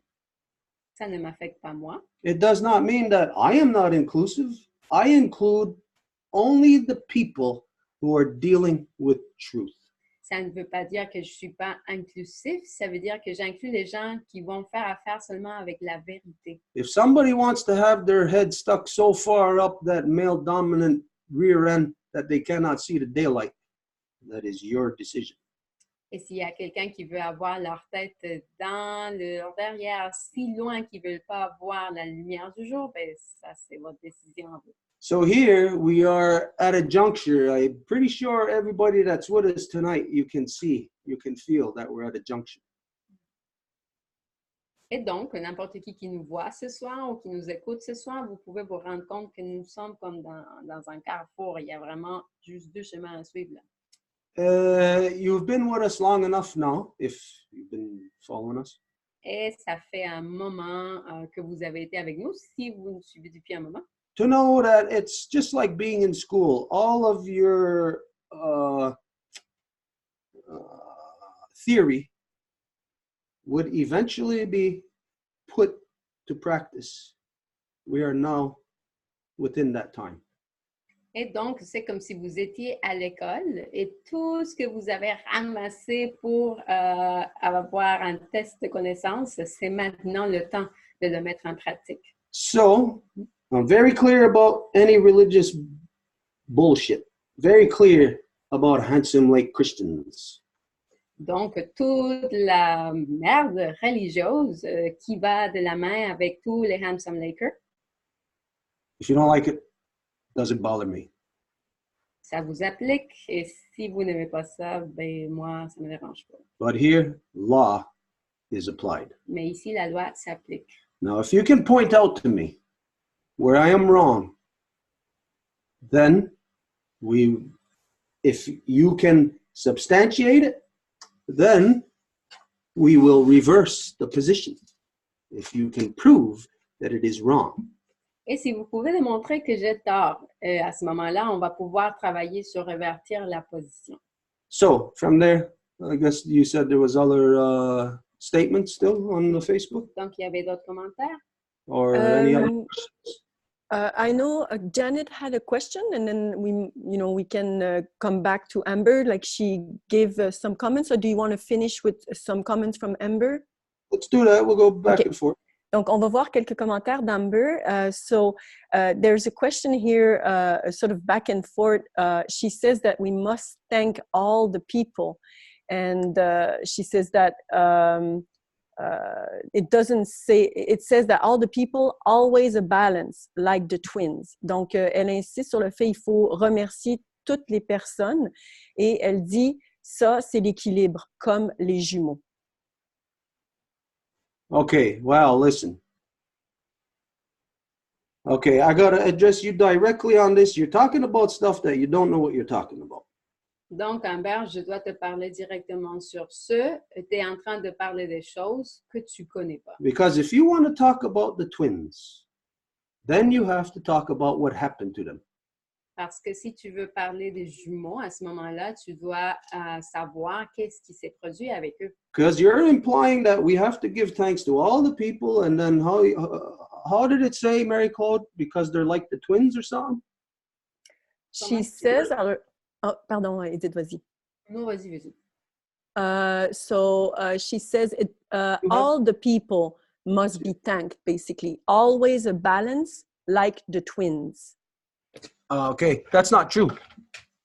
Ça ne m'affecte pas moi. It does not mean that I am not inclusive. I include only the people who are dealing with truth. Ça ne veut pas dire que je ne suis pas inclusif, ça veut dire que j'inclus les gens qui vont faire affaire seulement avec la vérité. If somebody wants to have their head stuck so far up that male-dominant rear end that they cannot see the daylight, that is your decision. Et s'il y a quelqu'un qui veut avoir leur tête dans leur derrière si loin qu'ils ne veulent pas voir la lumière du jour, ben ça, c'est votre décision à vous. So here we are at a juncture. I'm pretty sure everybody that's with us tonight, you can feel that we're at a juncture. Et donc, n'importe qui nous voit ce soir ou qui nous écoute ce soir, vous pouvez vous rendre compte que nous sommes comme dans un carrefour. Il y a vraiment juste deux chemins à suivre là. You've been with us long enough now, if you've been following us. Et ça fait un moment que vous avez été avec nous, si vous nous suivez depuis un moment. To know that it's just like being in school. All of your theory would eventually be put to practice. We are now within that time. Et donc, c'est comme si vous étiez à l'école et tout ce que vous avez ramassé pour avoir un test de connaissance, c'est maintenant le temps de le mettre en pratique. So, I'm very clear about any religious bullshit. Very clear about handsome like Christians. Donc, toute la merde religieuse qui va de la main avec tous les handsome Lakers. If you don't like it, doesn't bother me. Ça vous applique et si vous n'aimez pas ça, ben moi, ça ne me dérange pas. But here, law is applied. Mais ici, la loi s'applique. Now, if you can point out to me where I am wrong, then if you can substantiate it, then we will reverse the position. If you can prove that it is wrong. Et si vous pouvez démontrer que j'ai tort, à ce moment-là, on va pouvoir travailler sur revertir la position. So, from there, I guess you said there was other statements still on the Facebook? Donc, il y avait d'autres commentaires? Or any other questions? I know Janet had a question, and then we can come back to Amber. Like she gave some comments. Or do you want to finish with some comments from Amber? Let's do that. We'll go back Okay. and forth. Donc, on va voir quelques commentaires d'Amber. So there's a question here, sort of back and forth. She says that we must thank all the people. And she says that it says that all the people always a balance, like the twins. Donc, elle insiste sur le fait qu'il faut remercier toutes les personnes. Et elle dit, ça, c'est l'équilibre, comme les jumeaux. Okay, well, listen. Okay, I got to address you directly on this. You're talking about stuff that you don't know what you're talking about. Donc, Amber, je dois te parler directement sur ce. Tu es en train de parler des choses que tu ne connais pas. Because if you want to talk about the twins, then you have to talk about what happened to them. Parce que si tu veux parler des jumeaux, à ce moment-là, tu dois savoir qu'est-ce qui s'est produit avec eux. Because you're implying that we have to give thanks to all the people, and then how did it say, Mary Claude? Because they're like the twins or something? She says, oh, pardon, Edith, vas-y. Non, vas-y, vas-y. So she says, all the people must be thanked, basically. Always a balance, like the twins. Okay, that's not true.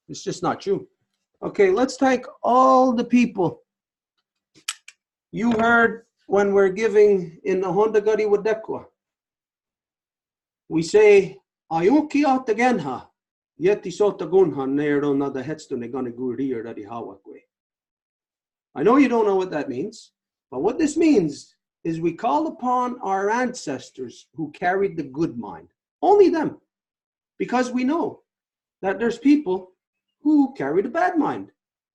It's just not true. Okay, let's thank all the people. You heard when we're giving in the Honda Gadi Wadekwa, we say, Ayuki Atagenha, Yeti Sotagunha, Nero Nada Hetstone Gani Gurir Dadi Hawakwe. I know you don't know what that means, but what this means is we call upon our ancestors who carried the good mind, only them. Because we know that there's people who carry the bad mind.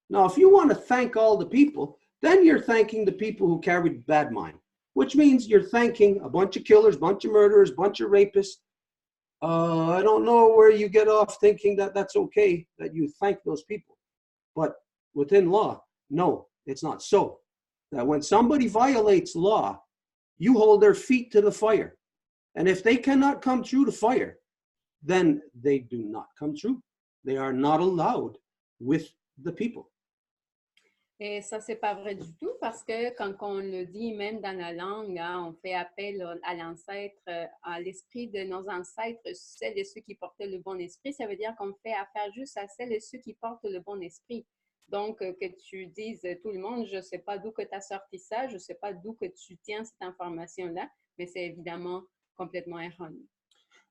Now, if you want to thank all the people, then you're thanking the people who carried bad mind, which means you're thanking a bunch of killers, bunch of murderers, bunch of rapists. I don't know where you get off thinking that that's okay, that you thank those people. But within law, no, it's not so. That when somebody violates law, you hold their feet to the fire. And if they cannot come through the fire, then they do not come through. They are not allowed with the people. Et ça, c'est pas vrai du tout parce que quand on le dit même dans la langue, hein, on fait appel à l'ancêtre, à l'esprit de nos ancêtres, celles et ceux qui portaient le bon esprit. Ça veut dire qu'on fait affaire juste à celles et ceux qui portent le bon esprit. Donc, que tu dises tout le monde, je ne sais pas d'où que tu as sorti ça, je ne sais pas d'où que tu tiens cette information-là, mais c'est évidemment complètement erroné.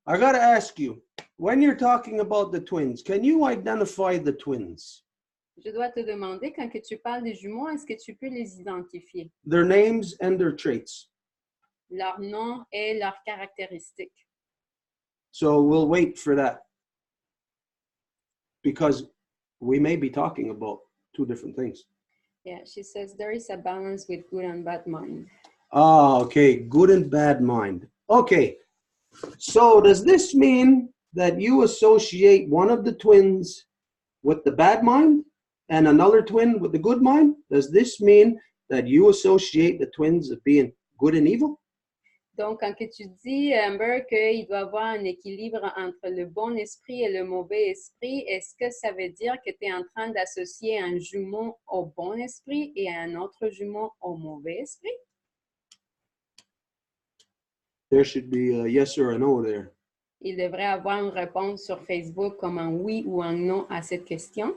I got to ask you, when you're talking about the twins, can you identify the twins? Je dois te demander, quand que tu parles des jumeaux, est-ce que tu peux les identifier? Their names and their traits. Leur nom et leurs caractéristiques. So we'll wait for that because we may be talking about two different things. Yeah, she says there is a balance with good and bad mind. Ah, okay. Good and bad mind. Okay. So does this mean that you associate one of the twins with the bad mind and another twin with the good mind? Does this mean that you associate the twins of being good and evil? Donc, quand que tu dis, Amber, qu'il doit y avoir un équilibre entre le bon esprit et le mauvais esprit, est-ce que ça veut dire que tu es en train d'associer un jumeau au bon esprit et un autre jumeau au mauvais esprit? There should be a yes or a no there. Il devrait avoir une réponse sur Facebook comme un oui ou un non à cette question.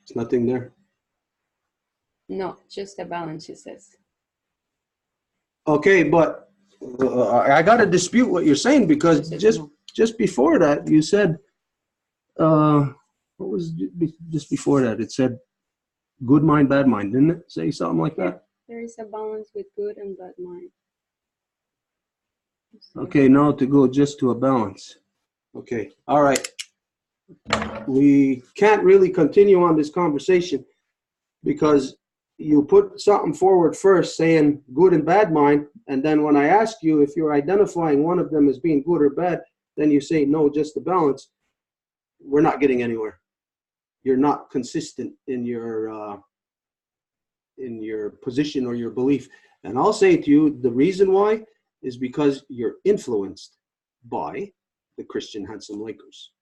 There's nothing there. No, just a balance, she says. Okay, but I got to dispute what you're saying because just before that you said, what was just before that? It said good mind, bad mind, didn't it? Say something like that? There is a balance with good and bad mind. Okay, now to go just to a balance. Okay, all right. We can't really continue on this conversation because you put something forward first saying good and bad mind, and then when I ask you if you're identifying one of them as being good or bad, then you say no, just the balance. We're not getting anywhere. You're not consistent in your position or your belief. And I'll say to you, the reason why is because you're influenced by the Christian Handsome Lakers.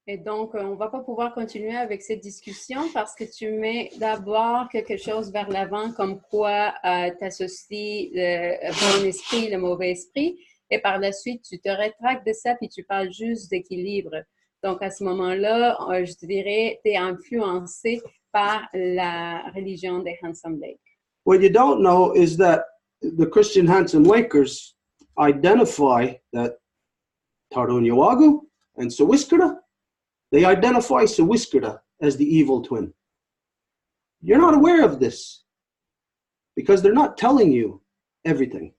Et donc, on ne va pas pouvoir continuer avec cette discussion parce que tu mets d'abord quelque chose vers l'avant comme quoi tu associes le bon esprit, le mauvais esprit, et par la suite, tu te rétractes de ça puis tu parles juste d'équilibre. Donc, à ce moment-là, je te dirais, tu es influencé par la religion des Handsome Lake. What you don't know is that the Christian Handsome Lakers identify that Tarunyawagu and Sawiskara, they identify Sawiskara as the evil twin. You're not aware of this because they're not telling you everything.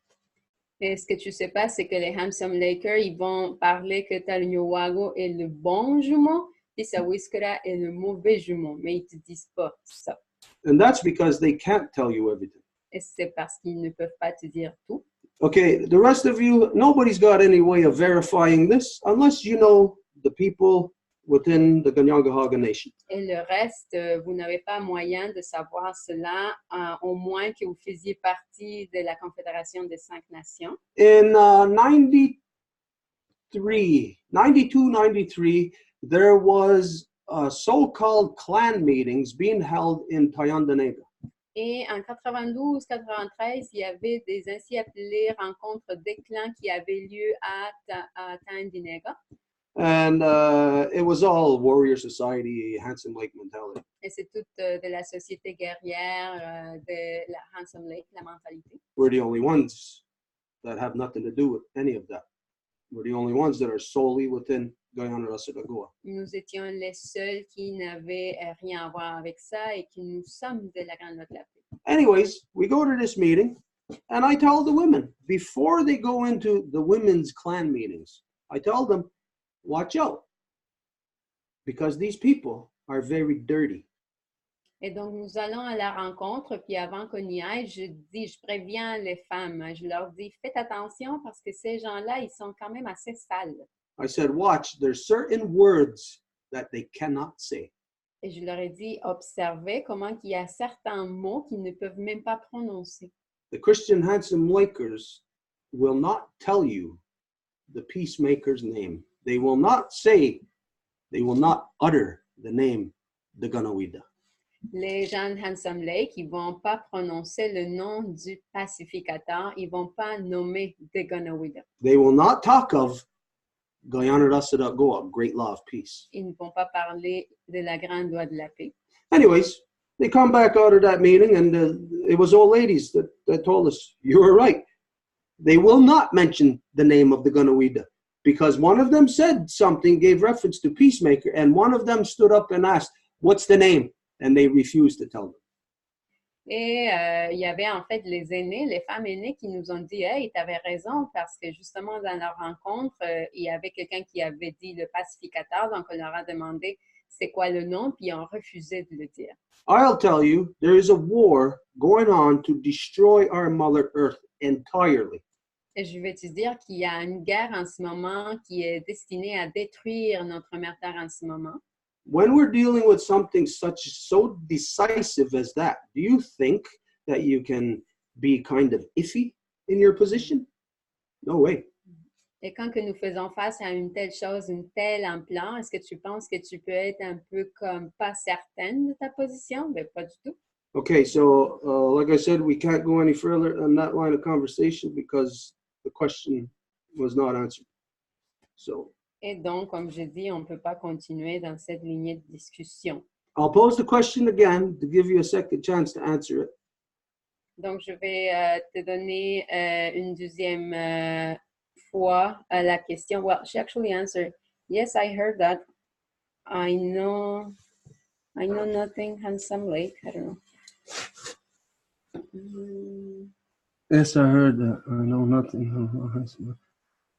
Et ce que tu ne sais pas, c'est que les Handsome Lakers, ils vont parler que Tarunyawagu est le bon jumeau et Sawiskara est le mauvais jumeau, mais ils ne te disent pas ça. And that's because they can't tell you everything. Et c'est parce qu'ils ne peuvent pas te dire tout. Okay, the rest of you, nobody's got any way of verifying this unless you know the people within the Ganyangahaga Nation. Et le reste, vous n'avez pas moyen de savoir cela, au moins que vous faisiez partie de la Confédération des 5 Nations. In 92-93, there was so-called clan meetings being held in Tayandanega. Et en 92-93, il y avait des ainsi appelées rencontres des clans qui avaient lieu à Taindinega. And it was all warrior society, Handsome Lake mentality. Et c'est toute de la société guerrière, de la Handsome Lake, la mentalité. We're the only ones that have nothing to do with any of that. We're the only ones that are solely within Guyana Rasadagoa. Nous étions les seuls qui n'avaient rien à voir avec ça et qui nous sommes de la Grande Latte. Anyways, we go to this meeting, and I tell the women, before they go into the women's clan meetings, I tell them, watch out, because these people are very dirty. Et donc, nous allons à la rencontre, puis avant qu'on y aille, je préviens les femmes, je leur dis, faites attention parce que ces gens-là, ils sont quand même assez sales. I said, watch, there's certain words that they cannot say. Et je leur ai dit, observez comment il y a certains mots qu'ils ne peuvent même pas prononcer. The Christian Handsome Lakers will not tell you the peacemaker's name. They will not utter the name the Ganawida. Les gens de Handsome Lake, ils vont pas prononcer le nom du pacificateur, ils vont pas nommer the Ganawida. They will not talk of Guyana Rasada Goa, great law of peace. Ils ne vont pas parler de la grande loi de la paix. Anyways, they come back out of that meeting, and it was old ladies that told us, you were right. They will not mention the name of the Ganawida, because one of them said something, gave reference to peacemaker, and one of them stood up and asked, what's the name? And they refused to tell them. Et il y avait en fait les aînés, les femmes aînées qui nous ont dit « Hey, tu avais raison » parce que justement dans leur rencontre, il y avait quelqu'un qui avait dit le pacificateur, donc on leur a demandé c'est quoi le nom, puis ils ont refusé de le dire. I'll tell you, there is a war going on to destroy our Mother Earth entirely. Et je vais te dire qu'il y a une guerre en ce moment qui est destinée à détruire notre mère Terre en ce moment. When we're dealing with something so decisive as that, do you think that you can be kind of iffy in your position? No way. Et quand que nous faisons face à une telle chose, une telle ampleur, est-ce que tu penses que tu peux être un peu comme pas certaine de ta position? Ben, pas du tout. Okay, so like I said, we can't go any further on that line of conversation because the question was not answered. So Et donc, comme je dis, on ne peut pas continuer dans cette lignée de discussion. I'll pose the question again to give you a second chance to answer it. Donc, je vais te donner une deuxième fois la question. Well, she actually answered, yes, I heard that. I know nothing, Handsome Lake. I don't know. Yes, I heard that. I know nothing.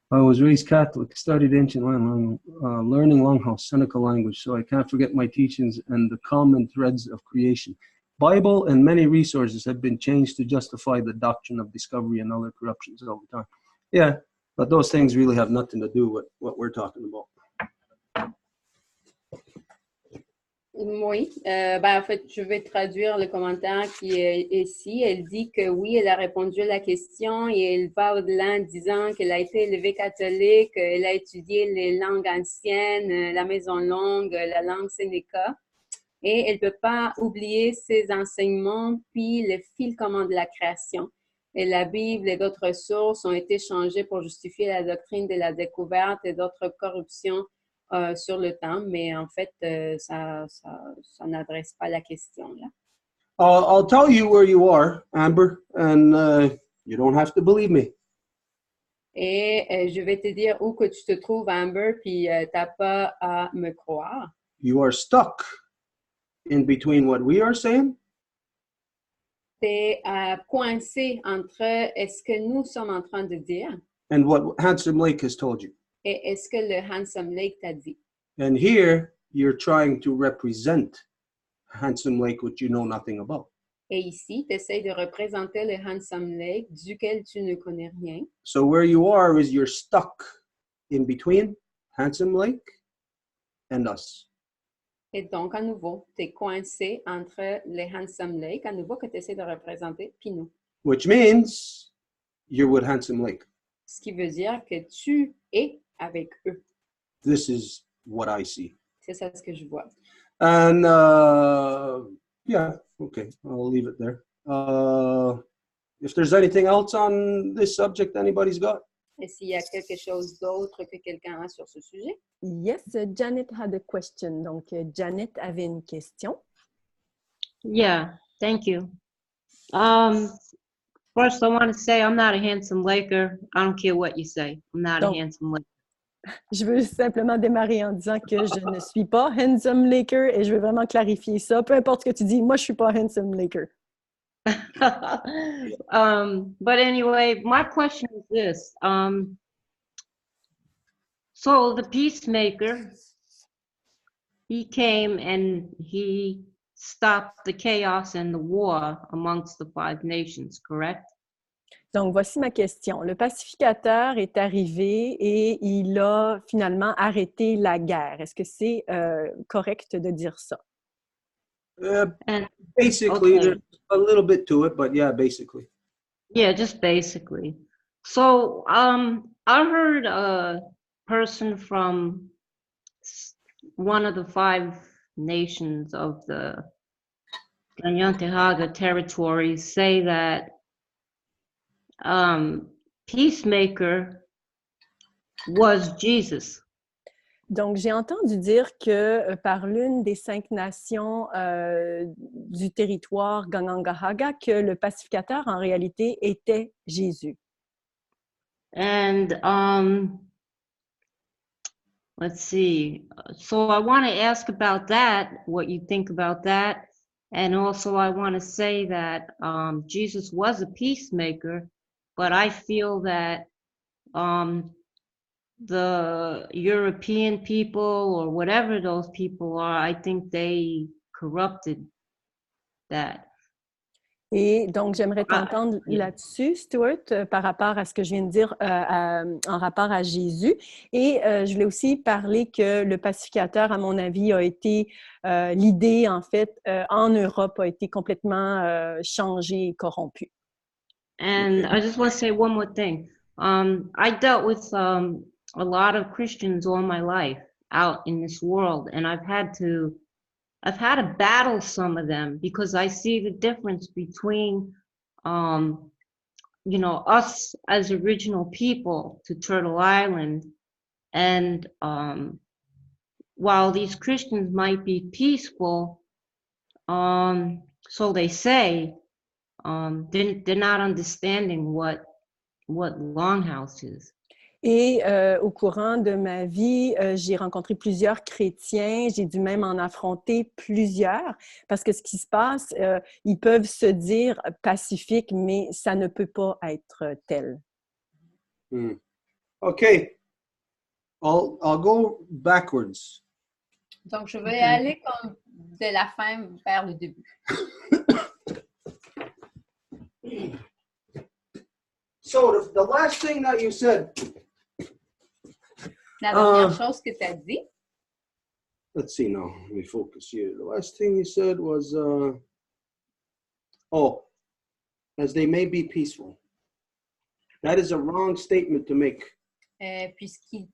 I was raised Catholic, studied ancient learning Longhouse, Seneca language, so I can't forget my teachings and the common threads of creation. Bible and many resources have been changed to justify the doctrine of discovery and other corruptions over time. Yeah, but those things really have nothing to do with what we're talking about. Oui, en fait, je vais traduire le commentaire qui est ici. Elle dit que oui, elle a répondu à la question et elle va au-delà en disant qu'elle a été élevée catholique, elle a étudié les langues anciennes, la maison longue, la langue Sénéca, et elle ne peut pas oublier ses enseignements puis le fil commun de la création. Et la Bible et d'autres sources ont été changées pour justifier la doctrine de la découverte et d'autres corruptions sur le temps, mais en fait, ça n'adresse pas la question là. I'll tell you where you are, Amber, and you don't have to believe me. Et je vais te dire où que tu te trouves, Amber, puis tu n'as pas à me croire. You are stuck in between what we are saying Tu es coincé entre est-ce que nous sommes en train de dire and what Handsome Lake has told you. et est-ce que le Handsome Lake t'a dit. And here, you're trying to represent Handsome Lake, which you know nothing about. Et ici, tu essaies de représenter le Handsome Lake duquel tu ne connais rien. So where you are is you're stuck in between Handsome Lake and us. Et donc, à nouveau, tu es coincé entre le Handsome Lake, à nouveau que tu essaies de représenter, puis nous. Which means you're with Handsome Lake. Ce qui veut dire que tu es avec eux. This is what I see. C'est ça ce que je vois. And yeah, okay, I'll leave it there. If there's anything else on this subject anybody's got? Et s'il y a quelque chose d'autre que quelqu'un a sur ce sujet? Yes, Janet had a question. Donc, Janet avait une question. Yeah, thank you. First, I want to say I'm not a handsome Laker. I don't care what you say. I'm not a handsome Laker. Je veux simplement démarrer en disant que je ne suis pas Handsome Laker et je veux vraiment clarifier ça. Peu importe ce que tu dis, moi, je ne suis pas Handsome Laker. But anyway, my question is this. So the peacemaker, he came and he stopped the chaos and the war amongst the 5 nations, correct? Donc, voici ma question. Le pacificateur est arrivé et il a finalement arrêté la guerre. Est-ce que c'est correct de dire ça? Basically, okay. There's a little bit to it, but yeah, basically. Yeah, just basically. So, I heard person from one of the 5 nations of the Ganyantehaga territories say that peacemaker was Jesus. Donc, j'ai entendu dire que par l'une des 5 nations du territoire Ganyantehaga, que le pacificateur, en réalité, était Jésus. And let's see. So I want to ask about that, what you think about that. And also I want to say that Jesus was a peacemaker, but I feel that the European people or whatever those people are, I think they corrupted that. Et donc, j'aimerais t'entendre là-dessus, Stuart, par rapport à ce que je viens de dire en rapport à Jésus. Et je voulais aussi parler que le pacificateur, à mon avis, a été, l'idée, en fait, en Europe, a été complètement changée et corrompue. And I just want to say one more thing. I dealt with a lot of Christians all my life out in this world, and I've had to battle some of them because I see the difference between, you know, us as original people to Turtle Island, and while these Christians might be peaceful, so they say, they're not understanding what Longhouse is. Et au courant de ma vie, j'ai rencontré plusieurs chrétiens, j'ai dû même en affronter plusieurs, parce que ce qui se passe, ils peuvent se dire pacifiques, mais ça ne peut pas être tel. Okay, I'll go backwards. Donc, je vais aller comme de la fin vers le début. So the last thing that you said. La dernière chose que tu as dit. Let's see now. Let me focus here. The last thing you said was, as they may be peaceful. That is a wrong statement to make. Puisqu'il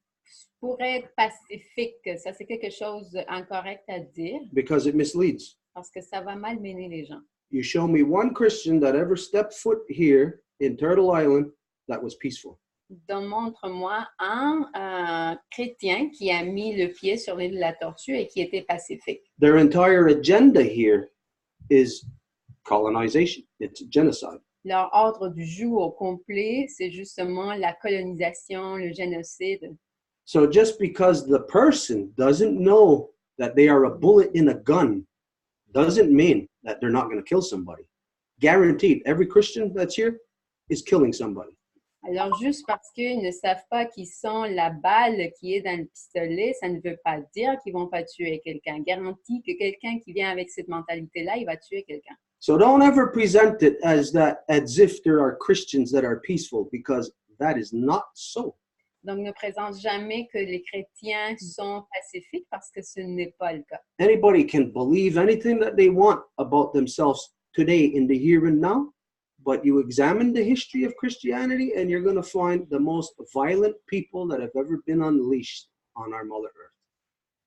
pourrait être pacifique, ça c'est quelque chose d'incorrect à dire. Because it misleads. Parce que ça va mal mener les gens. You show me one Christian that ever stepped foot here in Turtle Island that was peaceful. Donc, montre-moi un chrétien qui a mis le pied sur l'île de la Tortue et qui était pacifique. Their entire agenda here is colonization. It's genocide. Leur ordre du jour au complet, c'est justement la colonisation, le génocide. So just because the person doesn't know that they are a bullet in a gun doesn't mean that they're not going to kill somebody. Guaranteed, every Christian that's here is killing somebody. Alors, juste parce qu'ils ne savent pas qu'ils sont la balle qui est dans le pistolet, ça ne veut pas dire qu'ils ne vont pas tuer quelqu'un. Garantie que quelqu'un qui vient avec cette mentalité-là, il va tuer quelqu'un. So don't ever present it as if there are Christians that are peaceful, because that is not so. Donc, ne présente jamais que les chrétiens sont pacifiques parce que ce n'est pas le cas. Anybody can believe anything that they want about themselves today in the here and now, but you examine the history of Christianity and you're going to find the most violent people that have ever been unleashed on our Mother Earth.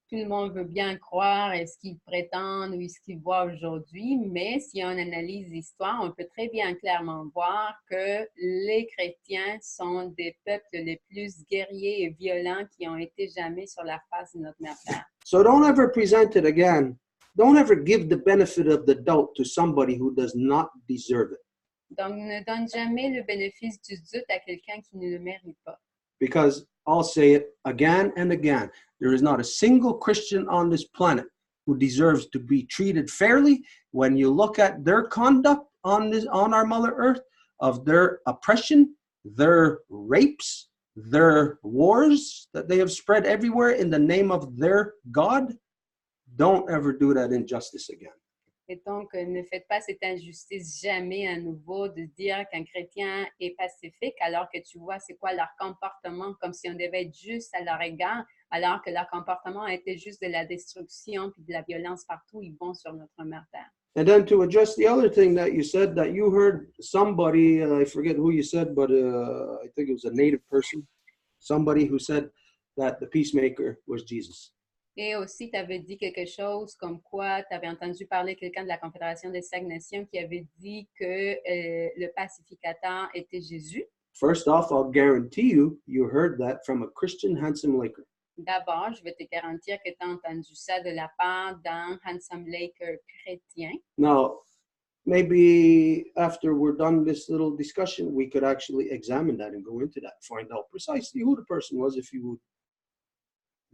Tout le monde veut bien croire à ce qu'ils prétendent ou ce qu'ils voient aujourd'hui, mais si on analyse l'histoire, on peut très bien clairement voir que les chrétiens sont des peuples les plus guerriers et violents qui ont été jamais sur la face de notre mère Terre. So don't ever present it again. Don't ever give the benefit of the doubt to somebody who does not deserve it. Donc, ne donne jamais le bénéfice du doute à quelqu'un qui ne le mérite pas. Because I'll say it again and again. There is not a single Christian on this planet who deserves to be treated fairly. When you look at their conduct on our Mother Earth, of their oppression, their rapes, their wars that they have spread everywhere in the name of their God, don't ever do that injustice again. Et donc, ne faites pas cette injustice jamais à nouveau de dire qu'un chrétien est pacifique alors que tu vois c'est quoi leur comportement, comme si on devait être juste à leur égard, alors que leur comportement était juste de la destruction puis de la violence partout où ils vont sur notre mère Terre. And then to address the other thing that you said, that you heard somebody, I forget who you said, but I think it was a native person, somebody who said that the peacemaker was Jesus. Et aussi, tu avais dit quelque chose comme quoi tu avais entendu parler quelqu'un de la Confédération des 5 Nations qui avait dit que le pacificateur était Jésus. First off, I'll guarantee you, you heard that from a Christian handsome laker. D'abord, je vais te garantir que tu as entendu ça de la part d'un handsome laker chrétien. Now, maybe after we're done this little discussion, we could actually examine that and go into that, find out precisely who the person was if you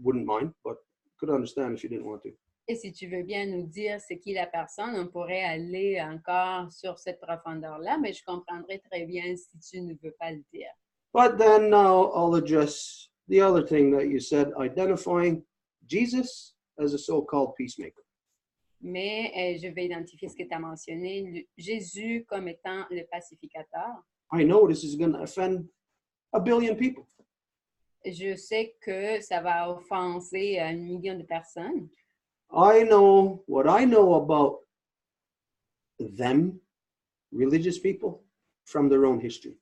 wouldn't mind, but could understand if you didn't want to. Et si tu veux bien nous dire c'est qui la personne, on pourrait aller encore sur cette profondeur-là, mais je comprendrais très bien si tu ne veux pas le dire. But then now I'll address the other thing that you said, identifying Jesus as a so-called peacemaker. Mais je vais identifier ce que tu as mentionné, Jésus comme étant le pacificateur. I know this is going to offend a billion people. Je sais que ça va offenser 1 million de personnes. I know what I know about them, religious people, from their own history.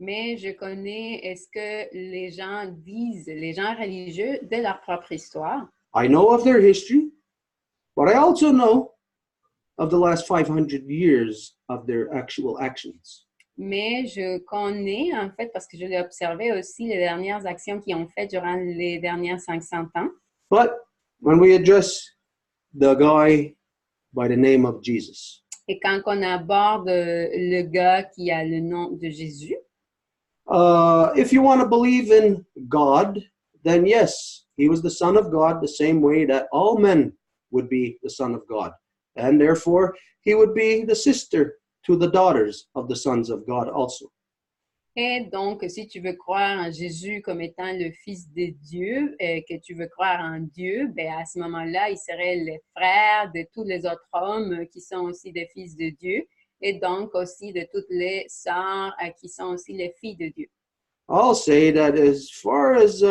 Mais je connais ce que les gens disent, les gens religieux, de leur propre histoire. I know of their history, but I also know of the last 500 years of their actual actions. Mais je connais, en fait, parce que je l'ai observé aussi, les dernières actions qu'ils ont faites durant les dernières 500 ans. But when we address the guy by the name of Jesus, Et quand on aborde le gars qui a le nom de Jésus, if you want to believe in God, then yes, he was the Son of God the same way that all men would be the Son of God. And therefore, he would be the sister to the daughters of the sons of God also. et donc, si tu veux croire en Jésus comme étant le Fils de Dieu, que tu veux croire en Dieu, ben à ce moment-là, il serait le frère de tous les autres hommes qui sont aussi des fils de Dieu, et donc aussi de toutes les sœurs qui sont aussi les filles de Dieu. I'll say that as far as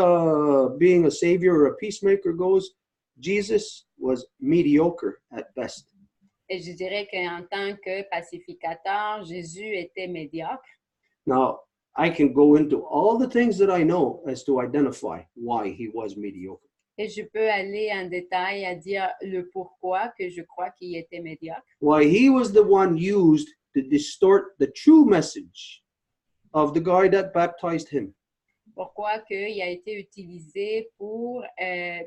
being a savior or a peacemaker goes, Jesus was mediocre at best. Et je dirais qu'en tant que pacificateur, Jésus était médiocre. Now, I can go into all the things that I know as to identify why he was mediocre. Et je peux aller en détail à dire le pourquoi que je crois qu'il était médiocre. Why he was the one used to distort the true message of the guy that baptized him. Pourquoi qu'il a été utilisé pour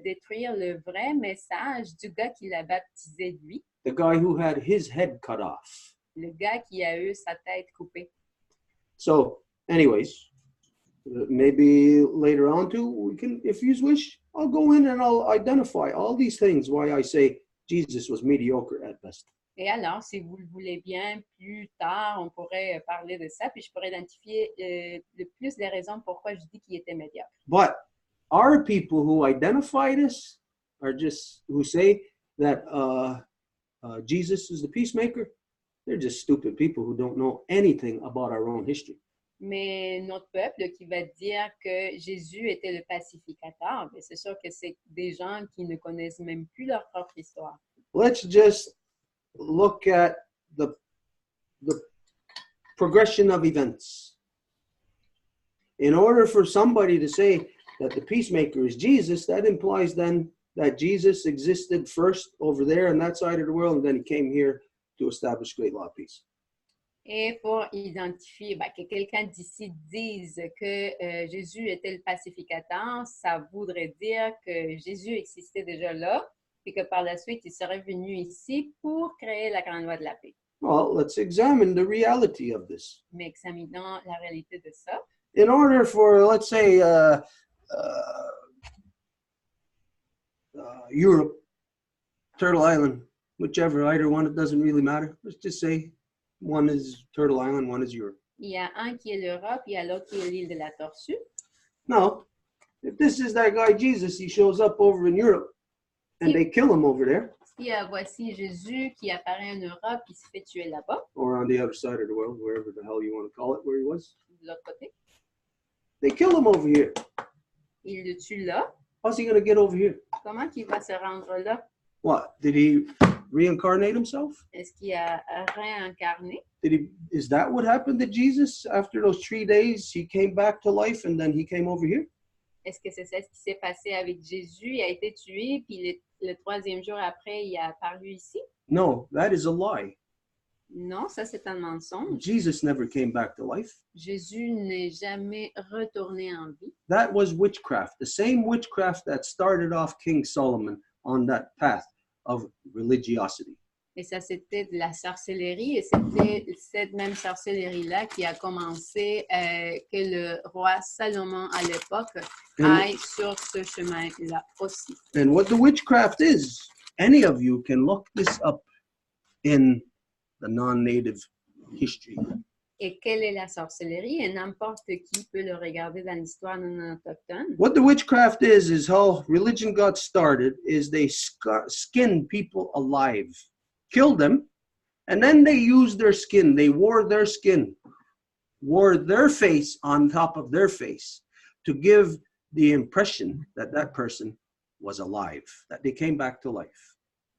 détruire le vrai message du gars qui l'a baptisé lui, The guy who had his head cut off. le gars qui a eu sa tête coupée. So, anyways, maybe later on too, we can, if you wish, I'll go in and I'll identify all these things why I say Jesus was mediocre at best. Et alors, si vous le voulez bien, plus tard, on pourrait parler de ça, puis je pourrais identifier le plus les raisons pourquoi je dis qu'il était médiocre. But our people who identify this are just, who say that Jesus is the peacemaker, they're just stupid people who don't know anything about our own history. Mais notre peuple qui va dire que Jésus était le pacificateur, bien, c'est sûr que c'est des gens qui ne connaissent même plus leur propre histoire. Let's just look at the progression of events. In order for somebody to say that the peacemaker is Jesus, that implies then that Jesus existed first over there on that side of the world, and then he came here to establish great law of peace. Et pour identifier, que quelqu'un d'ici dise que Jésus était le pacificateur, ça voudrait dire que Jésus existait déjà là, et que par la suite, il serait venu ici pour créer la grande loi de la paix. Well, let's examine the reality of this. Mais examinons la réalité de ça. In order for, let's say, Europe, Turtle Island, whichever, either one, it doesn't really matter. Let's just say one is Turtle Island, one is Europe. Il y a un qui est l'Europe, il y a l'autre qui est l'île de la Tortue. Now, if this is that guy Jesus, he shows up over in Europe, and they kill him over there, Si voici Jésus qui apparaît en Europe, il se fait tuer là-bas, or on the other side of the world, wherever the hell you want to call it, where he was. de l'autre côté. They kill him over here. Il le tue là. How's he going to get over here? Comment il va se rendre là? What? Did he reincarnate himself? Est-ce qu'il a réincarné? Is that what happened to Jesus? After those 3 days, he came back to life and then he came over here? Est-ce que c'est ça ce qui s'est passé avec Jésus? Il a été tué, puis le troisième jour après, il a apparu ici? No, that is a lie. Non, ça c'est un mensonge. Jesus never came back to life. Jésus n'est jamais retourné en vie. That was witchcraft, the same witchcraft that started off King Solomon on that path of religiosity. Et ça, c'était de la sorcellerie. Et c'était cette même sorcellerie-là qui a commencé que le roi Salomon à l'époque aille sur ce chemin-là aussi. And what the witchcraft is, any of you can look this up in the non-native history. Et quelle est la sorcellerie? Et n'importe qui peut le regarder dans l'histoire non autochtone. What the witchcraft is how religion got started, is they skinned people alive, killed them, and then they used their skin. They wore their skin, wore their face on top of their face to give the impression that that person was alive, that they came back to life.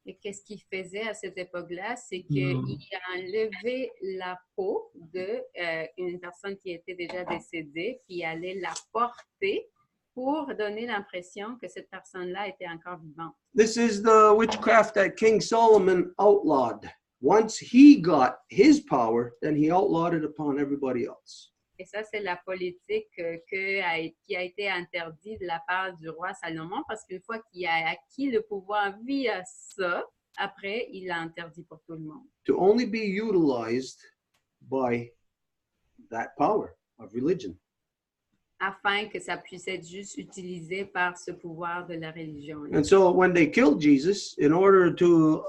Et qu'est-ce qu'il faisait à cette époque-là? C'est qu'il a enlevé la peau d'une personne qui était déjà décédée, puis il allait la porter pour donner l'impression que cette personne-là était encore vivante. This is the witchcraft that King Solomon outlawed. Once he got his power, then he outlawed it upon everybody else. Et ça, c'est la politique qui a été interdite de la part du roi Salomon, parce qu'une fois qu'il a acquis le pouvoir via ça, après, il l'a interdit pour tout le monde. To only be utilized by that power of religion. Afin que ça puisse être juste utilisé par ce pouvoir de la religion. And so when they killed Jesus, in order to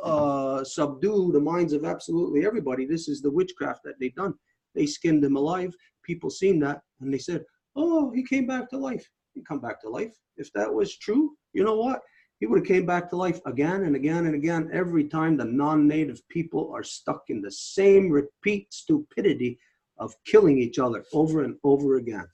subdue the minds of absolutely everybody, this is the witchcraft that they done. They skinned him alive. People seen that and they said, oh, he came back to life. He come back to life. If that was true, you know what? He would have came back to life again and again and again. Every time the non-native people are stuck in the same repeat stupidity of killing each other over and over again.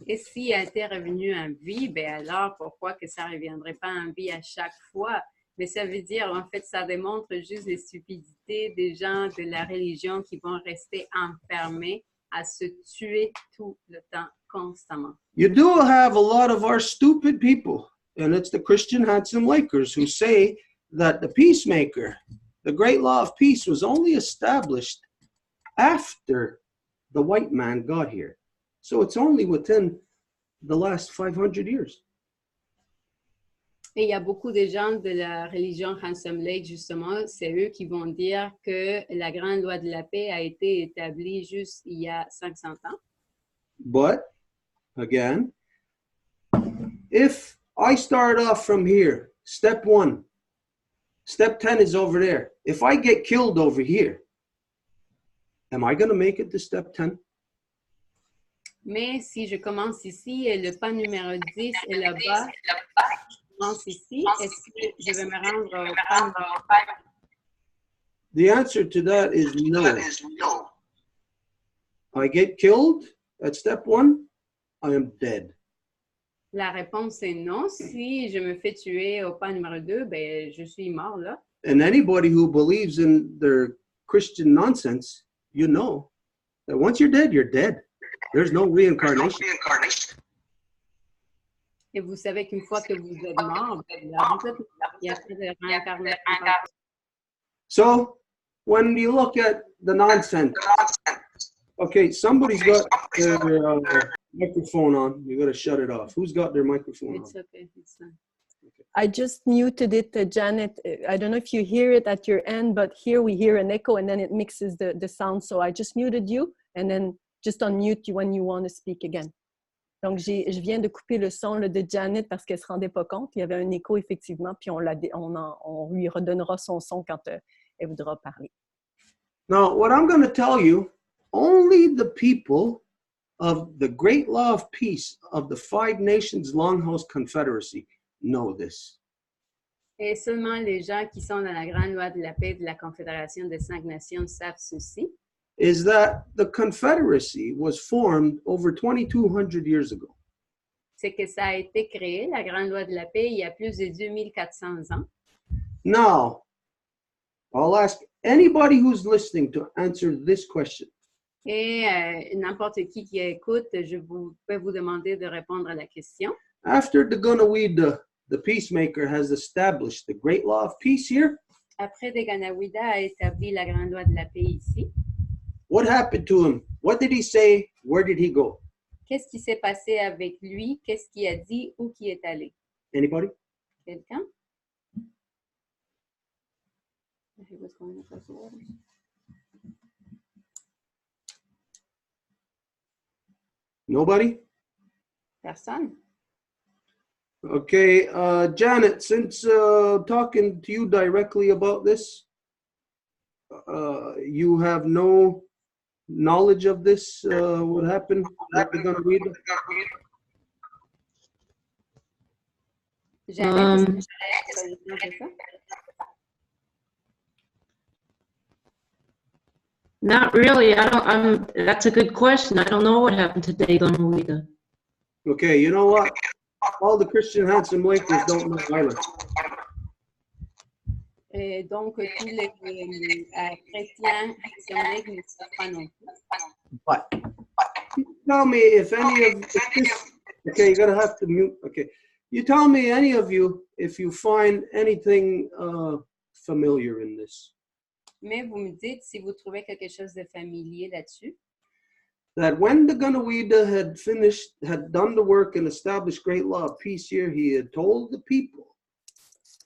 Et s'il était revenu en vie, ben alors pourquoi que ça ne reviendrait pas en vie à chaque fois? Mais ça veut dire, en fait, ça démontre juste les stupidités des gens de la religion qui vont rester enfermés à se tuer tout le temps, constamment. You do have a lot of our stupid people, and it's the Christian handsome Lakers who say that the peacemaker, the great law of peace, was only established after the white man got here. So it's only within the last 500 years. Et il y a beaucoup de gens de la religion Ransom Lake, justement, c'est eux qui vont dire que la grande loi de la paix a été établie juste il y a 500 ans. But, again, if I start off from here, step 1, step 10 is over there. If I get killed over here, am I going to make it to step 10? Mais si je commence ici et le pas numéro 10 est là-bas, je commence ici, est-ce que je vais me rendre au pas numéro 5? The answer to that is no. I get killed at step 1, I am dead. La réponse est non. Si je me fais tuer au pas numéro 2, ben, je suis mort là. And anybody who believes in their Christian nonsense, you know that once you're dead. There's no reincarnation. Et vous savez qu'une fois que vous êtes mort, il n'y a pas de réincarnation. So, when you look at the nonsense, okay, somebody's got their microphone on. You got to shut it off. Who's got their microphone It's on? okay. It's fine. I just muted it, Janet. I don't know if you hear it at your end, but here we hear an echo and then it mixes the sound. So I just muted you and then just unmute you when you want to speak again. Donc, je viens de couper le son là, de Janet parce qu'elle ne se rendait pas compte. Il y avait un écho, effectivement, puis on lui redonnera son son quand elle voudra parler. Now, what I'm going to tell you, only the people of the great law of peace of the Five Nations Longhouse Confederacy know this. Et seulement les gens qui sont dans la grande loi de la paix de la Confédération des 5 Nations savent ceci. Is that the Confederacy was formed over 2,200 years ago. C'est que ça a été créé, la grande loi de la paix, il y a plus de 2400 ans. Now, I'll ask anybody who's listening to answer this question. Et n'importe qui écoute, je peux vous demander de répondre à la question. After the Gunawida, the peacemaker has established the great law of peace here. Après, Deganawida a établi la grande loi de la paix ici. What happened to him? What did he say? Where did he go? Qu'est-ce qui s'est passé avec lui? Qu'est-ce qu'il a dit? Où qui est allé? Anybody? Quelqu'un? He was going across the waters. Nobody? Personne? Okay, Janet, since talking to you directly about this, you have no knowledge of this, what happened? What we're gonna read? Jamais. Not really. That's a good question. I don't know what happened to Dagon either. Okay, you know what? All the Christian handsome lakers don't know either. Et donc, tous les chrétiens haïtiens ne savent pas non plus. But tell me if any of this, okay, you're gonna have to mute. Okay, you tell me any of you if you find anything familiar in this. Mais vous me dites si vous trouvez quelque chose de familier là-dessus. That when the Gunawida had done the work and established great law of peace here, he had told the people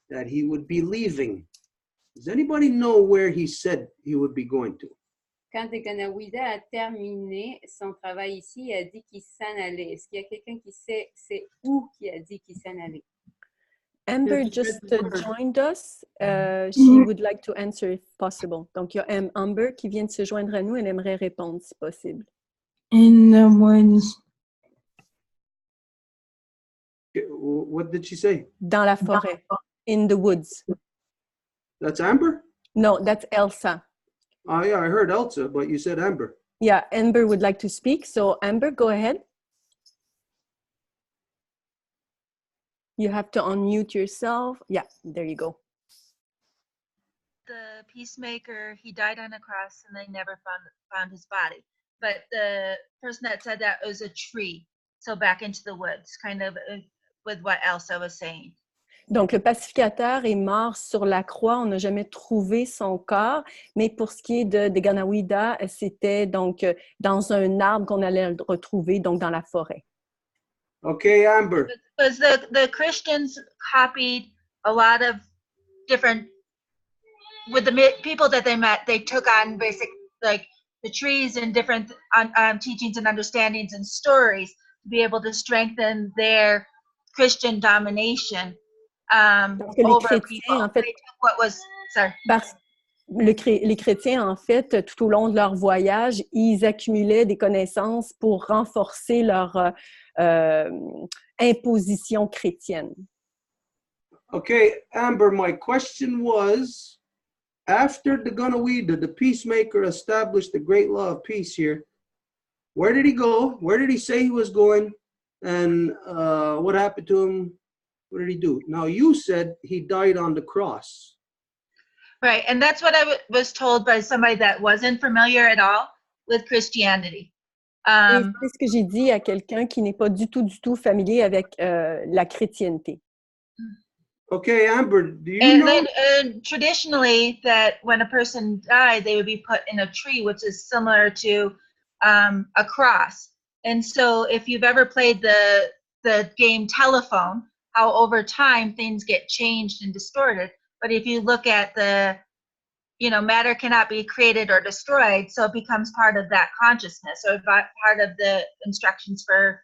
that he would be leaving. Does anybody know where he said he would be going to? Quand Deganawida a terminé son travail ici, il a dit qu'il s'en allait. Est-ce qu'il y a quelqu'un qui sait c'est où qu'il a dit qu'il s'en allait? Amber just joined us. She would like to answer if possible. Donc, il y a Amber qui vient de se joindre à nous. Elle aimerait répondre si possible. In the woods. What did she say? Dans la forêt. In the woods. That's Amber? No, that's Elsa. Oh, yeah, I heard Elsa, but you said Amber. Yeah, Amber would like to speak. So, Amber, go ahead. You have to unmute yourself. Yeah, there you go. The peacemaker, he died on a cross and they never found his body. But the person that said that was a tree. So back into the woods, kind of with what Elsa was saying. Donc, le pacificateur est mort sur la croix. On n'a jamais trouvé son corps. Mais pour ce qui est de Ganawida, c'était donc dans un arbre qu'on allait le retrouver, donc dans la forêt. Okay, Amber. Because the Christians copied a lot of different, with the people that they met, they took on basic, like the trees and different teachings and understandings and stories to be able to strengthen their Christian domination. Les chrétiens, en fait, les chrétiens, en fait, tout au long de leur voyage, ils accumulaient des connaissances pour renforcer leur imposition chrétienne. Okay, Amber, my question was, after the Gunawida, the peacemaker established the great law of peace here, where did he go? Where did he say he was going? And what happened to him? What did he do? Now, you said he died on the cross. Right, and that's what I was told by somebody that wasn't familiar at all with Christianity. Et c'est ce que j'ai dit à quelqu'un qui n'est pas du tout familier avec la chrétienté. Okay, Amber, do you know? And traditionally, that when a person died, they would be put in a tree, which is similar to a cross. And so if you've ever played the game Telephone, how over time things get changed and distorted. But if you look at matter cannot be created or destroyed, so it becomes part of that consciousness, or part of the instructions for,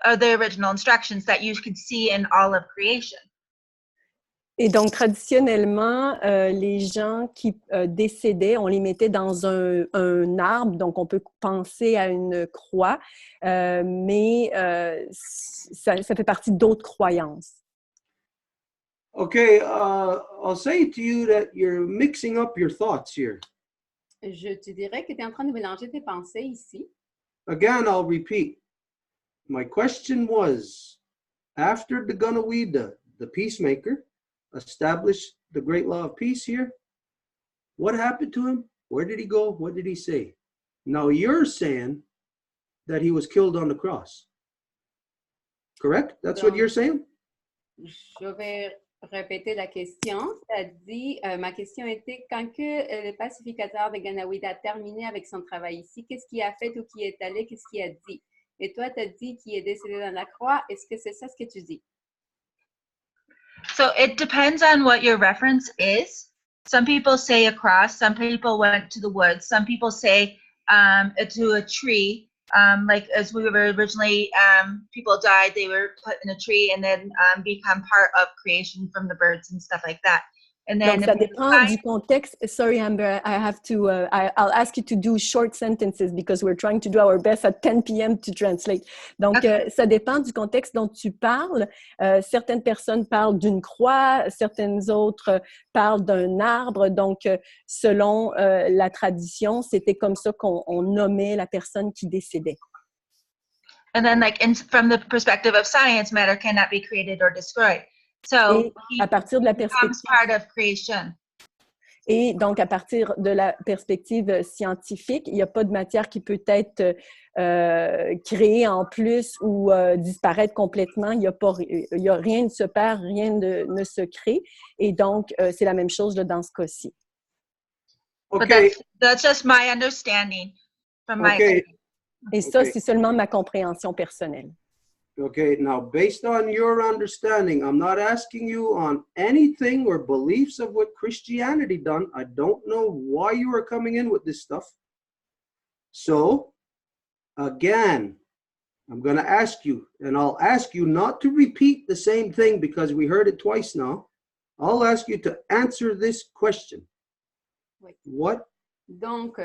or the original instructions that you could see in all of creation. Et donc, traditionnellement, les gens qui décédaient, on les mettait dans un arbre, donc on peut penser à une croix, mais ça fait partie d'autres croyances. Okay, I'll say to you that you're mixing up your thoughts here. Je te dirais que tu es en train de mélanger tes pensées ici. Again, I'll repeat. My question was, after the Gunawida, the peacemaker, established the great law of peace here, what happened to him? Where did he go? What did he say? Now you're saying that he was killed on the cross. Correct? That's what Donc, you're saying? je vais répéter la question. Tu as dit, ma question était, quand que le pacificateur de Ganawida a terminé avec son travail ici, qu'est-ce qu'il a fait ou qui est allé, qu'est-ce qu'il a dit? Et toi, tu as dit qu'il est décédé dans la croix. Est-ce que c'est ça ce que tu dis? So it depends on what your reference is. Some people say a cross, some people went to the woods, some people say to a tree. Like as we were originally, people died, they were put in a tree and then become part of creation from the birds and stuff like that. And then Donc, ça dépend du contexte. Sorry, Amber, I have to, I'll ask you to do short sentences because we're trying to do our best at 10 p.m. to translate. Donc, Okay. Ça dépend du contexte dont tu parles. Certaines personnes parlent d'une croix, certaines autres parlent d'un arbre. Donc, selon la tradition, c'était comme ça qu'on nommait la personne qui décédait. And then like from the perspective of science, matter cannot be created or destroyed. So Et à partir de la becomes perspective part of creation. Et donc, à partir de la perspective scientifique, il n'y a pas de matière qui peut être créée en plus ou disparaître complètement. Il y a rien ne se perd, rien ne se crée. Et donc, c'est la même chose là, dans ce cas-ci. But Okay. that's just my understanding from my Okay. experience. Et ça, Okay. c'est seulement ma compréhension personnelle. Okay, now based on your understanding, I'm not asking you on anything or beliefs of what Christianity done. I don't know why you are coming in with this stuff. So, again, I'm going to ask you, and I'll ask you not to repeat the same thing because we heard it twice now. I'll ask you to answer this question. Oui. What? Donc,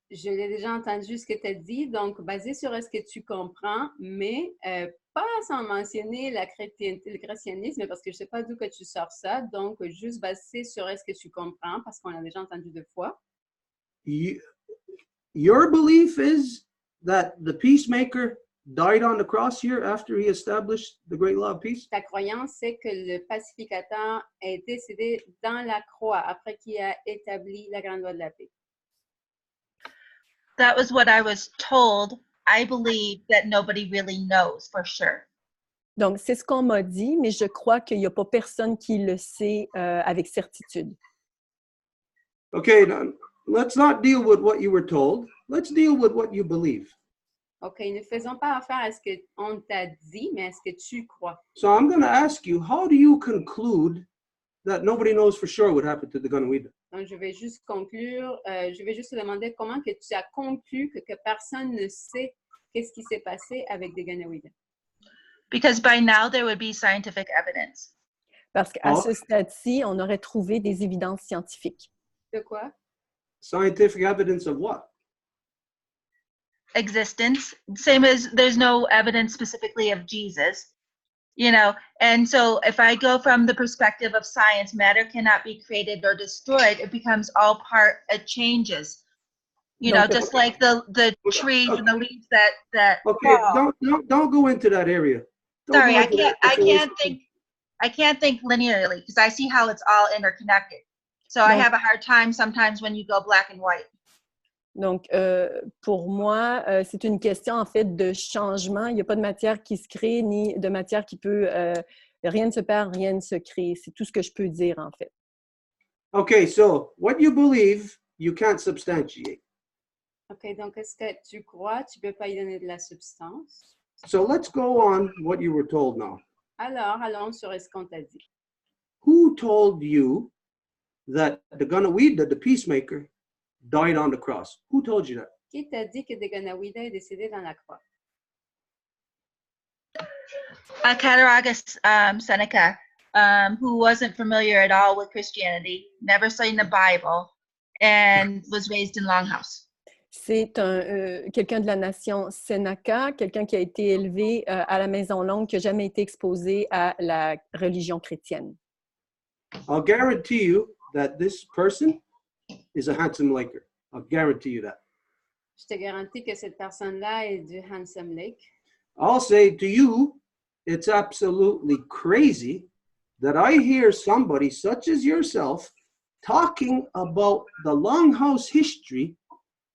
je l'ai déjà entendu ce que tu as dit, donc basé sur ce que tu comprends, mais pas sans mentionner la chrétienté, le christianisme, parce que je ne sais pas d'où que tu sors ça, donc juste basé sur ce que tu comprends, parce qu'on l'a déjà entendu 2 fois. Your belief is that the peacemaker died on the cross here after he established the great law of peace? Ta croyance, c'est que le pacificateur est décédé dans la croix après qu'il a établi la grande loi de la paix. That was what I was told. I believe that nobody really knows for sure. Donc, c'est ce qu'on m'a dit, mais je crois qu'il n'y a pas personne qui le sait avec certitude. Okay, now, let's not deal with what you were told. Let's deal with what you believe. OK, ne faisons pas affaire à ce qu'on t'a dit, mais à ce que tu crois. So I'm going to ask you, how do you conclude that nobody knows for sure what happened to the Ganawida? Donc, je vais juste conclure. Je vais juste te demander comment que tu as conclu que personne ne sait qu'est-ce qui s'est passé avec des Ganawida. Because by now there would be scientific evidence. Parce qu'à ce stade-ci, on aurait trouvé des évidences scientifiques. De quoi? Scientific evidence of what? Existence, same as there's no evidence specifically of Jesus, you know, and so if I go from the perspective of science, matter cannot be created or destroyed, it becomes all part, it changes, you know, just like the trees and the leaves that Okay, fall. don't go into that area. Don't Sorry, go I into can't that. I can't think linearly because I see how it's all interconnected. So I have a hard time sometimes when you go black and white. Donc, pour moi, c'est une question, en fait, de changement. Il n'y a pas de matière qui se crée, ni de matière qui peut... rien ne se perd, rien ne se crée. C'est tout ce que je peux dire, en fait. Okay, so what you believe, you can't substantiate. OK, donc est-ce que tu crois, tu ne peux pas y donner de la substance? So let's go on what you were told now. Alors, allons sur ce qu'on t'a dit. Who told you that the Ganawida, the peacemaker, died on the cross? Who told you that? Qui t'a dit que des Ganawida est décédé dans la croix? Cattaraugus Seneca, who wasn't familiar at all with Christianity, never studied the Bible, and was raised in Longhouse. C'est quelqu'un de la nation Seneca, quelqu'un qui a été élevé à la Maison Longue, qui n'a jamais été exposé à la religion chrétienne. I'll guarantee you that this person is a handsome laker. I'll guarantee you that. Je te garantis que cette personne-là est du Handsome Lake. I'll say to you, it's absolutely crazy that I hear somebody such as yourself talking about the Longhouse history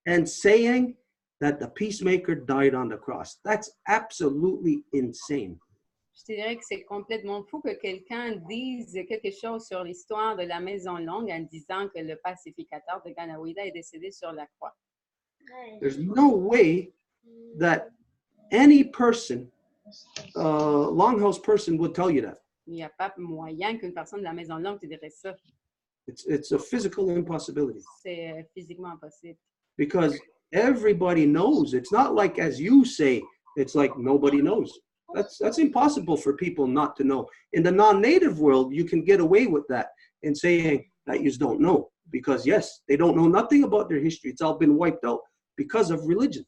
and saying that the peacemaker died on the cross. That's absolutely insane. Je te dirais que c'est complètement fou que quelqu'un dise quelque chose sur l'histoire de la Maison Longue en disant que le pacificateur de Ganawida est décédé sur la croix. There's no way that any person, Longhouse person, would tell you that. Il n'y a pas moyen qu'une personne de la Maison Longue te dirait ça. It's a physical impossibility. C'est physiquement impossible. Because everybody knows. It's not like, as you say, it's like nobody knows. That's impossible for people not to know. In the non-native world, you can get away with that and saying that you just don't know. Because yes, they don't know nothing about their history. It's all been wiped out because of religion.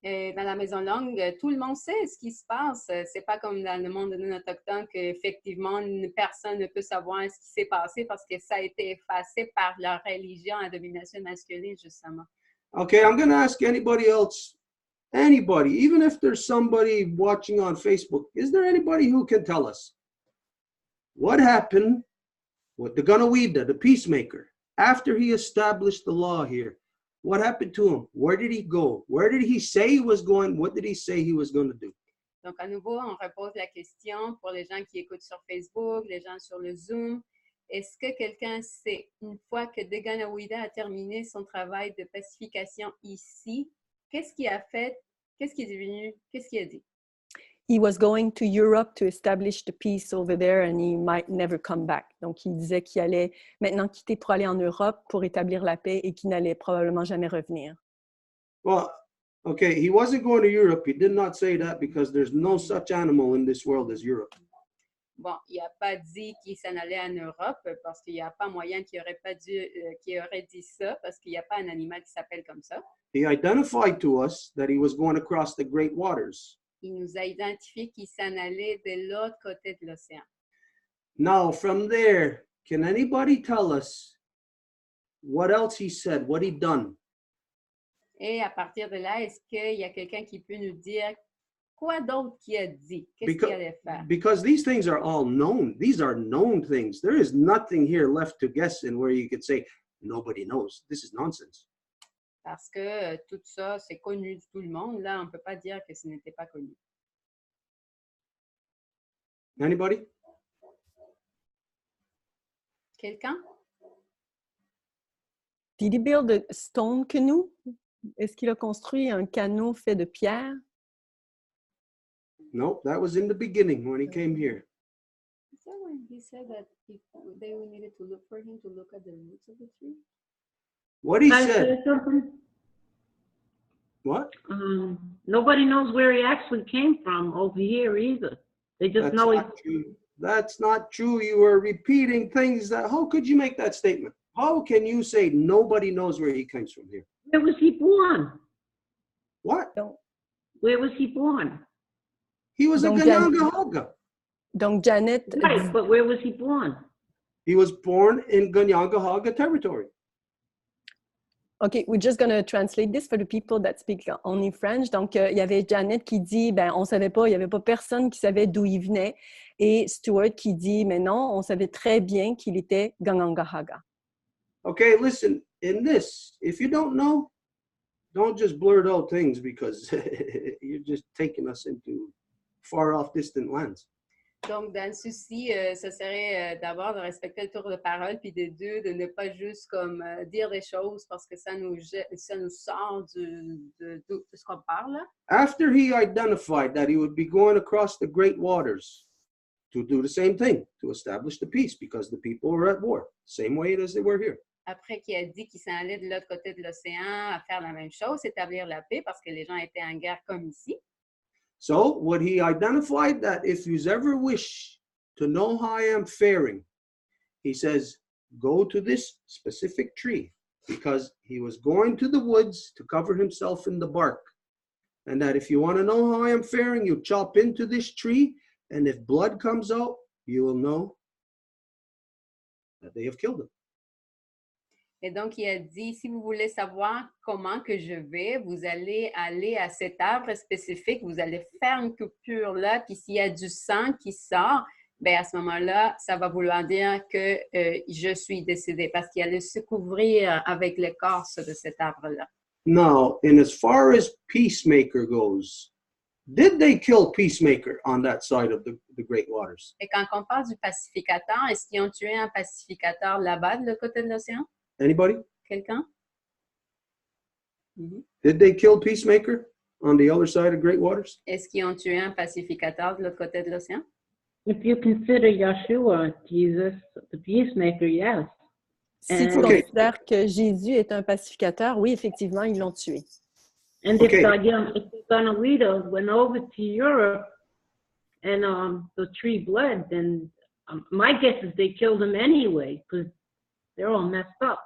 Et dans la Maison Longue, tout le monde sait ce qui se passe. C'est pas comme dans le monde non autochtone qu'effectivement, personne ne peut savoir ce qui s'est passé parce que ça a été effacé par leur religion à domination masculine, justement. Okay, I'm going to ask anybody else, anybody, even if there's somebody watching on Facebook, is there anybody who can tell us what happened with the Ganawida, the peacemaker, after he established the law here? What happened to him? Where did he go? Where did he say he was going? What did he say he was going to do? Donc, à nouveau, on repose la question pour les gens qui écoutent sur Facebook, les gens sur le Zoom. Est-ce que quelqu'un sait, une fois que Ganawida a terminé son travail de pacification ici, qu'est-ce qu'il a fait? Qu'est-ce qu'il est devenu? Qu'est-ce qu'il a dit? He was going to Europe to establish the peace over there and he might never come back. Donc, il disait qu'il allait maintenant quitter pour aller en Europe pour établir la paix et qu'il n'allait probablement jamais revenir. Well, okay, he wasn't going to Europe. He did not say that because there's no such animal in this world as Europe. Bon, il n'a pas dit qu'il s'en allait en Europe parce qu'il n'y a pas moyen qu'il aurait dit ça parce qu'il n'y a pas un animal qui s'appelle comme ça. He identified to us that he was going across the great waters. Il nous a identifié qu'il s'en allait de l'autre côté de l'océan. Now, from there, can anybody tell us what else he said, what he done? Et à partir de là, est-ce qu'il y a quelqu'un qui peut nous dire quoi d'autre qu'il a dit? Qu'est-ce qu'il allait faire? Because these things are all known. These are known things. There is nothing here left to guess in where you could say, nobody knows. This is nonsense. Parce que tout ça, c'est connu de tout le monde. Là, on ne peut pas dire que ce n'était pas connu. Anybody? Quelqu'un? Did he build a stone canoe? Est-ce qu'il a construit un canot fait de pierre? No, that was in the beginning when he came here. Is that when he said that they needed to look for him to look at the roots of the tree? What he Can I said. say something? What? Nobody knows where he actually came from over here either. They just That's know he. not true. That's not true. You are repeating things that, how could you make that statement? How can you say nobody knows where he comes from here? Where was he born? What? Where was he born? He was a Donc, Ganyangahoga. Donc, Janet, Right, but where was he born? He was born in Ganyangahoga territory. OK, we're just going to translate this for the people that speak only French. Donc, il y avait Janet qui dit, ben, on ne savait pas, il n'y avait pas personne qui savait d'où il venait. Et Stuart qui dit, mais non, on savait très bien qu'il était Ganyangahoga. Okay, listen, in this, if you don't know, don't just blurt out things because you're just taking us into far off distant lands. Donc, dans le souci, ce serait d'abord de respecter le tour de parole, puis de deux, de ne pas juste comme dire des choses parce que ça nous sort de ce qu'on parle. After he identified that he would be going across the great waters to do the same thing, to establish the peace, because the people were at war, same way as they were here. Après qu'il a dit qu'il s'en allait de l'autre côté de l'océan à faire la même chose, établir la paix parce que les gens étaient en guerre comme ici. So what he identified that if you ever wish to know how I am faring, he says, go to this specific tree, because he was going to the woods to cover himself in the bark. And that if you want to know how I am faring, you chop into this tree, and if blood comes out, you will know that they have killed him. Et donc, il a dit, si vous voulez savoir comment que je vais, vous allez aller à cet arbre spécifique, vous allez faire une coupure là, puis s'il y a du sang qui sort, bien à ce moment-là, ça va vouloir dire que je suis décédée parce qu'il allait se couvrir avec l'écorce de cet arbre-là. Now, and as far as Peacemaker goes, did they kill Peacemaker on that side of the Great Waters? Et quand on parle du pacificateur, est-ce qu'ils ont tué un pacificateur là-bas de l'autre côté de l'océan? Anybody? Quelqu'un? Mhm. Did they kill Peacemaker on the other side of Great Waters? Est-ce qu'ils ont tué un pacificateur de l'autre côté de l'océan? If you consider Yeshua, Jesus, the peacemaker, yes. Si tu Okay. considères que Jésus est un pacificateur, oui, effectivement, ils l'ont tué. And Okay. if the Ganawida went over to Europe and the tree bled, then my guess is they killed him anyway because they're all messed up.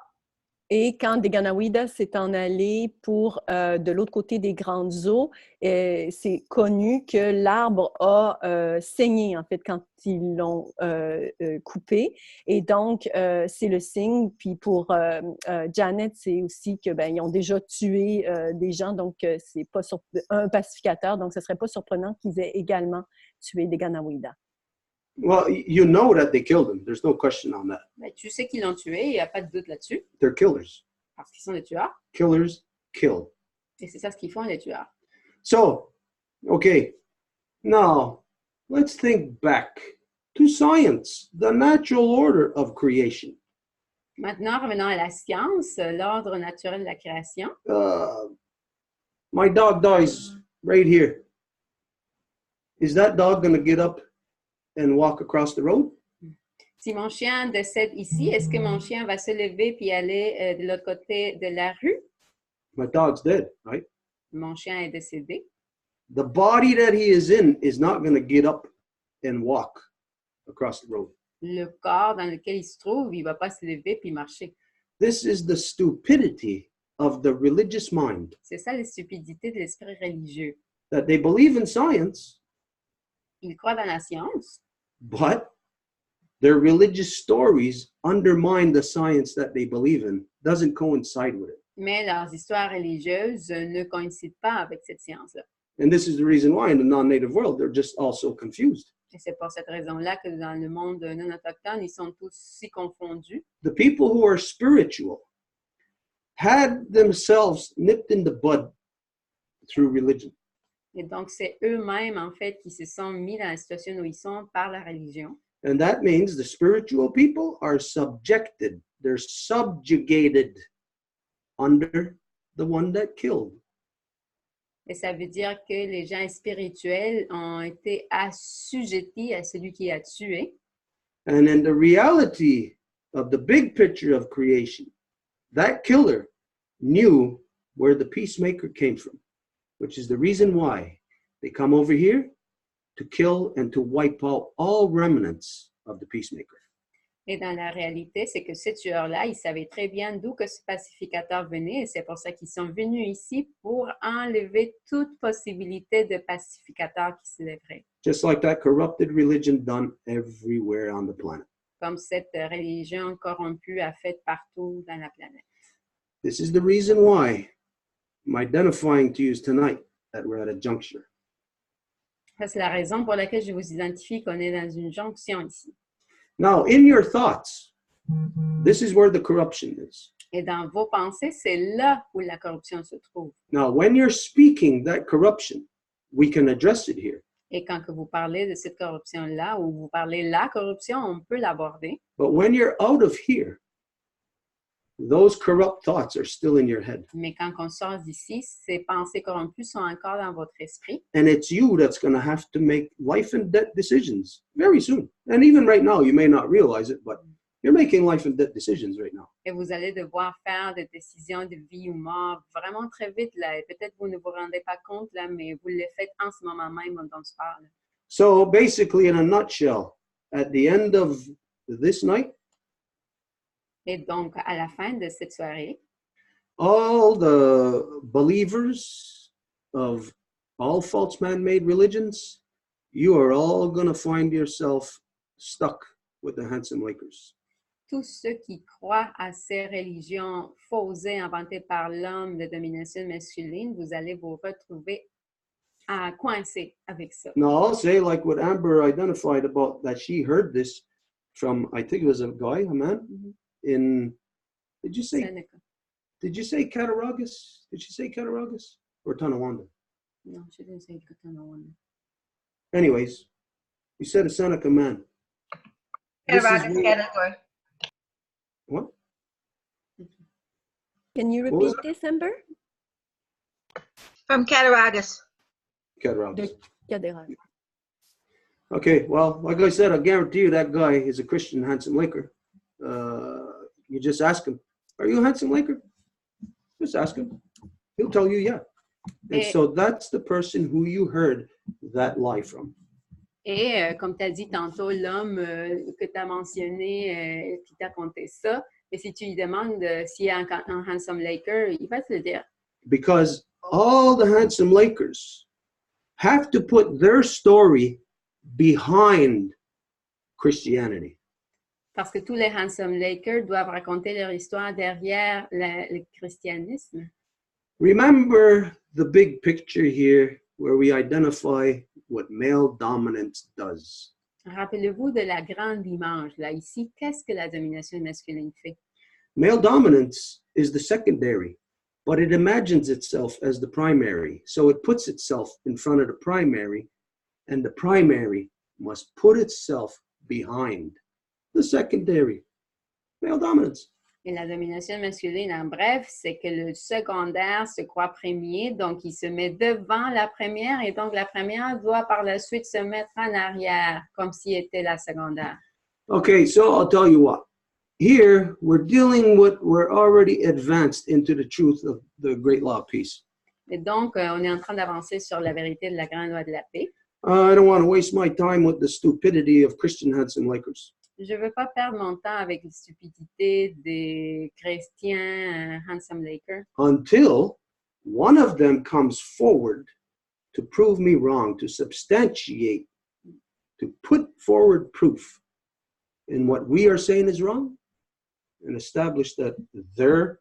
Et quand des Ganawidas s'est en allé pour de l'autre côté des grandes eaux, c'est connu que l'arbre a saigné, en fait, quand ils l'ont coupé. Et donc, c'est le signe. Puis pour Janet, c'est aussi que ils ont déjà tué des gens. Donc, c'est pas un pacificateur. Donc, ce serait pas surprenant qu'ils aient également tué des Ganawidas. Well, you know that they killed him. There's no question on that. Ben, tu sais qu'ils l'ont tué, il n'y a pas de doute là-dessus, They're killers. parce qu'ils sont des tueurs. Killers kill. Et c'est ça ce qu'ils font, les tueurs. So, okay, now let's think back to science, the natural order of creation. Maintenant, revenons à la science, l'ordre naturel de la création. My dog dies right here. Is that dog going to get up and walk across the road? Si mon chien décède ici, est-ce que mon chien va se lever puis aller de l'autre côté de la rue? My dog's dead, right? Mon chien est décédé. The body that he is in is not going to get up and walk across the road. Le corps dans lequel il se trouve, il ne va pas se lever puis marcher. This is the stupidity of the religious mind, C'est ça la stupidité de l'esprit religieux. that they believe in science, Ils croient dans la science, but their religious stories undermine the science that they believe in, doesn't coincide with it. mais leurs histoires religieuses ne coïncident pas avec cette science-là. And this is the reason why in the non-native world, they're just all so confused. Et c'est pour cette raison-là que dans le monde non autochtone, ils sont tous si confondus. The people who are spiritual had themselves nipped in the bud through religion. Et donc, c'est eux-mêmes, en fait, qui se sont mis dans la situation où ils sont par la religion. And that means the spiritual people are subjected, they're subjugated under the one that killed. Et ça veut dire que les gens spirituels ont été assujettis à celui qui a tué. And in the reality of the big picture of creation, that killer knew where the peacemaker came from, which is the reason why they come over here to kill and to wipe out all remnants of the peacemaker. Et dans la réalité, c'est que ces tueurs-là, ils savaient très bien d'où que ce pacificateur venait. Et c'est pour ça qu'ils sont venus ici pour enlever toute possibilité de pacificateur qui se lèverait. Just like that corrupted religion done everywhere on the planet. Comme cette religion corrompue a fait partout dans la planète. This is the reason why I'm identifying to you tonight that we're at a juncture. Ça, c'est la raison pour laquelle je vous identifie qu'on est dans une jonction ici. Now, in your thoughts, this is where the corruption is. Et dans vos pensées, c'est là où la corruption se trouve. Now, when you're speaking that corruption, we can address it here. Et quand que vous parlez de cette corruption-là, ou vous parlez la corruption, on peut l'aborder. But when you're out of here, those corrupt thoughts are still in your head. Mais quand on sort d'ici, ces pensées corrompues sont encore dans votre esprit. And it's you that's going to have to make life and death decisions very soon. And even right now, you may not realize it, but you're making life and death decisions right now. Et vous allez devoir faire des décisions de vie ou mort vraiment très vite, là. Et peut-être vous ne vous rendez pas compte, là, mais vous le faites en ce moment même dont on se parle. So basically, in a nutshell, at the end of this night, Et donc, à la fin de cette soirée, all the believers of all false man-made religions, you are all going to find yourself stuck with the handsome Lakers. tous ceux qui croient à ces religions fausées inventées par l'homme de domination masculine, vous allez vous retrouver coincés avec ça. Now, I'll say like what Amber identified about that she heard this from, I think it was a guy, a man, Mhm. in, did you say Sénéca. Did you say Cattaraugus? Did she say Cattaraugus or Tonawanda? No, she didn't say Tonawanda. Anyways, you said a Seneca man. This is Cattaraugus where- category. What? Can you What was repeat this, Amber? From Cattaraugus. Cattaraugus. Cadéral. Okay, well, like I said, I guarantee you that guy is a Christian handsome Laker. You just ask him, are you a handsome Laker? Just ask him. He'll tell you, yeah. And so that's the person who you heard that lie from. Et comme tu as dit tantôt, l'homme que tu as mentionné, qui t'a conté ça, et si tu lui demandes s'il est un handsome Laker, il va te le dire. Because all the handsome Lakers have to put their story behind Christianity. Parce que tous les handsome Lakers doivent raconter leur histoire derrière le christianisme. Remember the big picture here where we identify what male dominance does. Rappelez-vous de la grande image, là, ici. Qu'est-ce que la domination masculine fait? Male dominance is the secondary, but it imagines itself as the primary. So it puts itself in front of the primary, and the primary must put itself behind the secondary. Male dominance. Et la domination masculine, en bref, c'est que le secondaire se croit premier, donc il se met devant la première, et donc la première doit par la suite se mettre en arrière, comme si était la secondaire. Okay, so I'll tell you what. Here, we're dealing with, we're already advanced into the truth of the great law of peace. Et donc, on est en train d'avancer sur la vérité de la grande loi de la paix. I don't want to waste my time with the stupidity of Christian handsome Lakers. Je ne veux pas perdre mon temps avec la stupidité des chrétiens handsome Lakers Until one of them comes forward to prove me wrong, to substantiate, to put forward proof in what we are saying is wrong, and establish that their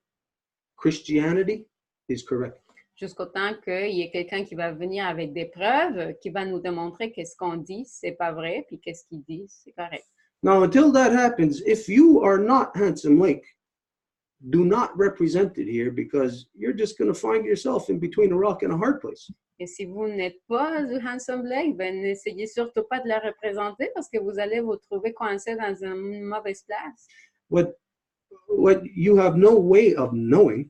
Christianity is correct. jusqu'au temps qu'il y ait quelqu'un qui va venir avec des preuves, qui va nous démontrer que ce qu'on dit, c'est pas vrai, puis qu'est-ce qu'il dit, c'est correct. Now, until that happens, if you are not Handsome Lake, do not represent it here because you're just going to find yourself in between a rock and a hard place. Et si vous n'êtes pas du handsome Lake, ben n'essayez surtout pas de la représenter parce que vous allez vous trouver coincé dans une mauvaise place. What you have no way of knowing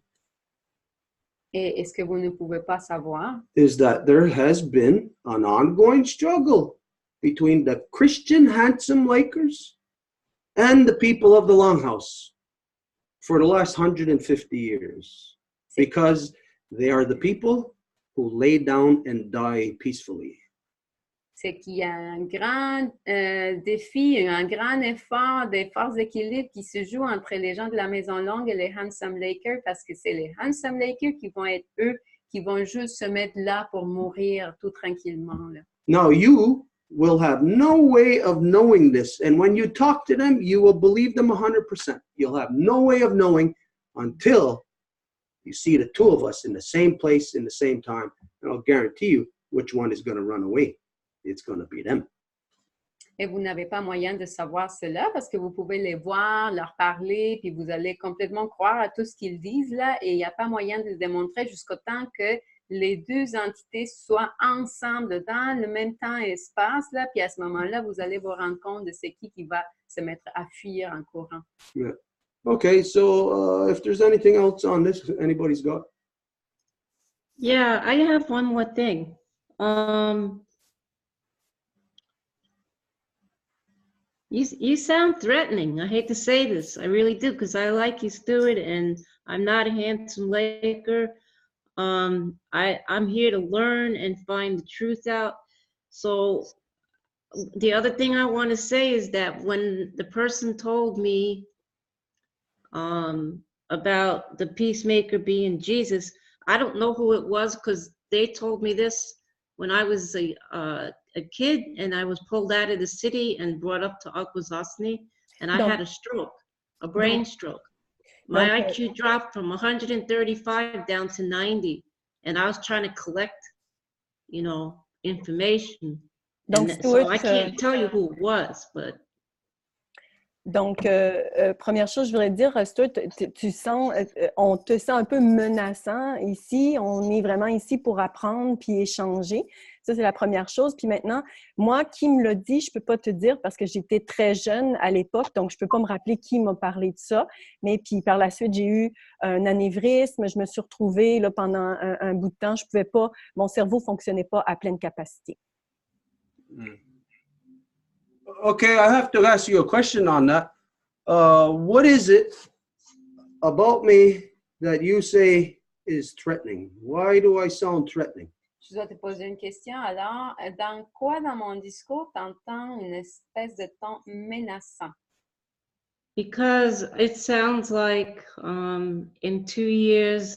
Et ce que vous ne pouvez pas savoir, is that there has been an ongoing struggle between the Christian Handsome Lakers and the people of the Longhouse for the last 150 years because they are the people who lay down and die peacefully. c'est qu'il y a un grand défi, un grand effort des forces d'équilibre qui se joue entre les gens de la Maison Longue et les Handsome Lakers parce que c'est les Handsome Lakers qui vont être eux, qui vont juste se mettre là pour mourir tout tranquillement. Là. Now, you will have no way of knowing this. And when you talk to them, you will believe them 100%. You'll have no way of knowing until you see the two of us in the same place in the same time. And I'll guarantee you which one is going to run away. It's going to be them. Et vous n'avez pas moyen de savoir cela parce que vous pouvez les voir, leur parler, puis vous allez complètement croire à tout ce qu'ils disent là et il n'y a pas moyen de le démontrer jusqu'au temps que les deux entités soient ensemble dans le même temps et espace là, puis à ce moment-là, vous allez vous rendre compte de c'est qui va se mettre à fuir en courant. Yeah. Okay, so if there's anything else on this, anybody's got? Yeah, I have one more thing. You sound threatening. I hate to say this. I really do, because I like you, Stuart, and I'm not a handsome Laker. I'm here to learn and find the truth out. So the other thing I want to say is that when the person told me about the peacemaker being Jesus, I don't know who it was because they told me this when I was a kid and I was pulled out of the city and brought up to Akwesasne and I had a stroke, a brain stroke. My IQ dropped from 135 down to 90 and I was trying to collect, information. And so I can't tell you who it was, but. Donc, première chose, je voudrais dire, Stuart, tu sens, on te sent un peu menaçant ici. On est vraiment ici pour apprendre puis échanger. Ça, c'est la première chose. Puis maintenant, moi, qui me l'a dit, je peux pas te dire parce que j'étais très jeune à l'époque, donc je peux pas me rappeler qui m'a parlé de ça. Mais puis par la suite, j'ai eu un anévrisme. Je me suis retrouvée là pendant un bout de temps. Je pouvais pas, mon cerveau fonctionnait pas à pleine capacité. Okay, I have to ask you a question on that. What is it about me that you say is threatening? Why do I sound threatening? Je dois te poser une question. Alors, dans quoi dans mon discours t'entends une espèce de ton menaçant? Because it sounds like in 2 years,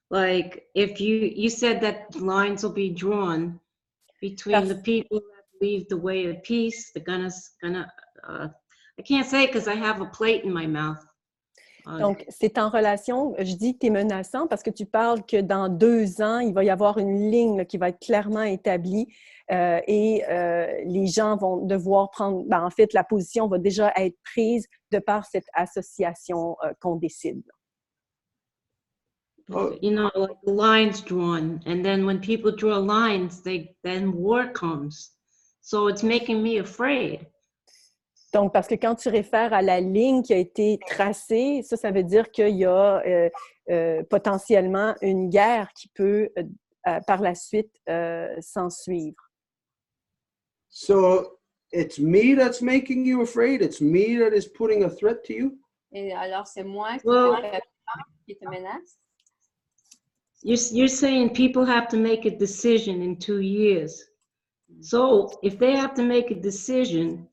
like if you said that lines will be drawn between the people that believe the way of peace, they're gonna I can't say because I have a plate in my mouth. Donc, c'est en relation, je dis que tu es menaçant parce que tu parles que dans 2 ans, il va y avoir une ligne là, qui va être clairement établie et les gens vont devoir prendre, en fait, la position va déjà être prise de par cette association qu'on décide. You know, like the lines drawn, and then when people draw lines, then war comes. So it's making me afraid. Donc, parce que quand tu réfères à la ligne qui a été tracée, ça veut dire qu'il y a potentiellement une guerre qui peut par la suite s'en suivre. So it's me that's making you afraid? It's me that is putting a threat to you? Et alors, c'est moi qui qui te menace? You're saying people have to make a decision in 2 years. So if they have to make a decision,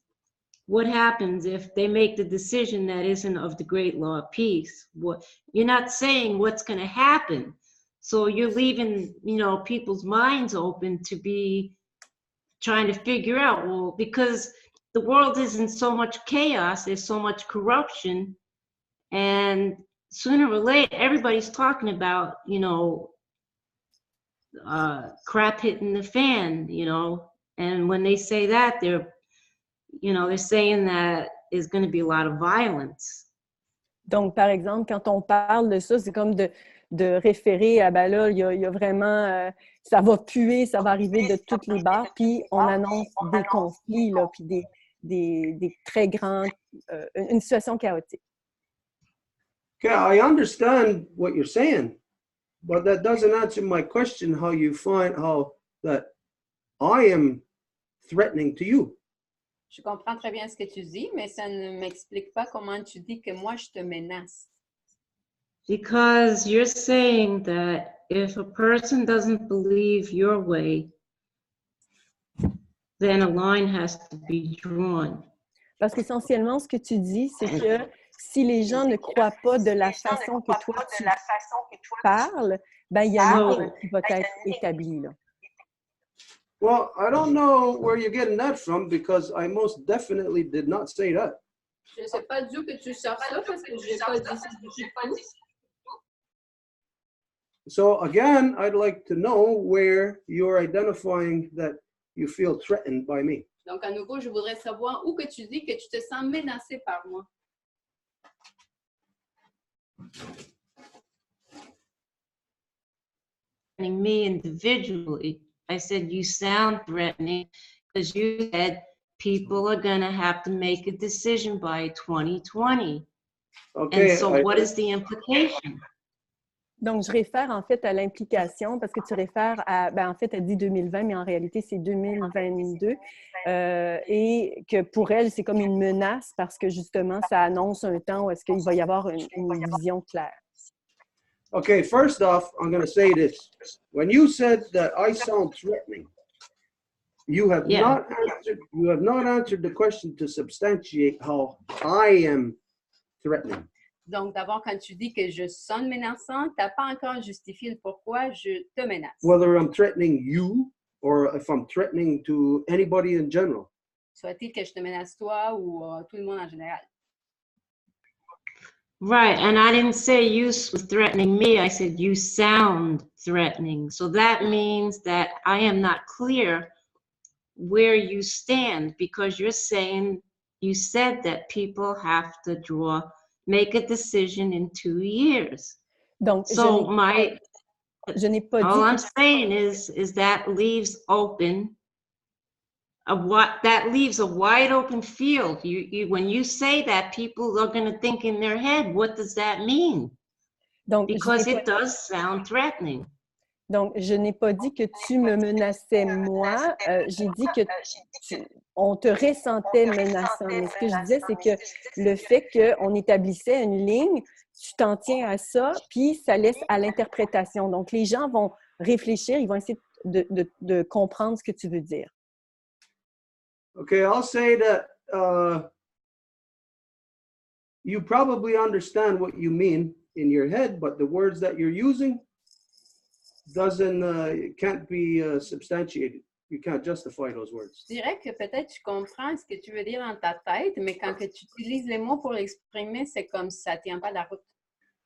what happens if they make the decision that isn't of the great law of peace? You're not saying what's going to happen. So you're leaving, you know, people's minds open to be trying to figure out, well, because the world is in so much chaos, there's so much corruption, and sooner or later, everybody's talking about, you know, crap hitting the fan, you know, and when they say that, they're saying that there's going to be a lot of violence. Donc, par exemple, quand on parle de ça, c'est comme de référer à, ben là, il y a vraiment, ça va puer, ça va arriver de toutes les barres, puis on annonce des conflits, là, puis des très grands, une situation chaotique. Okay, I understand what you're saying, but that doesn't answer my question how you find how that I am threatening to you. Je comprends très bien ce que tu dis, mais ça ne m'explique pas comment tu dis que moi, je te menace. Because you're saying that if a person doesn't believe your way, then a line has to be drawn. Parce qu'essentiellement, ce que tu dis, c'est que si les gens ne croient pas de la façon que toi tu parles, ben il y a une ligne qui va être établie, là. Well, I don't know where you're getting that from because I most definitely did not say that. Je ne sais pas d'où que tu sors ça parce que je n'ai pas dit ça du tout. So again, I'd like to know where you're identifying that you feel threatened by me. Donc, à nouveau, je voudrais savoir où que tu dis que tu te sens menacé par moi. Me individually, I said you sound threatening because you said people are going to have to make a decision by 2020. Okay. And so what is the implication? Donc, je réfère en fait à l'implication parce que tu réfères à, en fait, elle dit 2020, mais en réalité, c'est 2022. Et que pour elle, c'est comme une menace parce que justement, ça annonce un temps où est-ce qu'il va y avoir une vision claire. Okay, first off, I'm going to say this. When you said that I sound threatening, you have not answered the question to substantiate how I am threatening. Donc, d'abord, quand tu dis que je sonne menaçant, tu n'as pas encore justifié le pourquoi je te menace. Whether I'm threatening you or if I'm threatening to anybody in general. Soit-il que je te menace toi ou tout le monde en général. Right, and I didn't say you was threatening me. I said you sound threatening. So that means that I am not clear where you stand because you're saying you said that people have to make a decision in 2 years. Donc, So je n'ai pas all I'm dit... saying is that leaves open that leaves a wide open field. When you say that, people are going to think in their head, what does that mean? Donc, Because it does sound threatening. Donc, je n'ai pas dit que tu me menaçais moi, j'ai dit que on te ressentait menaçant. Mais ce que je disais, c'est que le fait qu'on établissait une ligne, tu t'en tiens à ça, puis ça laisse à l'interprétation. Donc, les gens vont réfléchir, ils vont essayer de comprendre ce que tu veux dire. Okay, I'll say that you probably understand what you mean in your head, but the words that you're using can't be substantiated. You can't justify those words. Je dirais que peut-être tu comprends ce que tu veux dire dans ta tête, mais quand que tu utilises les mots pour l'exprimer, c'est comme ça ne tient pas la route.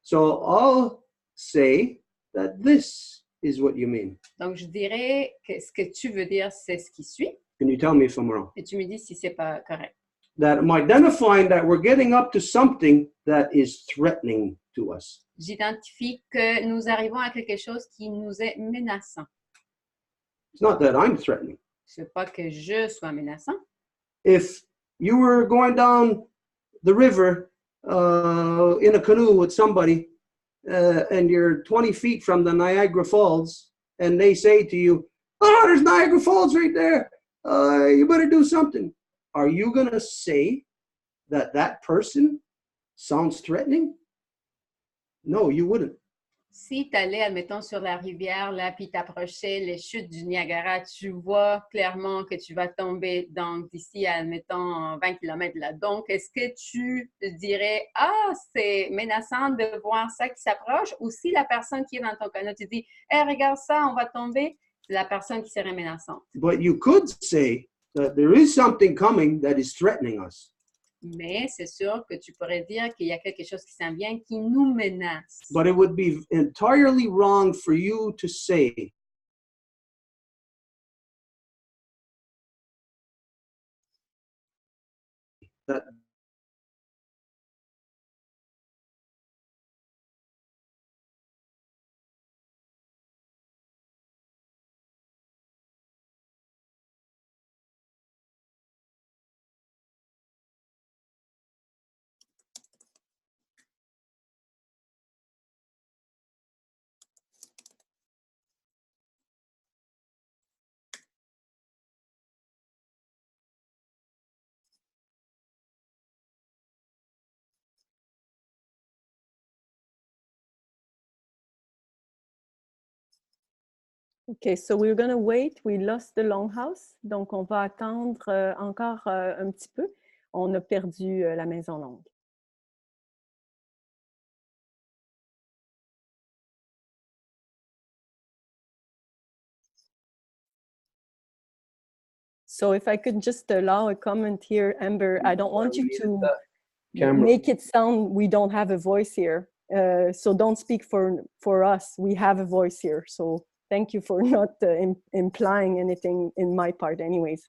So I'll say that this is what you mean. Donc, je dirais que ce que tu veux dire, c'est ce qui suit. Can you tell me if I'm wrong? Et tu me dis si c'est pas correct. That I'm identifying that we're getting up to something that is threatening to us. J'identifie que nous arrivons à quelque chose qui nous est menaçant. It's not that I'm threatening. C'est pas que je sois menaçant. If you were going down the river in a canoe with somebody and you're 20 feet from the Niagara Falls and they say to you, oh, there's Niagara Falls right there. You better do something. Are you going to say that that person sounds threatening? No, you wouldn't. Si tu allais, admettons, sur la rivière, là, puis t'approchais les chutes du Niagara, tu vois clairement que tu vas tomber d'ici, admettons, 20 km là. Donc, est-ce que tu te dirais, ah, c'est menaçant de voir ça qui s'approche? Ou si la personne qui est dans ton canot, tu dis, hey, regarde ça, on va tomber, c'est la personne qui serait menaçante. But you could say that there is something coming that is threatening us. Mais c'est sûr que tu pourrais dire qu'il y a quelque chose qui s'en vient qui nous menace. But it would be entirely wrong for you to say that OK, so we're going to wait. We lost the longhouse. Donc, on va attendre encore un petit peu. On a perdu la maison longue. So if I could just allow a comment here, Amber, I don't want you to make it sound we don't have a voice here. So don't speak for us. We have a voice here. So thank you for not implying anything in my part anyways.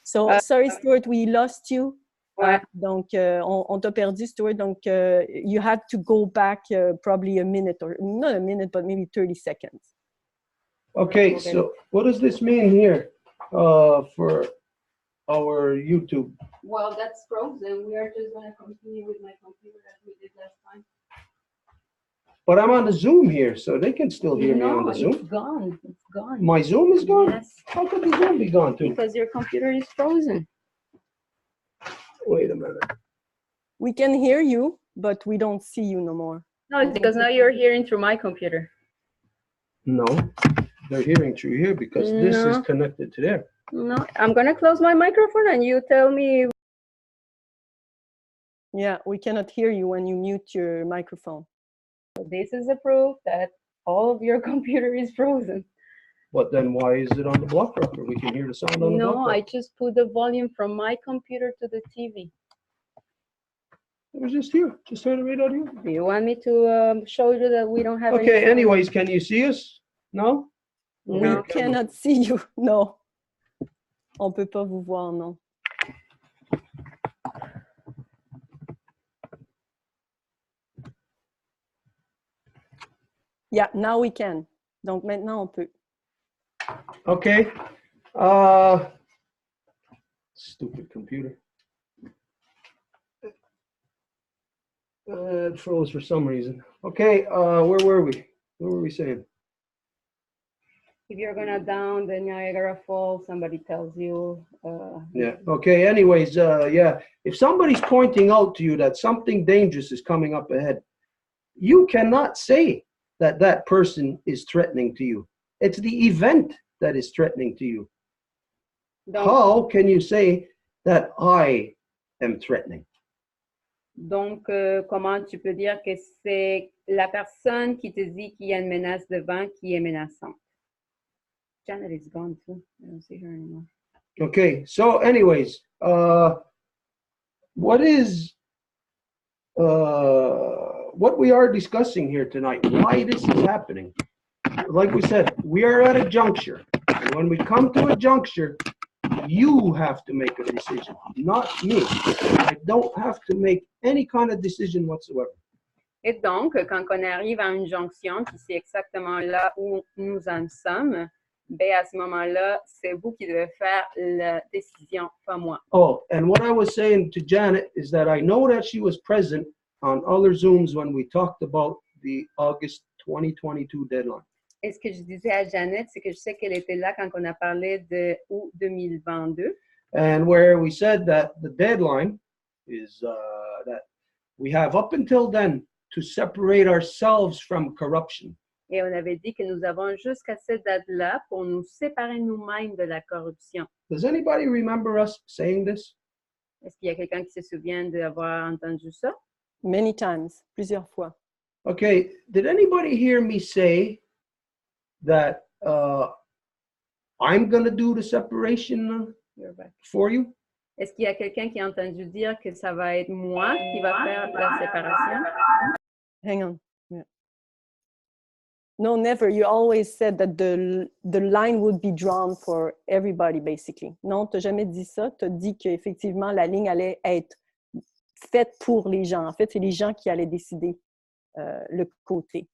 So sorry, Stuart, we lost you. Donc, on t'a perdu, Stuart. Donc, you had to go back probably a minute, or not a minute, but maybe 30 seconds. Okay, so what does this mean here for our YouTube? Well, that's frozen. We are just going to continue with my computer as we did last time. But I'm on the Zoom here, so they can still hear me on the Zoom. No, it's gone. It's gone. My Zoom is gone? Yes. How could the Zoom be gone too? Because your computer is frozen. Wait a minute. We can hear you, but we don't see you no more. No, it's because now you're hearing through my computer. No, they're hearing through here because this is connected to there. No, I'm going to close my microphone and you tell me. Yeah, we cannot hear you when you mute your microphone. This is a proof that all of your computer is frozen. But then why is it on the block rocker? We can hear the sound on the block No, rocker. I just put the volume from my computer to the TV. It was just here. Just turn it right out here. Do you want me to show you that we don't have Okay, any anyways, can you see us? No? We cannot see you. No. On peut pas vous voir, non. Yeah, now we can. Donc maintenant on peut. Okay. Stupid computer. It froze for some reason. Okay, where were we? What were we saying? If you're gonna down the Niagara Falls, somebody tells you. Yeah. Okay. Anyways, yeah. If somebody's pointing out to you that something dangerous is coming up ahead, you cannot say that that person is threatening to you. It's the event that is threatening to you. Donc, How can you say that I am threatening? Donc, comment tu peux dire que c'est la personne qui te dit qu'il y a une menace devant qui est menaçante? Janet is gone too. I don't see her anymore. Okay. So, anyways, what we are discussing here tonight, why this is happening. Like we said, we are at a juncture. And when we come to a juncture, you have to make a decision, not me. I don't have to make any kind of decision whatsoever. Et donc, quand on arrive à une jonction, puis c'est exactement là où nous en sommes, ben à ce moment-là, c'est vous qui devez faire la décision, pas moi. Oh, and what I was saying to Janet is that I know that she was present on other Zooms when we talked about the August 2022 deadline. Et ce que je disais à Janet, c'est que je sais qu'elle était là quand on a parlé de août 2022. And where we said that the deadline is that we have up until then to separate ourselves from corruption. Et on avait dit que nous avons jusqu'à cette date-là pour nous séparer nous-mêmes de la corruption. Does anybody remember us saying this? Est-ce qu'il y a quelqu'un qui se souvient d'avoir entendu ça? Many times, plusieurs fois. Okay, did anybody hear me say that I'm going to do the separation for you? Est-ce qu'il y a quelqu'un qui a entendu dire que ça va être moi qui va faire la séparation? Hang on. Yeah. No, never. You always said that the line would be drawn for everybody, basically. Non, tu n'as jamais dit ça. Tu as dit qu'effectivement, la ligne allait être faite pour les gens. En fait, c'est les gens qui allaient décider le côté.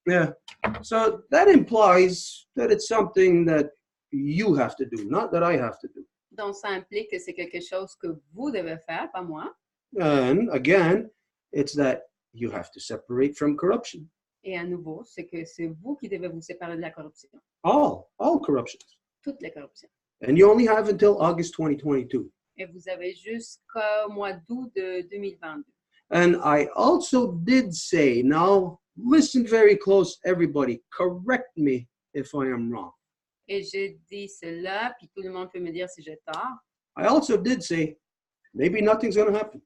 Yeah. So that implies that it's something that you have to do, not that I have to do. Donc, ça implique que c'est quelque chose que vous devez faire, pas moi. And again, it's that you have to separate from corruption. Et à nouveau, c'est que c'est vous qui devez vous séparer de la corruption. All corruptions. Toutes les corruptions. And you only have until August 2022. Et vous avez jusqu'au mois d'août de 2022. And I also did say, now listen very close, everybody, correct me if I am wrong. Et j'ai dit cela, puis tout le monde peut me dire si j'ai tort. I also did say, maybe nothing's going to happen.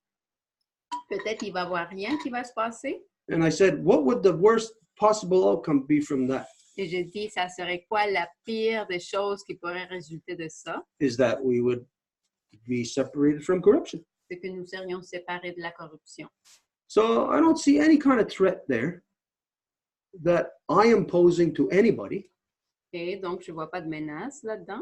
Peut-être qu'il va y avoir rien qui va se passer. And I said, what would the worst possible outcome be from that? Et j'ai dit, ça serait quoi la pire des choses qui pourrait résulter de ça? Is that we would be separated from corruption. C'est que nous serions séparés de la corruption. So I don't see any kind of threat there that I am posing to anybody. Et donc, je ne vois pas de menace là-dedans.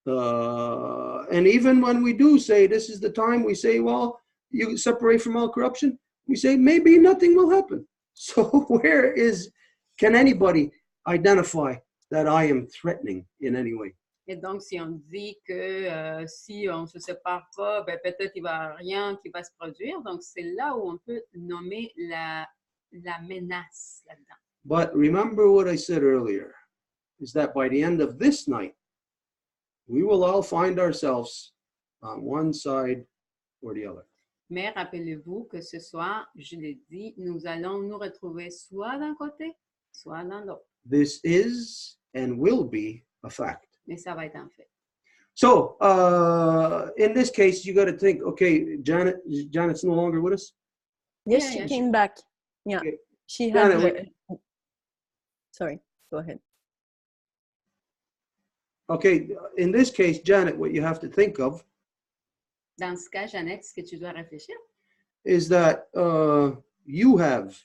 Là. And even when we do say this is the time, we say, well, you separate from all corruption. We say maybe nothing will happen. So can anybody identify that I am threatening in any way? Et donc, si on dit que si on ne se sépare pas, ben, peut-être qu'il n'y va rien qui va se produire. Donc, c'est là où on peut nommer la menace là-dedans. But remember what I said earlier, is that by the end of this night, we will all find ourselves on one side or the other. Mais rappelez-vous que ce soir, je l'ai dit, nous allons nous retrouver soit d'un côté, soit dans l'autre. This is and will be a fact. Mais ça va être un fait. So, in this case, you got to think, okay, Janet's no longer with us? Yes, Yeah, she yeah, came back. Yeah, Okay. she Janet, had... Sorry, go ahead. Okay, in this case, Janet, what you have to think of Dans ce cas, Jeannette, ce que tu dois réfléchir, is that you have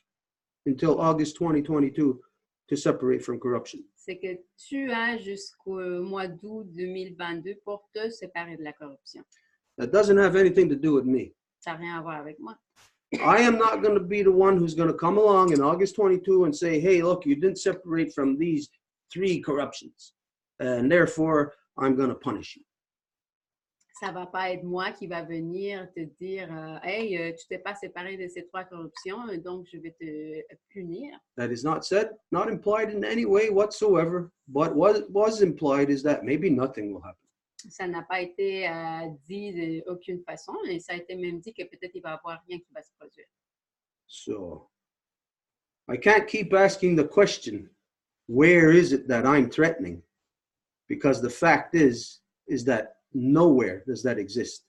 until August 2022 to separate from corruption. c'est que tu as jusqu'au mois d'août 2022 pour te séparer de la corruption. That doesn't have anything to do with me. Ça n'a rien à voir avec moi. I am not going to be the one who's going to come along in August 22 and say, hey, look, you didn't separate from these 3 corruptions, and therefore I'm going to punish you. Ça va pas être moi qui va venir te dire, hey, tu t'es pas séparé de ces 3 corruptions, donc je vais te punir. That is not said, not implied in any way whatsoever, but what was implied is that maybe nothing will happen. Ça n'a pas été dit d'aucune façon, et ça a été même dit que peut-être il va y avoir rien qui va se produire. So I can't keep asking the question, where is it that I'm threatening? Because the fact is that nowhere does that exist.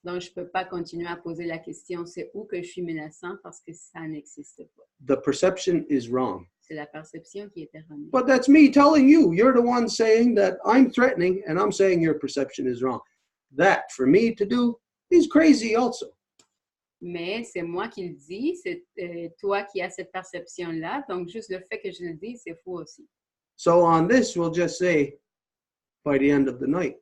Donc, je ne peux pas continuer à poser la question, c'est où que je suis menaçant, parce que ça n'existe pas. The perception is wrong. C'est la perception qui est erronée. But that's me telling you. You're the one saying that I'm threatening, and I'm saying your perception is wrong. That, for me to do, is crazy also. Mais c'est moi qui le dis, c'est toi qui as cette perception-là, donc juste le fait que je le dise, c'est faux aussi. So on this, we'll just say, by the end of the night,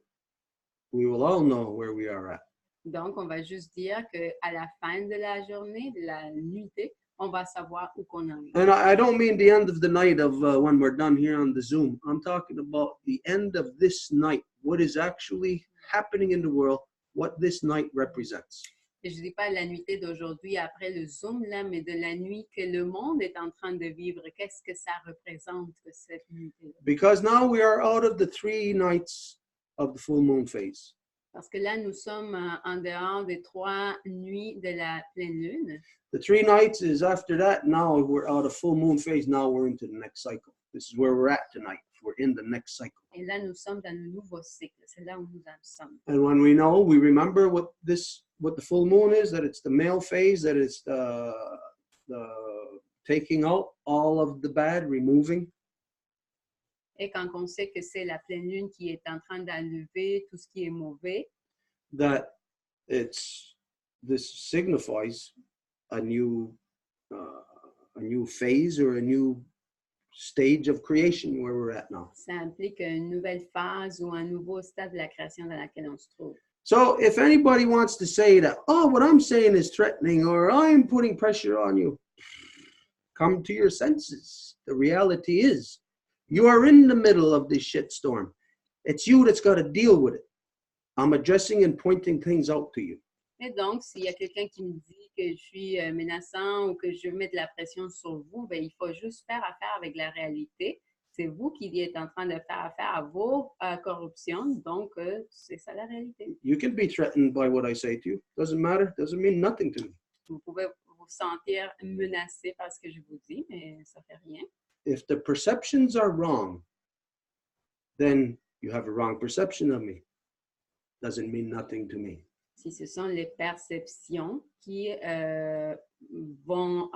we will all know where we are at. Donc, on va juste dire qu'à la fin de la journée, de la nuitée, on va savoir où qu'on en est. And I don't mean the end of the night of when we're done here on the Zoom. I'm talking about the end of this night, what is actually happening in the world, what this night represents. Et je ne dis pas la nuitée d'aujourd'hui après le Zoom, là, mais de la nuit que le monde est en train de vivre. Qu'est-ce que ça représente, cette nuitée? Because now we are out of the 3 nights of the full moon phase. Parce que là, nous sommes en dehors des 3 nuits de la pleine lune. The 3 nights is after that. Now we're out of full moon phase. Now we're into the next cycle. This is where we're at tonight. We're in the next cycle. Et là, nous sommes dans le nouveau cycle. C'est là où nous en sommes. And when we know, we remember what the full moon is, that it's the male phase, that it's the taking out all of the bad, removing. Et quand on sait que c'est la pleine lune qui est en train d'enlever tout ce qui est mauvais, That this signifies a new phase or a new stage of creation where we're at now. ça implique une nouvelle phase ou un nouveau stade de la création dans laquelle on se trouve. So if anybody wants to say that, oh, what I'm saying is threatening or I'm putting pressure on you, come to your senses. The reality is you are in the middle of this shitstorm. It's you that's got to deal with it. I'm addressing and pointing things out to you. Et donc, s'il y a quelqu'un qui me dit que je suis menaçant ou que je mets de la pression sur vous, ben, il faut juste faire affaire avec la réalité. C'est vous qui êtes en train de faire affaire à vos corruptions. Donc, c'est ça la réalité. You can be threatened by what I say to you. Doesn't matter. Doesn't mean nothing to me. Vous pouvez vous sentir menacé par ce que je vous dis, mais ça ne fait rien. If the perceptions are wrong, then you have a wrong perception of me. Doesn't mean nothing to me. Si ce sont les perceptions qui vont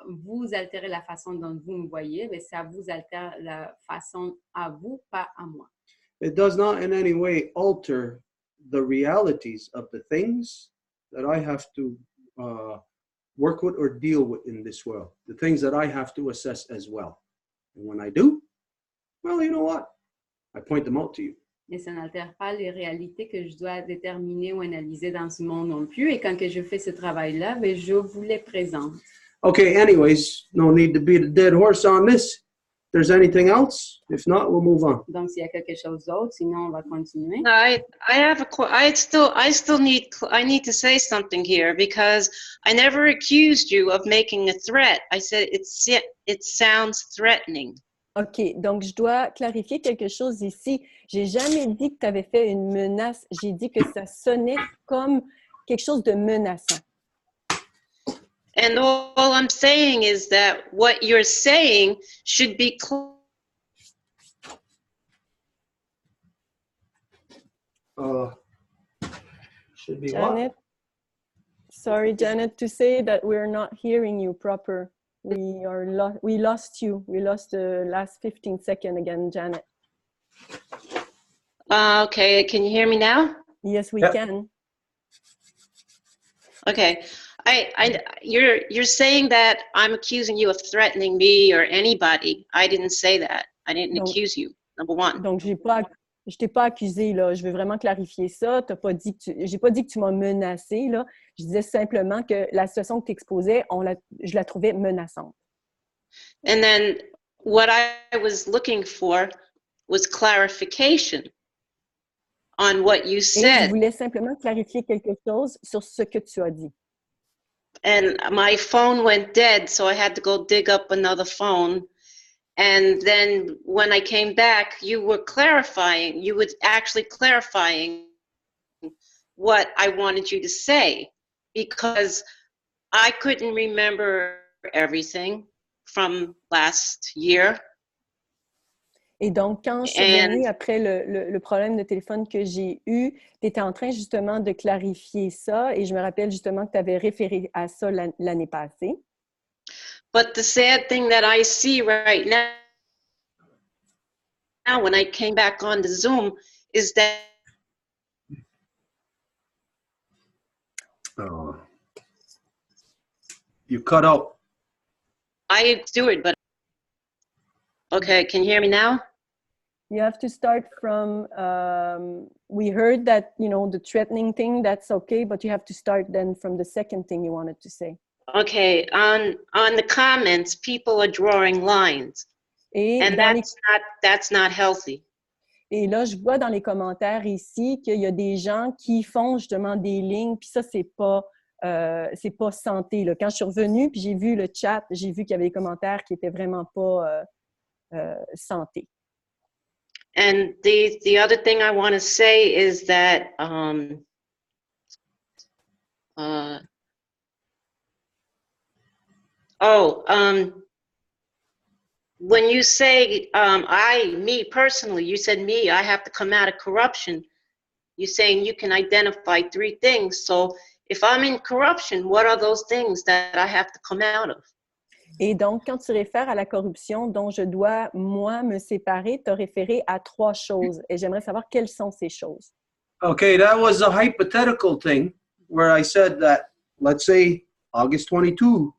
vous altérer la façon dont vous me voyez, mais ça vous altère la façon à vous, pas à moi. It does not in any way alter the realities of the things that I have to work with or deal with in this world. The things that I have to assess as well. And when I do, well, you know what? I point them out to you. Et ça n'altère pas les réalités que je dois déterminer ou analyser dans ce monde non plus. Et quand que je fais ce travail-là, ben, je vous les présente. Okay, anyways, no need to beat a dead horse on this. If there's anything else, if not, we'll move on. Donc, s'il y a quelque chose d'autre, sinon on va continuer. I need to say something here because I never accused you of making a threat. I said it sounds threatening. OK, donc je dois clarifier quelque chose ici. J'ai jamais dit que tu avais fait une menace. J'ai dit que ça sonnait comme quelque chose de menaçant. And all I'm saying is that what you're saying should be Should be Janet? Sorry, Janet, to say that we're not hearing you proper. We lost you. We lost the last 15 seconds again, Janet. Okay, can you hear me now? Yes, we Yep. can. Okay. You're saying that I'm accusing you of threatening me or anybody. I didn't say that. I didn't accuse you. Number one. Donc, j'ai pas Je t'ai pas accusé, là. Je veux vraiment clarifier ça. J'ai pas dit que tu m'as menacé, là. Je disais simplement que la situation que tu exposais, je la trouvais menaçante. And then what I was looking for was clarification on what you Et je said. voulais simplement clarifier quelque chose sur ce que tu as dit. And my phone went dead, so I had to go dig up another phone. And then when I came back, you were actually clarifying what I wanted you to say, because I couldn't remember everything from last year. Et donc, quand je suis revenue après le problème de téléphone que j'ai eu, tu étais en train justement de clarifier ça et je me rappelle justement que tu avais référé à ça l'année passée. But the sad thing that I see right now when I came back on the Zoom is that You cut out. I do it, but okay, can you hear me now? You have to start from, we heard that, you know, the threatening thing, that's okay, but you have to start then from the second thing you wanted to say. Okay, on the comments, people are drawing lines, and that's not healthy. Et là, je vois dans les commentaires ici qu'il y a des gens qui font justement des lignes, puis ça, c'est pas santé, là. Quand je suis revenue, puis j'ai vu le chat, j'ai vu qu'il y avait des commentaires qui étaient vraiment pas santé. And the other thing I want to say is that when you say me personally, you said me, I have to come out of corruption. You're saying you can identify 3 things. So if I'm in corruption, what are those things that I have to come out of? Et donc, quand tu réfères à la corruption dont je dois, moi, me séparer, tu as référé à 3 choses. Et j'aimerais savoir quelles sont ces choses. Okay, that was a hypothetical thing where I said that, let's say, August 22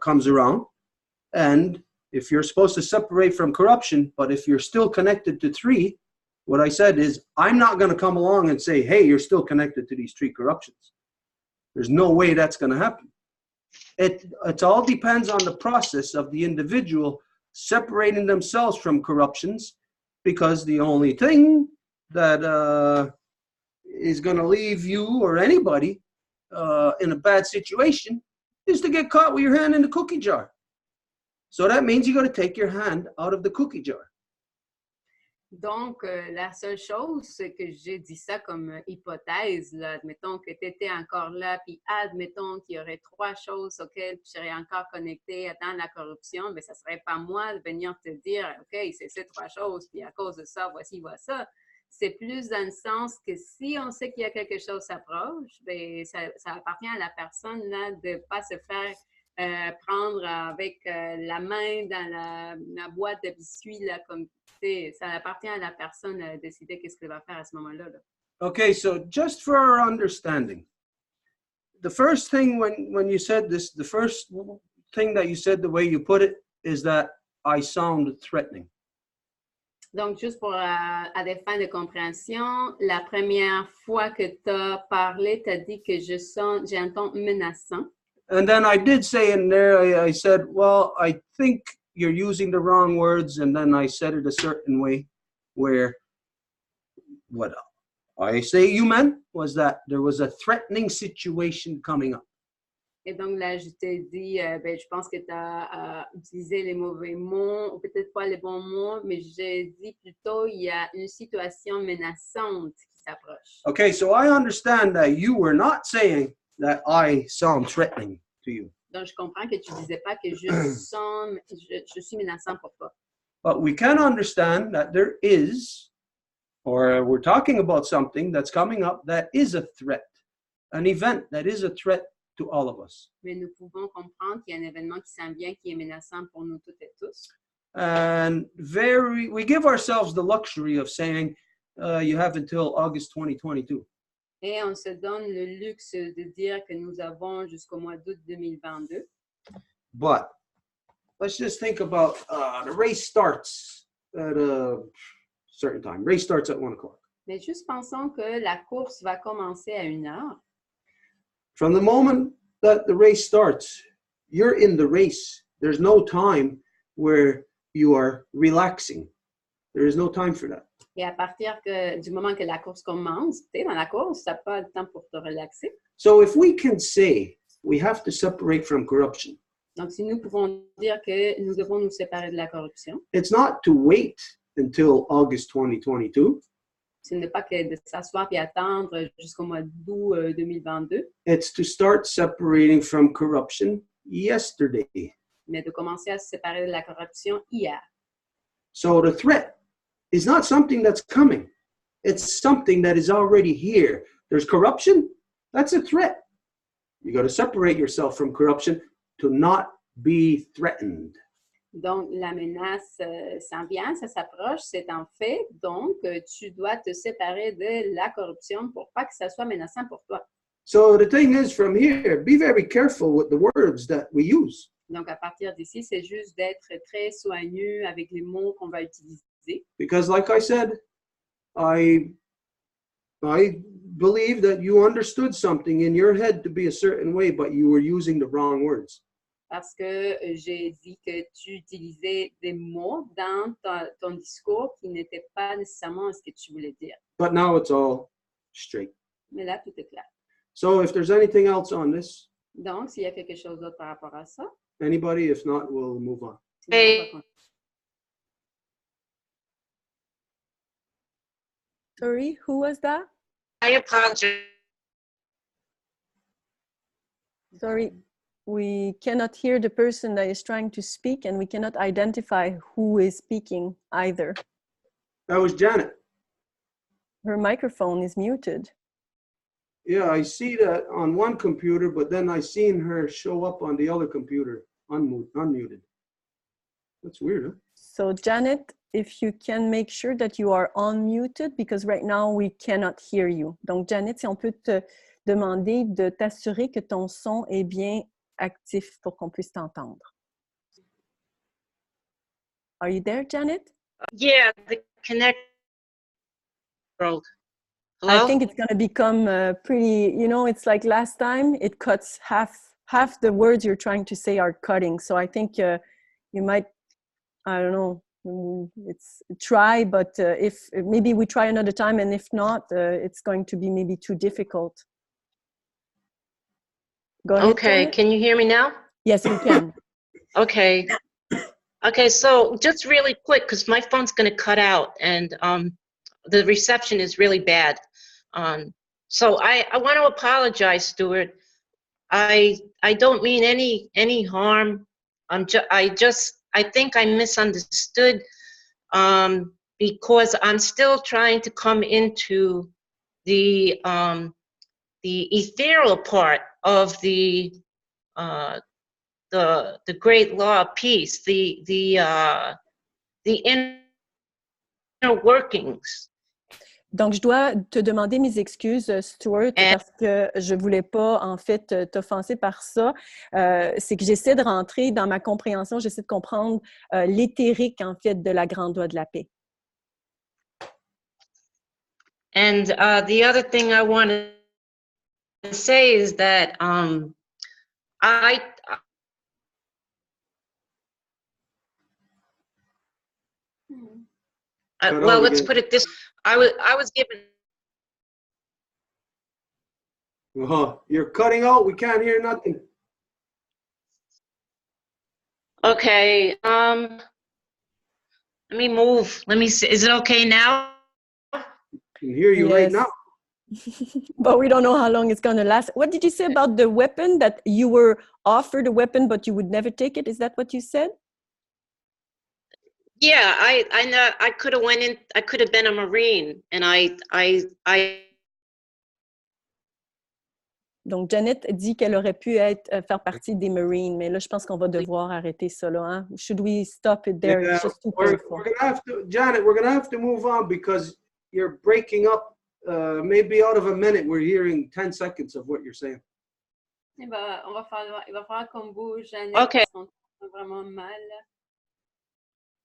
comes around, and if you're supposed to separate from corruption, but if you're still connected to 3, what I said is, I'm not going to come along and say, hey, you're still connected to these 3 corruptions. There's no way that's going to happen. It all depends on the process of the individual separating themselves from corruptions, because the only thing that is going to leave you or anybody in a bad situation is to get caught with your hand in the cookie jar. So that means you got to take your hand out of the cookie jar. Donc, la seule chose, c'est que j'ai dit ça comme hypothèse, là. Admettons que tu étais encore là, puis admettons qu'il y aurait 3 choses auxquelles tu serais encore connecté dans la corruption, mais ça ne serait pas moi de venir te dire, OK, c'est ces 3 choses, puis à cause de ça, voici ça. C'est plus dans le sens que si on sait qu'il y a quelque chose qui s'approche, bien, ça appartient à la personne là, de ne pas se faire prendre avec la main dans la boîte de biscuits, là, comme ça appartient à la personne de décider qu'est-ce qu'elle va faire à ce moment-là. Là. Okay, so just for our understanding, the first thing when you said this, the first thing that you said, the way you put it, is that I sound threatening. Donc, juste pour à des fins de compréhension, la première fois que tu as parlé, tu as dit que j'ai un ton menaçant. And then I did say in there, I said, well, I think you're using the wrong words. And then I said it a certain way where what I say you meant was that there was a threatening situation coming up. Et donc là, je t'ai dit, je pense que tu as utilisé les mauvais mots, ou peut-être pas les bons mots, mais j'ai dit plutôt, il y a une situation menaçante qui s'approche. Okay, so I understand that you were not saying that I sound threatening to you. Donc, je comprends que tu ne disais pas que je suis menaçant pour toi. But we can understand that there is, or we're talking about something that's coming up that is a threat, an event that is a threat to all of us. Mais nous pouvons comprendre qu'il y a un événement qui s'en vient qui est menaçant pour nous toutes et tous. And we give ourselves the luxury of saying, you have until August 2022. Et on se donne le luxe de dire que nous avons jusqu'au mois d'août 2022. But let's just think about the race starts at certain time. Race starts at 1 o'clock. Mais juste pensons que la course va commencer à 1 heure. From the moment that the race starts, you're in the race. There's no time where you are relaxing. There is no time for that. Et à partir du moment que la course commence, tu es dans la course, tu n'as pas le temps pour te relaxer. So if we can say we have to separate from corruption, Donc, si nous pouvons dire que nous devons nous séparer de la corruption, it's not to wait until August 2022. ce n'est pas que de s'asseoir et attendre jusqu'au mois d'août 2022, It's to start separating from corruption yesterday. mais de commencer à se séparer de la corruption hier. So the threat is not something that's coming. It's something that is already here. There's corruption. That's a threat. You got to separate yourself from corruption to not be threatened. Donc, la menace s'en vient, ça s'approche, c'est un fait. Donc, tu dois te séparer de la corruption pour pas que ça soit menaçant pour toi. So the thing is, from here, be very careful with the words that we use. Donc, à partir d'ici, c'est juste d'être très soigneux avec les mots qu'on va utiliser. Because like I said, I believe that you understood something in your head to be a certain way, but you were using the wrong words. Parce que j'ai dit que tu utilisais des mots dans ton discours qui n'étaient pas nécessairement ce que tu voulais dire. But now it's all straight. Mais là, tout est clair. So if there's anything else on this, Donc, s'il y a quelque chose d'autre par rapport à ça, anybody? If not, we'll move on. sinon, on va continuer. Sorry, who was that? I apologize. Sorry, we cannot hear the person that is trying to speak, and we cannot identify who is speaking either. That was Janet. Her microphone is muted. Yeah, I see that on one computer, but then I seen her show up on the other computer, unmuted. That's weird, huh? So Janet, if you can make sure that you are unmuted, because right now we cannot hear you. Donc Janet, si on peut te demander de t'assurer que ton son est bien actif pour qu'on puisse t'entendre. Are you there, Janet? Yeah, the connect broke. Hello? I think it's going to become pretty, you know, it's like last time it cuts half the words you're trying to say are cutting. So I think you might, I don't know, it's try, but if maybe we try another time, and if not, it's going to be maybe too difficult. Go ahead. Okay, Janet. can you hear me now? Yes, we can. Okay. Okay, so just really quick, because my phone's going to cut out, and the reception is really bad. So I want to apologize, Stuart. I don't mean any harm. I think I misunderstood because I'm still trying to come into the ethereal part of the great law of peace, the inner workings. Donc, je dois te demander mes excuses, Stuart, parce que je ne voulais pas, en fait, t'offenser par ça. C'est que j'essaie de rentrer dans ma compréhension, j'essaie de comprendre l'éthérique, en fait, de la grande loi de la paix. And the other thing I want to say is that well, let's put it this. I was given. You're cutting out. We can't hear nothing. Okay. Let me move. Let me see. Is it okay now? I can hear you right now. But we don't know how long it's going to last. What did you say about the weapon, that you were offered a weapon, but you would never take it? Is that what you said? Yeah, I know. I could have went in. I could have been a Marine, and I. Donc, Janet dit qu'elle aurait pu faire partie des Marines, mais là, je pense qu'on va devoir arrêter ça là. Hein? Should we stop it there? Yeah, It's just too we're painful. gonna have to, Janet. We're gonna have to move on because you're breaking up. Maybe out of a minute, we're hearing 10 seconds of what you're saying. Il va falloir qu'on bouge, Jeannette, Okay. parce qu'on est vraiment mal.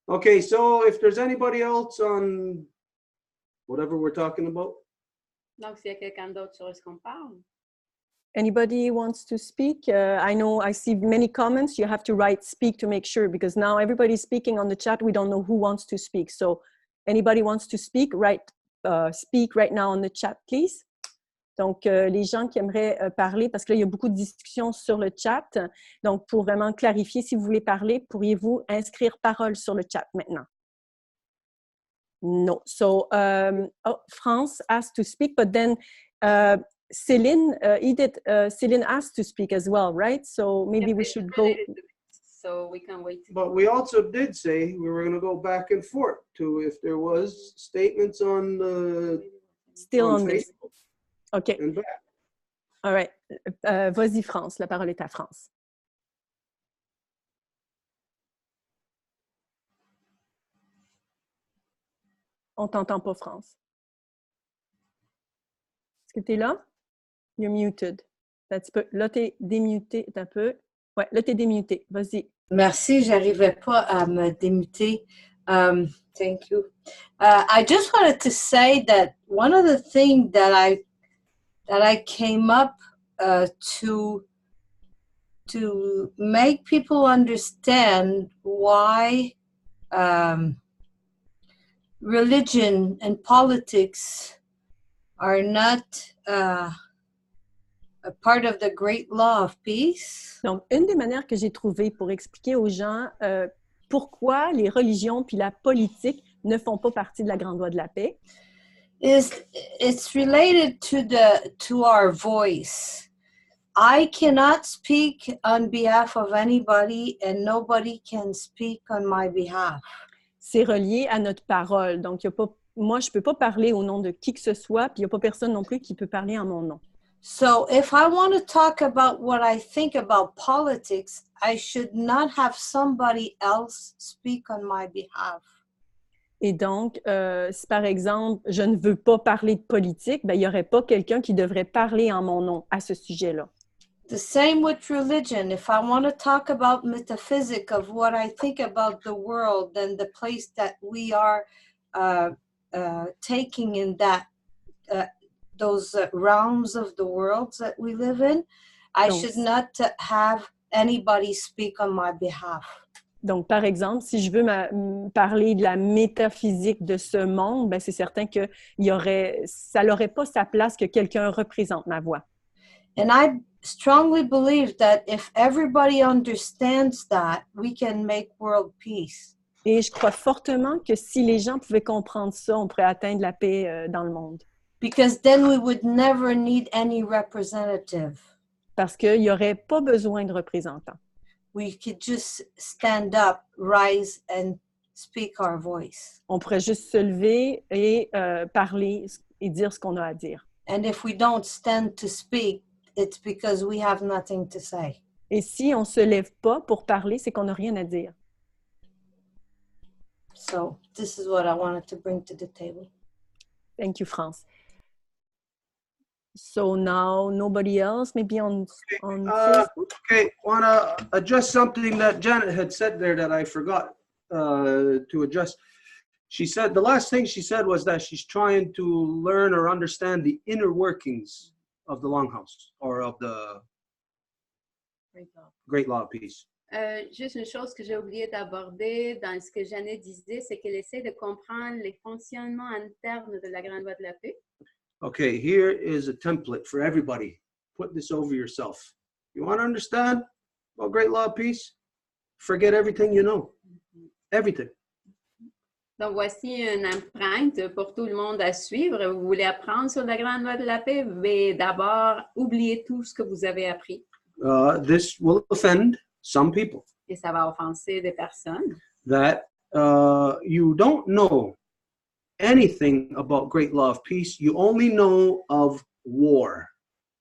Okay, so if there's anybody else on whatever we're talking about? Donc, s'il y a quelqu'un d'autre sur ce qu'on parle. Anybody wants to speak? I know I see many comments. You have to write speak to make sure, because now everybody's speaking on the chat. We don't know who wants to speak. So anybody wants to speak, speak right now on the chat, please. Donc, les gens qui aimeraient parler, parce que là, il y a beaucoup de discussions sur le chat. Donc, pour vraiment clarifier, si vous voulez parler, pourriez-vous inscrire parole sur le chat maintenant? No. So, France asked to speak, but then Céline, Céline asked to speak as well, right? So maybe we should go. So we can wait. But we also did say we were going to go back and forth to if there was statements on Still on this. Facebook. Okay. And back. All right. Vas-y, France. La parole est à France. On t'entend pas, France. Est-ce que tu es là? You're muted. Là, tu es démuté un peu. Ouais, là, tu es démuté. Vas-y. Merci, j'arrivais pas à me démuter. Thank you. I just wanted to say that one of the things that I came up to make people understand why religion and politics are not a part of the great law of peace. Donc, une des manières que j'ai trouvées pour expliquer aux gens pourquoi les religions puis la politique ne font pas partie de la grande loi de la paix, it's related to our voice. I cannot speak on behalf of anybody and nobody can speak on my behalf. c'est relié à notre parole. Donc, moi, je ne peux pas parler au nom de qui que ce soit, puis il n'y a pas personne non plus qui peut parler en mon nom. So if I want to talk about what I think about politics, I should not have somebody else speak on my behalf. Et donc, si par exemple, je ne veux pas parler de politique, ben, il n'y aurait pas quelqu'un qui devrait parler en mon nom à ce sujet-là. The same with religion. If I want to talk about metaphysics of what I think about the world and the place that we are taking in that those realms of the world that we live in, I should not have anybody speak on my behalf. Donc, par exemple, si je veux parler de la métaphysique de ce monde, ben, c'est certain que ça n'aurait pas sa place que quelqu'un représente ma voix. And I strongly believe that if everybody understands that, we can make world peace. Et je crois fortement que si les gens pouvaient comprendre ça, on pourrait atteindre la paix dans le monde. Because then we would never need any representative. Parce qu'il n'y aurait pas besoin de représentants. We could just stand up, rise, and speak our voice. On pourrait juste se lever et parler et dire ce qu'on a à dire. And if we don't stand to speak, it's because we have nothing to say. Et si on ne se lève pas pour parler, c'est qu'on n'a rien à dire. So this is what I wanted to bring to the table. Thank you, France. So now nobody else, maybe on Facebook? Okay, want to address something that Janet had said there that I forgot to address. She said, the last thing she said was that she's trying to learn or understand the inner workings of the Longhouse or of the Great Law of Peace. Juste une chose que j'ai oublié d'aborder dans ce que Jeannette disait, c'est qu'elle essaie de comprendre les fonctionnements internes de la Grande Loi de la Paix. Okay, here is a template for everybody. Put this over yourself. You want to understand about Great Law of Peace? Forget everything you know. Everything. Donc, voici une empreinte pour tout le monde à suivre. Vous voulez apprendre sur la Grande Loi de la Paix? Mais d'abord, oubliez tout ce que vous avez appris. This will offend some people. Et ça va offenser des personnes. That you don't know anything about Great Law of Peace. You only know of war.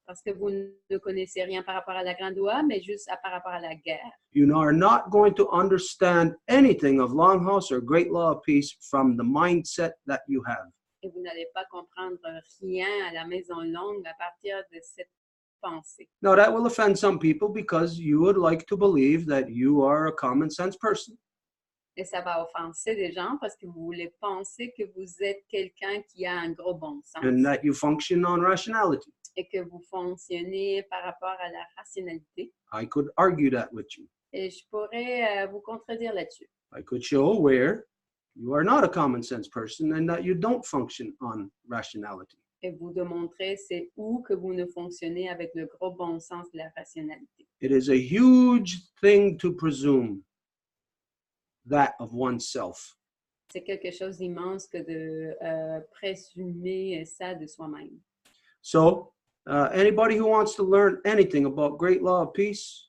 Parce que vous ne connaissez rien par rapport à la Grande Loi, mais juste par rapport à la guerre. You are not going to understand anything of Longhouse or Great Law of Peace from the mindset that you have. Et vous n'allez pas comprendre rien à la Maison Longue à partir de cette pensée. Now that will offend some people because you would like to believe that you are a common sense person. Et ça va offenser des gens parce que vous voulez penser que vous êtes quelqu'un qui a un gros bon sens and that you function on rationality. et que vous fonctionnez par rapport à la rationalité. I could argue that with you. Et je pourrais vous contredire là-dessus. I could show where you are not a common sense person and that you don't function on rationality. Et vous démontrer c'est où que vous ne fonctionnez avec le gros bon sens de la rationalité. It is a huge thing to presume that of oneself. C'est quelque chose d'immense que de présumer ça de soi-même. So, anybody who wants to learn anything about great law of peace,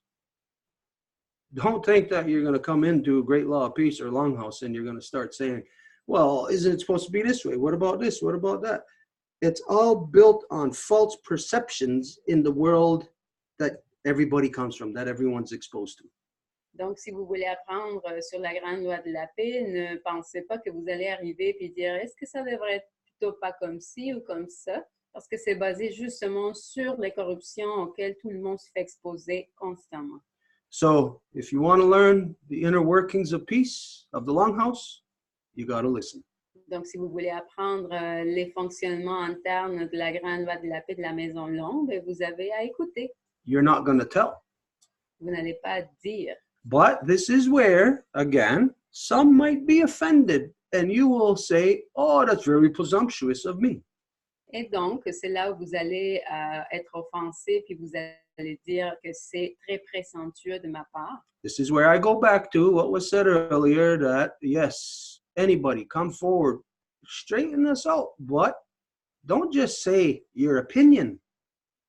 don't think that you're going to come into great law of peace or longhouse and you're going to start saying, well, isn't it supposed to be this way? What about this? What about that? It's all built on false perceptions in the world that everybody comes from, that everyone's exposed to. Donc, si vous voulez apprendre sur la grande loi de la paix, ne pensez pas que vous allez arriver et dire, est-ce que ça devrait être plutôt pas comme ci ou comme ça? Parce que c'est basé justement sur les corruptions auxquelles tout le monde se fait exposer constamment. So, if you want to learn the inner workings of peace, of the longhouse, you got to listen. Donc, si vous voulez apprendre les fonctionnements internes de la grande loi de la paix de la Maison Longue, vous avez à écouter. You're not going to tell. Vous n'allez pas dire. But this is where, again, some might be offended and you will say, oh, that's very presumptuous of me. Et donc, c'est là où vous allez être offensé, puis vous allez dire que c'est très présomptueux de ma part. This is where I go back to what was said earlier that, yes, anybody come forward, straighten us out, but don't just say your opinion,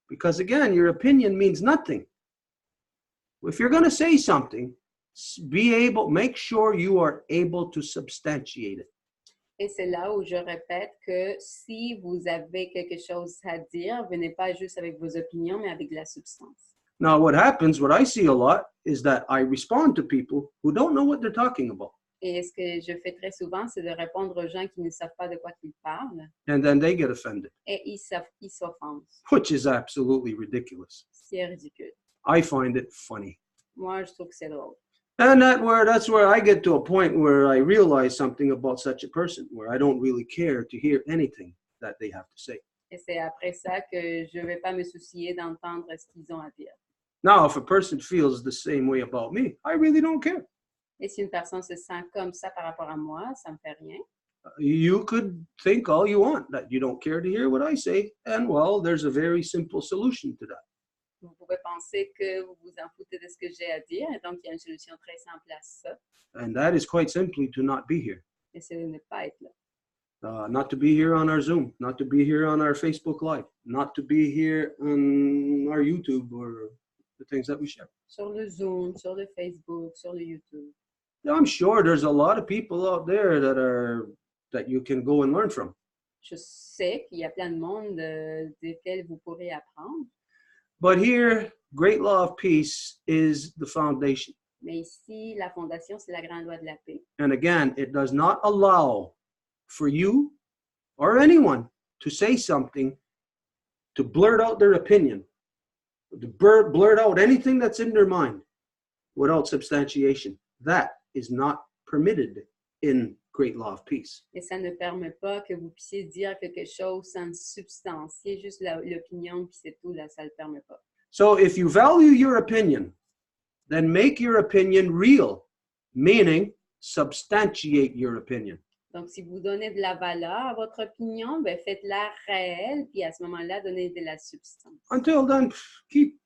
because again, your opinion means nothing. If you're going to say something, make sure you are able to substantiate it. Et c'est là où je répète que si vous avez quelque chose à dire, venez pas juste avec vos opinions, mais avec de la substance. Now, what happens, what I see a lot, is that I respond to people who don't know what they're talking about. Et ce que je fais très souvent, c'est de répondre aux gens qui ne savent pas de quoi ils parlent. And then they get offended, Et ils s'offensent. which is absolutely ridiculous. C'est ridicule. I find it funny. Moi, je trouve que c'est drôle. And that's where I get to a point where I realize something about such a person, where I don't really care to hear anything that they have to say. Et c'est après ça que je ne vais pas me soucier d'entendre ce qu'ils ont à dire. Now, if a person feels the same way about me, I really don't care. Et si une personne se sent comme ça par rapport à moi, ça ne me fait rien. You could think all you want, that you don't care to hear what I say, and well, there's a very simple solution to that. Vous pouvez penser que vous vous en foutez de ce que j'ai à dire, et donc il y a une solution très simple à ça, And that is quite simply to not be here. et c'est de ne pas être là. Not to be here on our Zoom, not to be here on our Facebook Live, not to be here on our YouTube or the things that we share. Sur le Zoom, sur le Facebook, sur le YouTube. I'm sure there's a lot of people out there that you can go and learn from. Je sais qu'il y a plein de monde desquels vous pourrez apprendre, But here, great law of peace is the foundation. mais ici, la fondation, c'est la grande loi de la paix. And again, it does not allow for you or anyone to say something, to blurt out their opinion, to blurt out anything that's in their mind without substantiation. That is not permitted in great law of peace. Et ça ne permet pas que vous puissiez dire quelque chose sans substancier, juste l'opinion, puis c'est tout, là, ça ne le permet pas. So if you value your opinion, then make your opinion real, meaning substantiate your opinion. Donc, si vous donnez de la valeur à votre opinion, ben, faites-la réelle, puis à ce moment-là, donnez de la substance. Until then, keep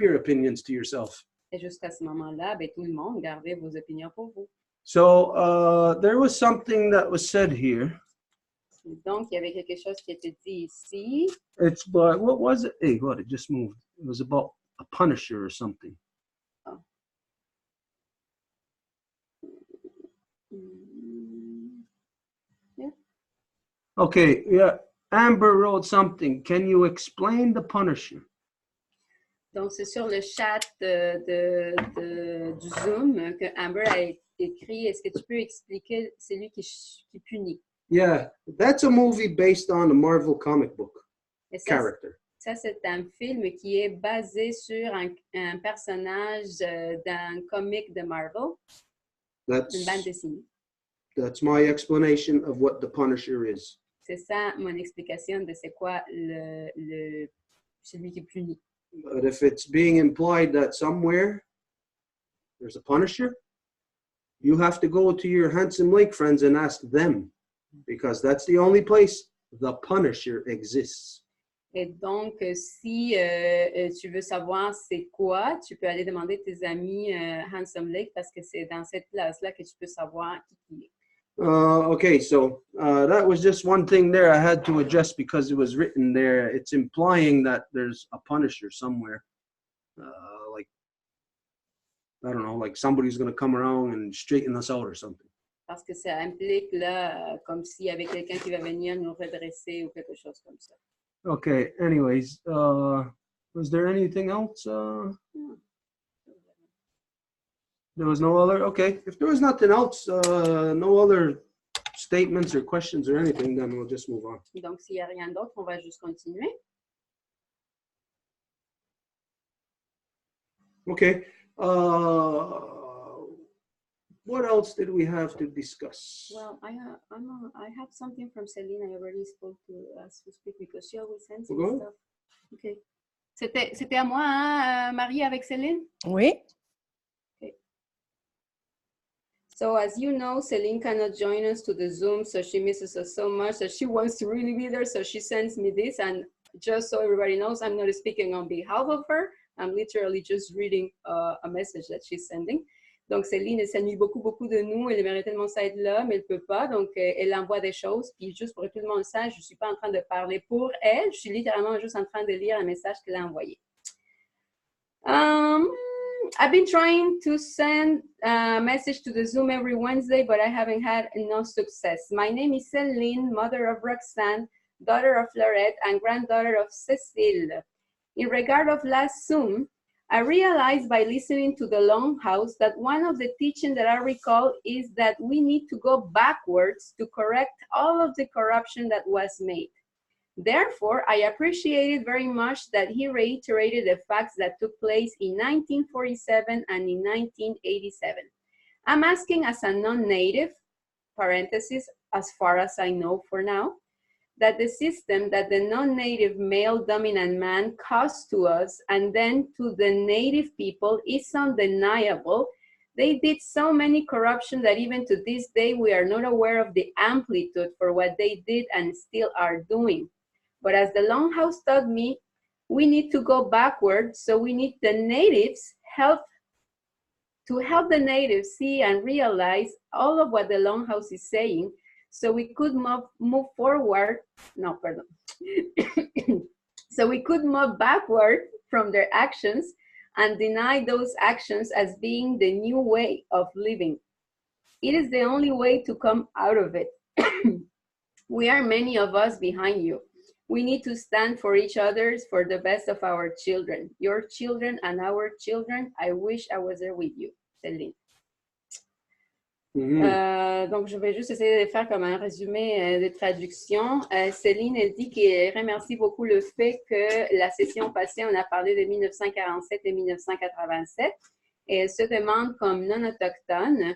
your opinions to yourself. Et jusqu'à ce moment-là, ben, tout le monde, gardez vos opinions pour vous. So there was something that was said here. Donc, il y avait quelque chose qui était dit ici. It's but what was it? Hey, what? It just moved. It was about a punisher or something. Oh. Yeah. Okay, yeah. Amber wrote something. Can you explain the punisher? Donc, c'est sur le chat du Zoom que Amber a écrit. Est-ce que tu peux expliquer celui qui punit? Yeah, that's a movie based on a Marvel comic book Et ça, character. Ça, c'est un film qui est basé sur un personnage d'un comic de Marvel. une bande dessinée. That's my explanation of what the Punisher is. C'est ça mon explication de c'est quoi celui qui punit. But if it's being implied that somewhere there's a Punisher, you have to go to your Handsome Lake friends and ask them, because that's the only place the Punisher exists. Et donc, si tu veux savoir c'est quoi, tu peux aller demander tes amis Handsome Lake parce que c'est dans cette place-là que tu peux savoir qui est. Okay, so that was just one thing there I had to address because it was written there. It's implying that there's a Punisher somewhere. Like, I don't know, like somebody's going to come around and straighten us out or something. Parce que ça implique là, comme s'il y avait quelqu'un qui va venir nous redresser ou quelque chose comme ça. Okay, anyways, was there anything else? There was no other? Okay, if there was nothing else, no other statements or questions or anything, then we'll just move on. Donc, s'il n'y a rien d'autre, on va juste continuer. Okay, what else did we have to discuss? Well, I have something from Celine. I already spoke to us to speak because she always sends me Okay. stuff. Okay. C'était à moi, hein, Marie, avec Céline? Oui. So as you know, Celine cannot join us to the Zoom, so she misses us so much that she wants to really be there. So she sends me this, and just so everybody knows, I'm not speaking on behalf of her. I'm literally just reading a message that she's sending. Donc Céline, elle s'ennuie beaucoup de nous. Elle aimerait tellement ça être là, mais elle ne peut pas. Donc elle envoie des choses. Puis juste pour que tout le monde sache, je ne suis pas en train de parler pour elle. Je suis littéralement juste en train de lire un message qu'elle a envoyé. I've been trying to send a message to the Zoom every Wednesday, but I haven't had no success. My name is Celine, mother of Roxanne, daughter of Lorette, and granddaughter of Cecile. In regard of last Zoom, I realized by listening to the Longhouse that one of the teachings that I recall is that we need to go backwards to correct all of the corruption that was made. Therefore, I appreciated very much that he reiterated the facts that took place in 1947 and in 1987. I'm asking as a non-native, parenthesis, as far as I know for now, that the system that the non-native male dominant man caused to us and then to the native people is undeniable. They did so many corruption that even to this day, we are not aware of the amplitude for what they did and still are doing. But as the Longhouse taught me, we need to go backward, so we need the natives help the natives see and realize all of what the Longhouse is saying, so we could move forward. No, pardon. So we could move backward from their actions and deny those actions as being the new way of living. It is the only way to come out of it. We are many of us behind you. We need to stand for each other for the best of our children, your children and our children. I wish I was there with you, Céline. Donc, je vais juste essayer de faire comme un résumé de traduction. Céline, elle dit qu'elle remercie beaucoup le fait que la session passée, on a parlé de 1947 et 1987. Et elle se demande, comme non-autochtone,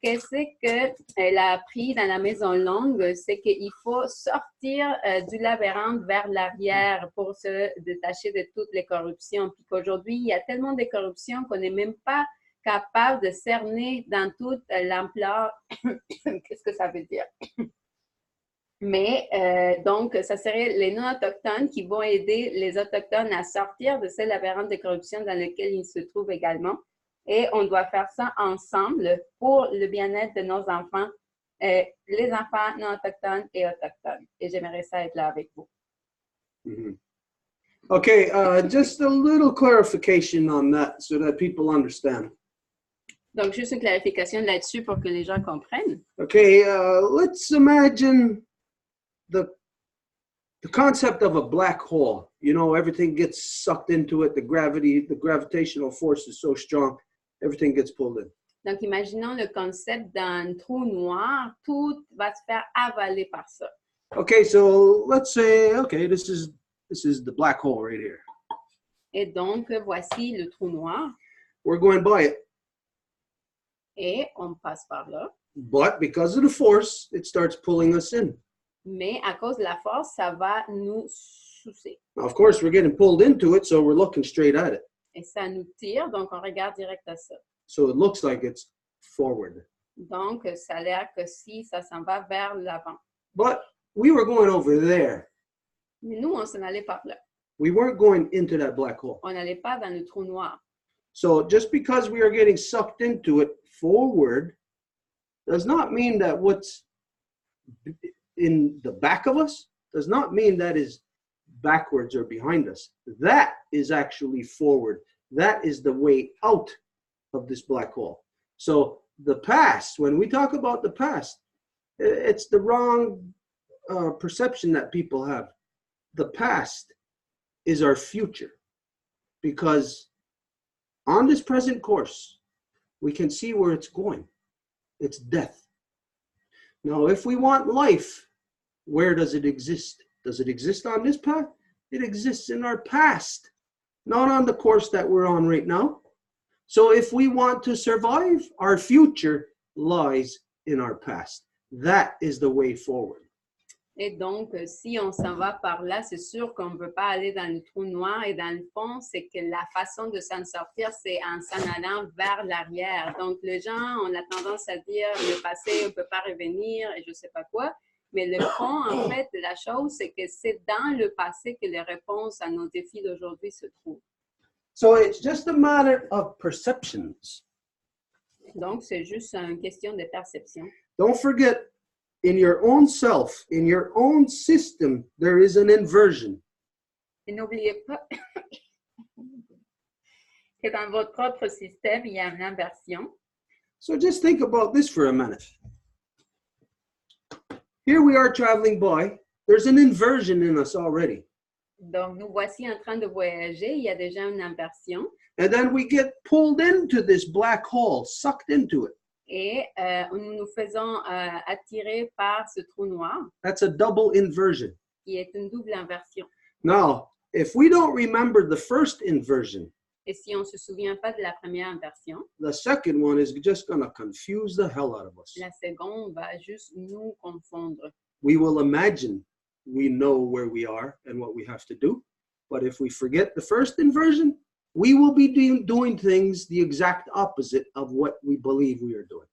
qu'est-ce qu'elle a appris dans la Maison Longue, c'est qu'il faut sortir du labyrinthe vers l'arrière pour se détacher de toutes les corruptions. Puis qu'aujourd'hui, il y a tellement de corruption qu'on n'est même pas capable de cerner dans toute l'ampleur qu'est-ce que ça veut dire. Mais donc, ça serait les non-autochtones qui vont aider les autochtones à sortir de ce labyrinthe de corruption dans lequel ils se trouvent également. Et on doit faire ça ensemble pour le bien-être de nos enfants, les enfants non autochtones et autochtones. Et j'aimerais ça être là avec vous. Mm-hmm. Okay, just a little clarification on that so that people understand. Donc, juste une clarification là-dessus pour que les gens comprennent. Okay, let's imagine the concept of a black hole. You know, everything gets sucked into it. The gravitational force is so strong. Everything gets pulled in. Donc, imaginons le concept d'un trou noir. Tout va se faire avaler par ça. Okay, so let's say, okay, this is the black hole right here. Et donc, voici le trou noir. We're going by it. Et on passe par là. But because of the force, it starts pulling us in. Mais à cause de la force, ça va nous soucer. Now, of course, we're getting pulled into it, so we're looking straight at it. Et ça nous tire, donc on regarde direct à ça. So it looks like it's forward. Donc, ça a l'air que si ça s'en va vers l'avant. But we were going over there. Mais nous, on s'en allait par là. We weren't going into that black hole. On n'allait pas dans le trou noir. So just because we are getting sucked into it forward does not mean that what's in the back of us does not mean that is backwards or behind us. That is actually forward. That is the way out of this black hole. So the past, when we talk about the past, it's the wrong perception that people have. The past is our future, because on this present course, we can see where it's going. It's death. Now, if we want life, where does it exist? Does it exist on this path? It exists in our past, not on the course that we're on right now. So if we want to survive, our future lies in our past. That is the way forward. Et donc, si on s'en va par là, c'est sûr qu'on ne peut pas aller dans le trou noir. Et dans le fond, c'est que la façon de s'en sortir, c'est en s'en allant vers l'arrière. Donc, les gens, on a tendance à dire le passé, on ne peut pas revenir et je ne sais pas quoi. Mais le fond, en fait, de la chose, c'est que c'est dans le passé que les réponses à nos défis d'aujourd'hui se trouvent. So it's just a matter of perceptions. Donc, c'est juste une question de perception. Don't forget, in your own self, in your own system, there is an inversion. Et n'oubliez pas que dans votre propre système, il y a une inversion. So just think about this for a minute. Here we are traveling by. There's an inversion in us already. Donc, nous voici en train de voyager. Il y a déjà une inversion. And then we get pulled into this black hole, sucked into it. Et nous nous faisons attirer par ce trou noir, That's a double inversion. qui est une double inversion. Now, if we don't remember the first inversion, Et si on ne se souvient pas de la première inversion, the second one is just going to confuse the hell out of us. la seconde va juste nous confondre. We will imagine we know where we are and what we have to do. But if we forget the first inversion, we will be doing things the exact opposite of what we believe we are doing.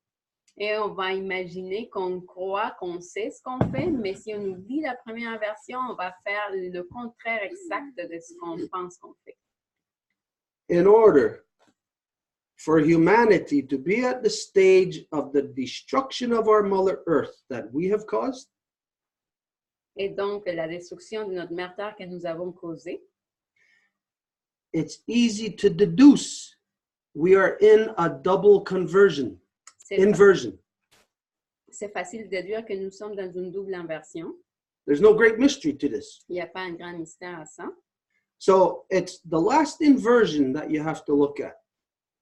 Et on va imaginer qu'on croit qu'on sait ce qu'on fait, mais si on oublie la première inversion, on va faire le contraire exact de ce qu'on pense qu'on fait. In order for humanity to be at the stage of the destruction of our Mother Earth that we have caused, Et donc, la destruction de notre mère Terre que nous avons causée, it's easy to deduce we are in a double conversion, inversion. c'est facile de déduire que nous sommes dans une double inversion. There's no great mystery to this. Il n'y a pas un grand mystère à ça. So it's the last inversion that you have to look at,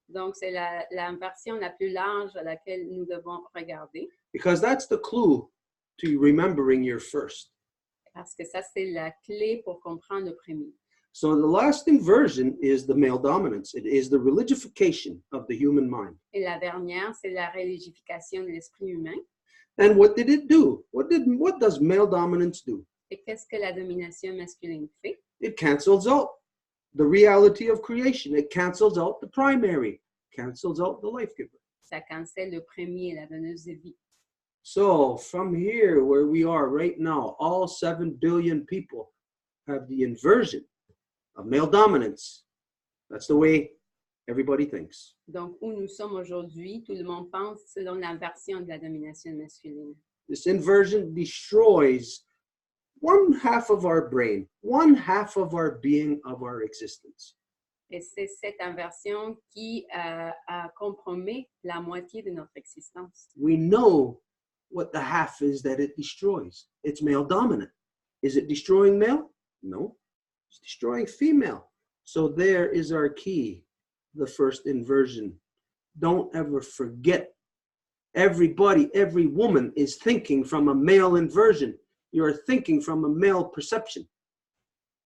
Donc, c'est l'inversion la plus large à laquelle nous devons regarder, because that's the clue to remembering your first. parce que ça, c'est la clé pour comprendre le premier. So the last inversion is the male dominance. It is the religification of the human mind. Et la dernière, c'est la religification de l'esprit humain. And what did it do? What does male dominance do? Et qu'est-ce que la domination masculine fait? It cancels out the reality of creation. It cancels out the primary, cancels out the life giver. Ça cancelle le premier, la donneuse de vie. So from here where we are right now, all 7 billion people have the inversion of male dominance. That's the way everybody thinks. Donc, où nous sommes aujourd'hui, tout le monde pense selon l'inversion de la domination masculine. This inversion destroys 1/2 of our brain, 1/2 of our being, of our existence. Et c'est cette inversion qui compromet la moitié de notre existence. We know what the half is that it destroys. It's male dominant. Is it destroying male? No, it's destroying female. So there is our key, the first inversion. Don't ever forget. Everybody, every woman is thinking from a male inversion. You're thinking from a male perception.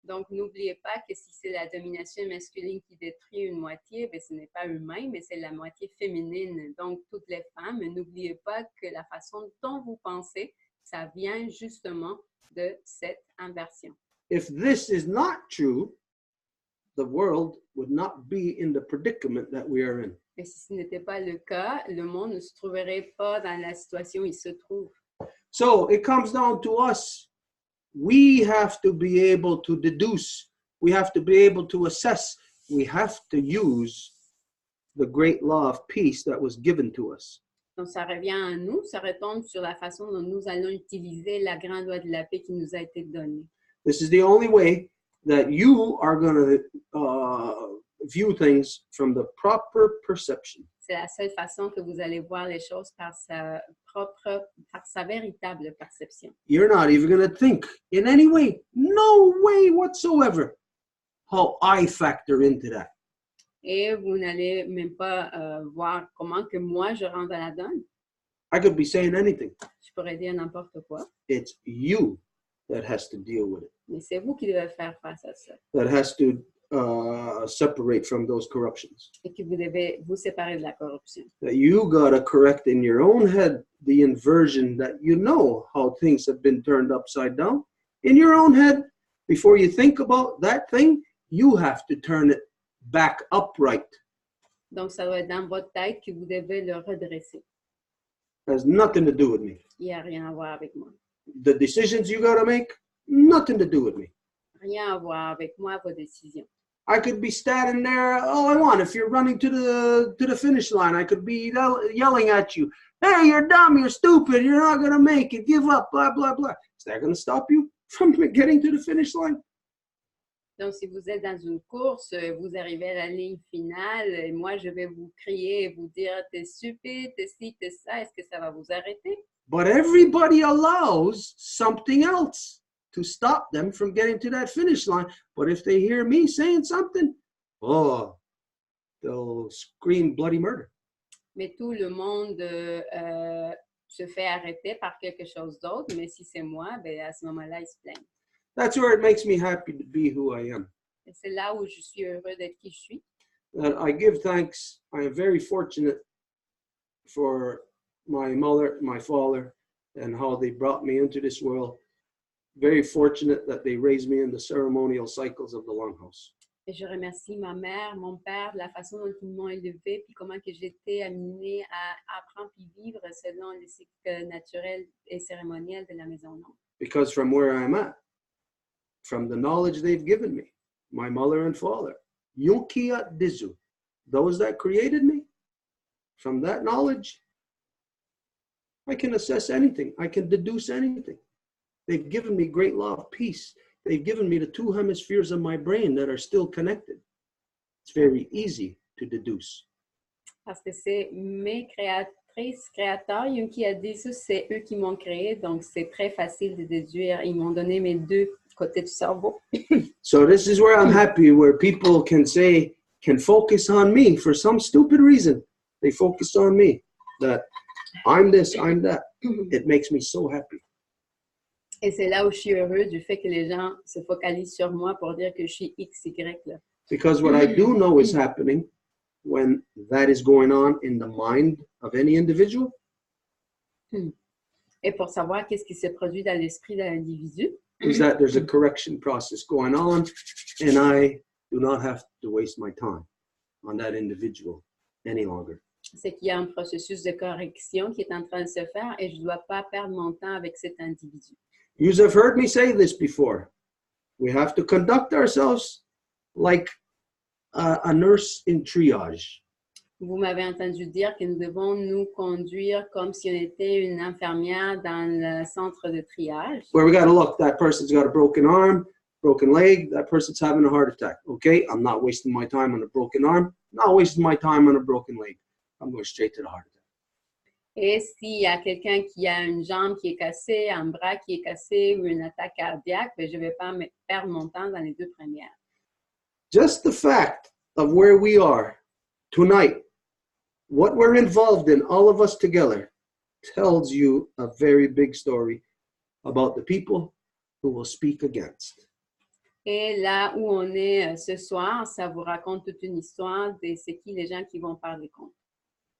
Donc, n'oubliez pas que si c'est la domination masculine qui détruit une moitié, ben, ce n'est pas humain, mais c'est la moitié féminine. Donc, toutes les femmes, n'oubliez pas que la façon dont vous pensez, ça vient justement de cette inversion. If this is not true, the world would not be in the predicament that we are in. Et si ce n'était pas le cas, le monde ne se trouverait pas dans la situation où il se trouve. So it comes down to us. We have to be able to deduce. We have to be able to assess. We have to use the great law of peace that was given to us. Donc, ça revient à nous, ça retombe sur la façon dont nous allons utiliser la grande loi de la paix qui nous a été donnée. This is the only way that you are going to view things from the proper perception. C'est la seule façon que vous allez voir les choses par sa véritable perception. You're not even going to think in any way, no way whatsoever, how I factor into that. Et vous n'allez même pas voir comment que moi je rentre dans la donne. I could be saying anything. Je pourrais dire n'importe quoi, It's you that has to deal with it, mais c'est vous qui devez faire face à ça. that has to separate from those corruptions. Et que vous devez vous séparer de la corruption. That you got to correct in your own head the inversion that you know how things have been turned upside down. In your own head, before you think about that thing, you have to turn it back upright. Donc, ça doit être dans votre tête que vous devez le redresser. It has nothing to do with me. Il n'y a rien à voir avec moi. The decisions you got to make, nothing to do with me. Rien à voir avec moi, vos décisions. I could be standing there all I want. If you're running to the finish line, I could be yelling at you, hey, you're dumb, you're stupid, you're not going to make it, give up, blah, blah, blah. Is that going to stop you from getting to the finish line? Donc, si vous êtes dans une course, vous arrivez à la ligne finale, et moi, je vais vous crier et vous dire, t'es stupide, t'es ci, t'es ça, est-ce que ça va vous arrêter? But everybody allows something else to stop them from getting to that finish line. But if they hear me saying something, oh, they'll scream bloody murder. Mais tout le monde se fait arrêter par quelque chose d'autre, mais si c'est moi, ben, à ce moment-là, ils se plaignent. That's where it makes me happy to be who I am. Et c'est là où je suis heureux d'être qui je suis. That I give thanks. I am very fortunate for my mother, my father, and how they brought me into this world. Very fortunate that they raised me in the ceremonial cycles of the Longhouse. Et je remercie ma mère, mon père, de la façon dont ils m'ont élevée, puis comment que j'ai été amenée à apprendre puis vivre selon les cycles naturels et cérémoniels de la Maison Longue. Because from where I'm at, from the knowledge they've given me, my mother and father, Yunkiat Dizu, those that created me, from that knowledge, I can assess anything. I can deduce anything. They've given me great law of peace. They've given me the two hemispheres of my brain that are still connected. It's very easy to deduce. Parce que c'est mes créateurs, Yunki a dit ça, c'est eux qui m'ont créé, donc c'est très facile de déduire. Ils m'ont donné mes deux côtés du cerveau. So this is where I'm happy, where people can focus on me for some stupid reason. They focus on me, that I'm this, I'm that. It makes me so happy. Et c'est là où je suis heureux du fait que les gens se focalisent sur moi pour dire que je suis XY. Là. Because what I do know is happening when that is going on in the mind of any individual. Et pour savoir qu'est-ce qui se produit dans l'esprit d'un individu, Is that there's a correction process going on, and I do not have to waste my time on that individual any longer. c'est qu'il y a un processus de correction qui est en train de se faire et je ne dois pas perdre mon temps avec cet individu. You have heard me say this before. We have to conduct ourselves like a nurse in triage. Vous m'avez entendu dire que nous devons nous conduire comme si on était une infirmière dans le centre de triage. Where we got to look, that person's got a broken arm, broken leg, that person's having a heart attack. Okay, I'm not wasting my time on a broken arm, not wasting my time on a broken leg. I'm going straight to the heart attack. Et s'il y a quelqu'un qui a une jambe qui est cassée, un bras qui est cassé ou une attaque cardiaque, ben je ne vais pas perdre mon temps dans les deux premières. Just the fact of where we are tonight, what we're involved in, all of us together, tells you a very big story about the people who will speak against. Et là où on est ce soir, ça vous raconte toute une histoire de c'est qui les gens qui vont parler contre.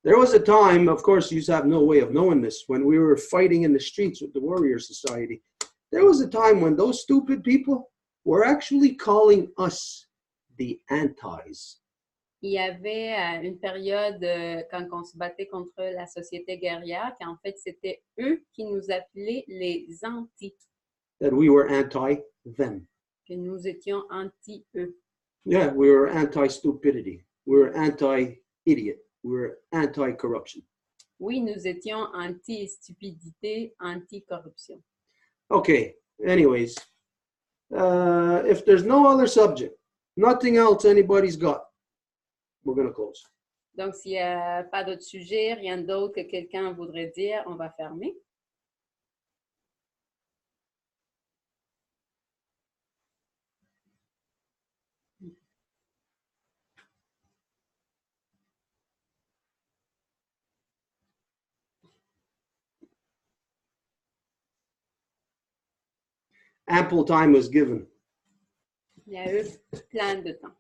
There was a time, of course, you have no way of knowing this, when we were fighting in the streets with the Warrior Society. There was a time when those stupid people were actually calling us the antis. Il y avait une période quand on se battait contre la société guerrière, qu'en fait, c'était eux qui nous appelaient les anti, That we were anti-them. que nous étions anti-eux. Yeah, we were anti-stupidity. We were anti-idiot. We were anti-corruption. Oui, nous étions anti-stupidité, anti-corruption. Okay, anyways, if there's no other subject, nothing else anybody's got, we're going to close. Donc, s'il n'y a pas d'autre sujet, rien d'autre que quelqu'un voudrait dire, on va fermer. Ample time was given. Il y a eu plein de temps.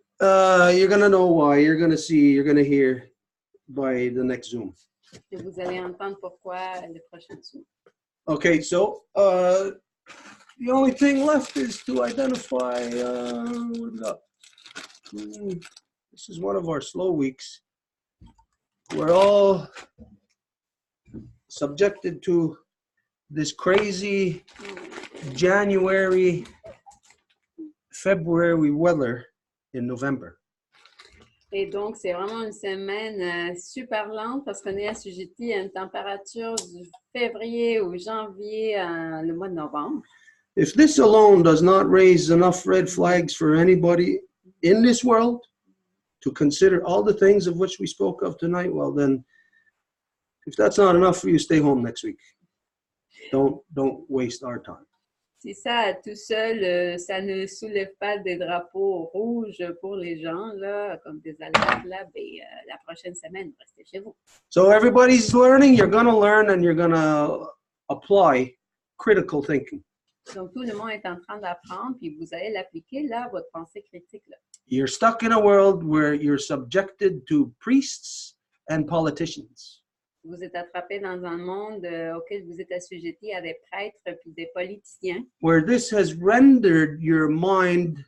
You're going to know why. You're going to see, you're going to hear by the next Zoom. Et vous allez entendre pourquoi le prochain Zoom. Okay, so the only thing left is to identify what we got. This is one of our slow weeks. We're all subjected to this crazy January, February weather in November. Et donc, c'est vraiment une semaine super lente parce qu'on est assujetti à une température du février ou janvier le mois de novembre. If this alone does not raise enough red flags for anybody in this world to consider all the things of which we spoke of tonight, well then, if that's not enough for you, stay home next week. Don't waste our time. Si ça, tout seul, ça ne soulève pas des drapeaux rouges pour les gens, là, comme des alertes, là, ben, la prochaine semaine, restez chez vous. So everybody's learning, you're going to learn, and you're going to apply critical thinking. Donc, tout le monde est en train d'apprendre, puis vous allez l'appliquer, là, votre pensée critique, là. You're stuck in a world where you're subjected to priests and politicians. Vous êtes attrapé dans un monde auquel vous êtes assujetti à des prêtres puis des politiciens. Where this has rendered your mind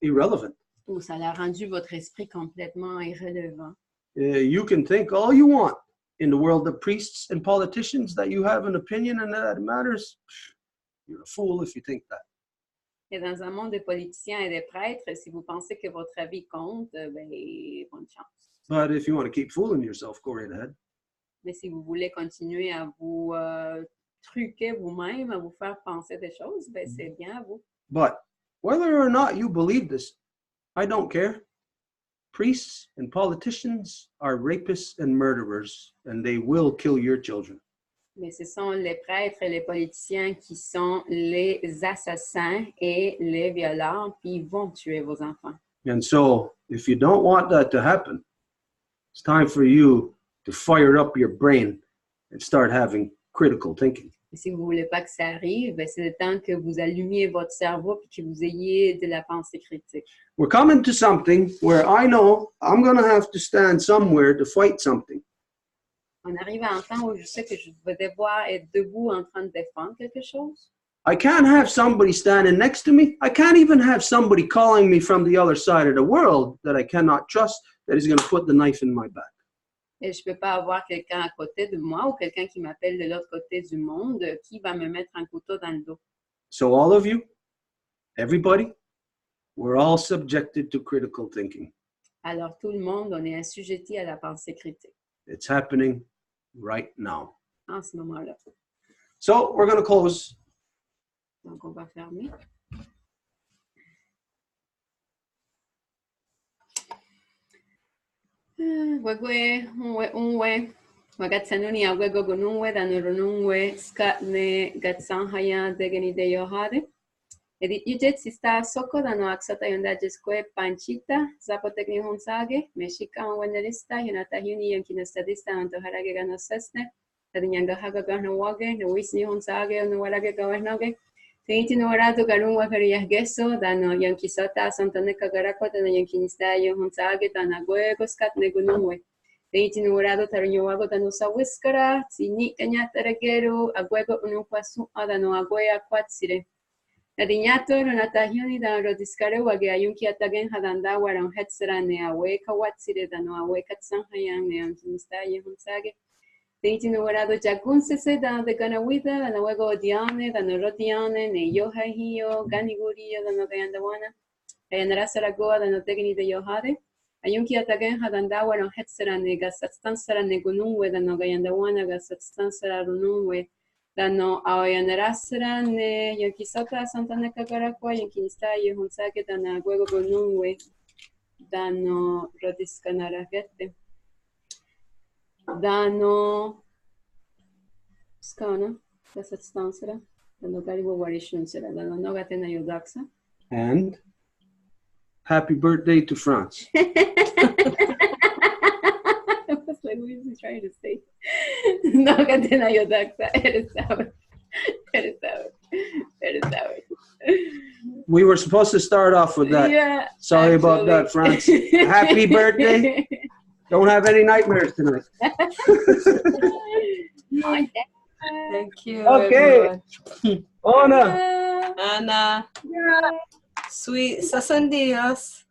irrelevant. Où ça a rendu votre esprit complètement irrelevant. You can think all you want in the world of priests and politicians that you have an opinion and that matters. You're a fool if you think that. Et dans un monde de politiciens et de prêtres, si vous pensez que votre avis compte, ben, bonne chance. But if you want to keep fooling yourself, go right ahead. Mais si vous voulez continuer à vous truquer vous-même, à vous faire penser des choses, ben, c'est bien à vous. But whether or not you believe this, I don't care. Priests and politicians are rapists and murderers, and they will kill your children. Mais ce sont les prêtres et les politiciens qui sont les assassins et les violeurs, puis ils vont tuer vos enfants. And so, if you don't want that to happen, it's time for you to fire up your brain and start having critical thinking. Et si vous ne voulez pas que ça arrive, ben, c'est le temps que vous allumiez votre cerveau et que vous ayez de la pensée critique. We're coming to something where I know I'm going to have to stand somewhere to fight something. On arrive à un temps où je sais que je vais devoir être debout en train de défendre quelque chose. I can't have somebody standing next to me. I can't even have somebody calling me from the other side of the world that I cannot trust that is going to put the knife in my back. Et je ne peux pas avoir quelqu'un à côté de moi ou quelqu'un qui m'appelle de l'autre côté du monde qui va me mettre un couteau dans le dos. So all of you, everybody, we're all subjected to critical thinking. Alors tout le monde, on est assujetti à la pensée critique It's happening right now. en ce moment-là. So we're going to close. Donc on va fermer. Wagwe, unwe, wagatsanuni agwe gogonunwe, danurununwe, skatne, gatsanhaya, degeni de yohade. Edit yujet sista soko dano aksata yonda jesque panchita, zapotekni honsage, meshika wenelista, yonata huni yankinestadista, antoharage ganosesne, tadinyanga haga ganawage, no wisni honsage, no warage gawanoge, Teiti no orado garun wakarias geso, dano yankisota santane kagarakwa, dano yankinistayo hunsage, dana guegoskat negunumwe. Teiti no orado taruñoago, dano sawiskara, tini kanyatarageru, aguego unupasu, dano aguea quatsire. Nadiñato, Ronatahioni, dano rodiscare, wage ayunki atagen hadanda, waran hetsera ne awe kawatsire, dano awe katsanhayan, ne yankinistayo hunsage. Teiti no orado jagunsese da de ganawida, da nuego odiane, da no rodiane, ne yoha hio, ganigurio, da no gayandawana, ayanara saragoa, da no tegni de yohade, ayunki atagen hadandawa, no hetsera ne gasatstansara ne gununwe, da no gayandawana, gasatstansara rununwe, da no ayanarasara ne yonkisota santane kagarakwa, yonkinista yohunsake, da na guego gununwe, da no rodiscanaragete. Dano skana, that's stansera, dano garibo warishunsera, dano nogatena yodaksa. And happy birthday to France. What's like what is he trying to say? Nogatena yodaksa, eres We were supposed to start off with that. Yeah. Sorry about that, France. Happy birthday. Don't have any nightmares tonight. Thank you. Okay. Everyone. Ona. Ana. Sweet. Sasandios.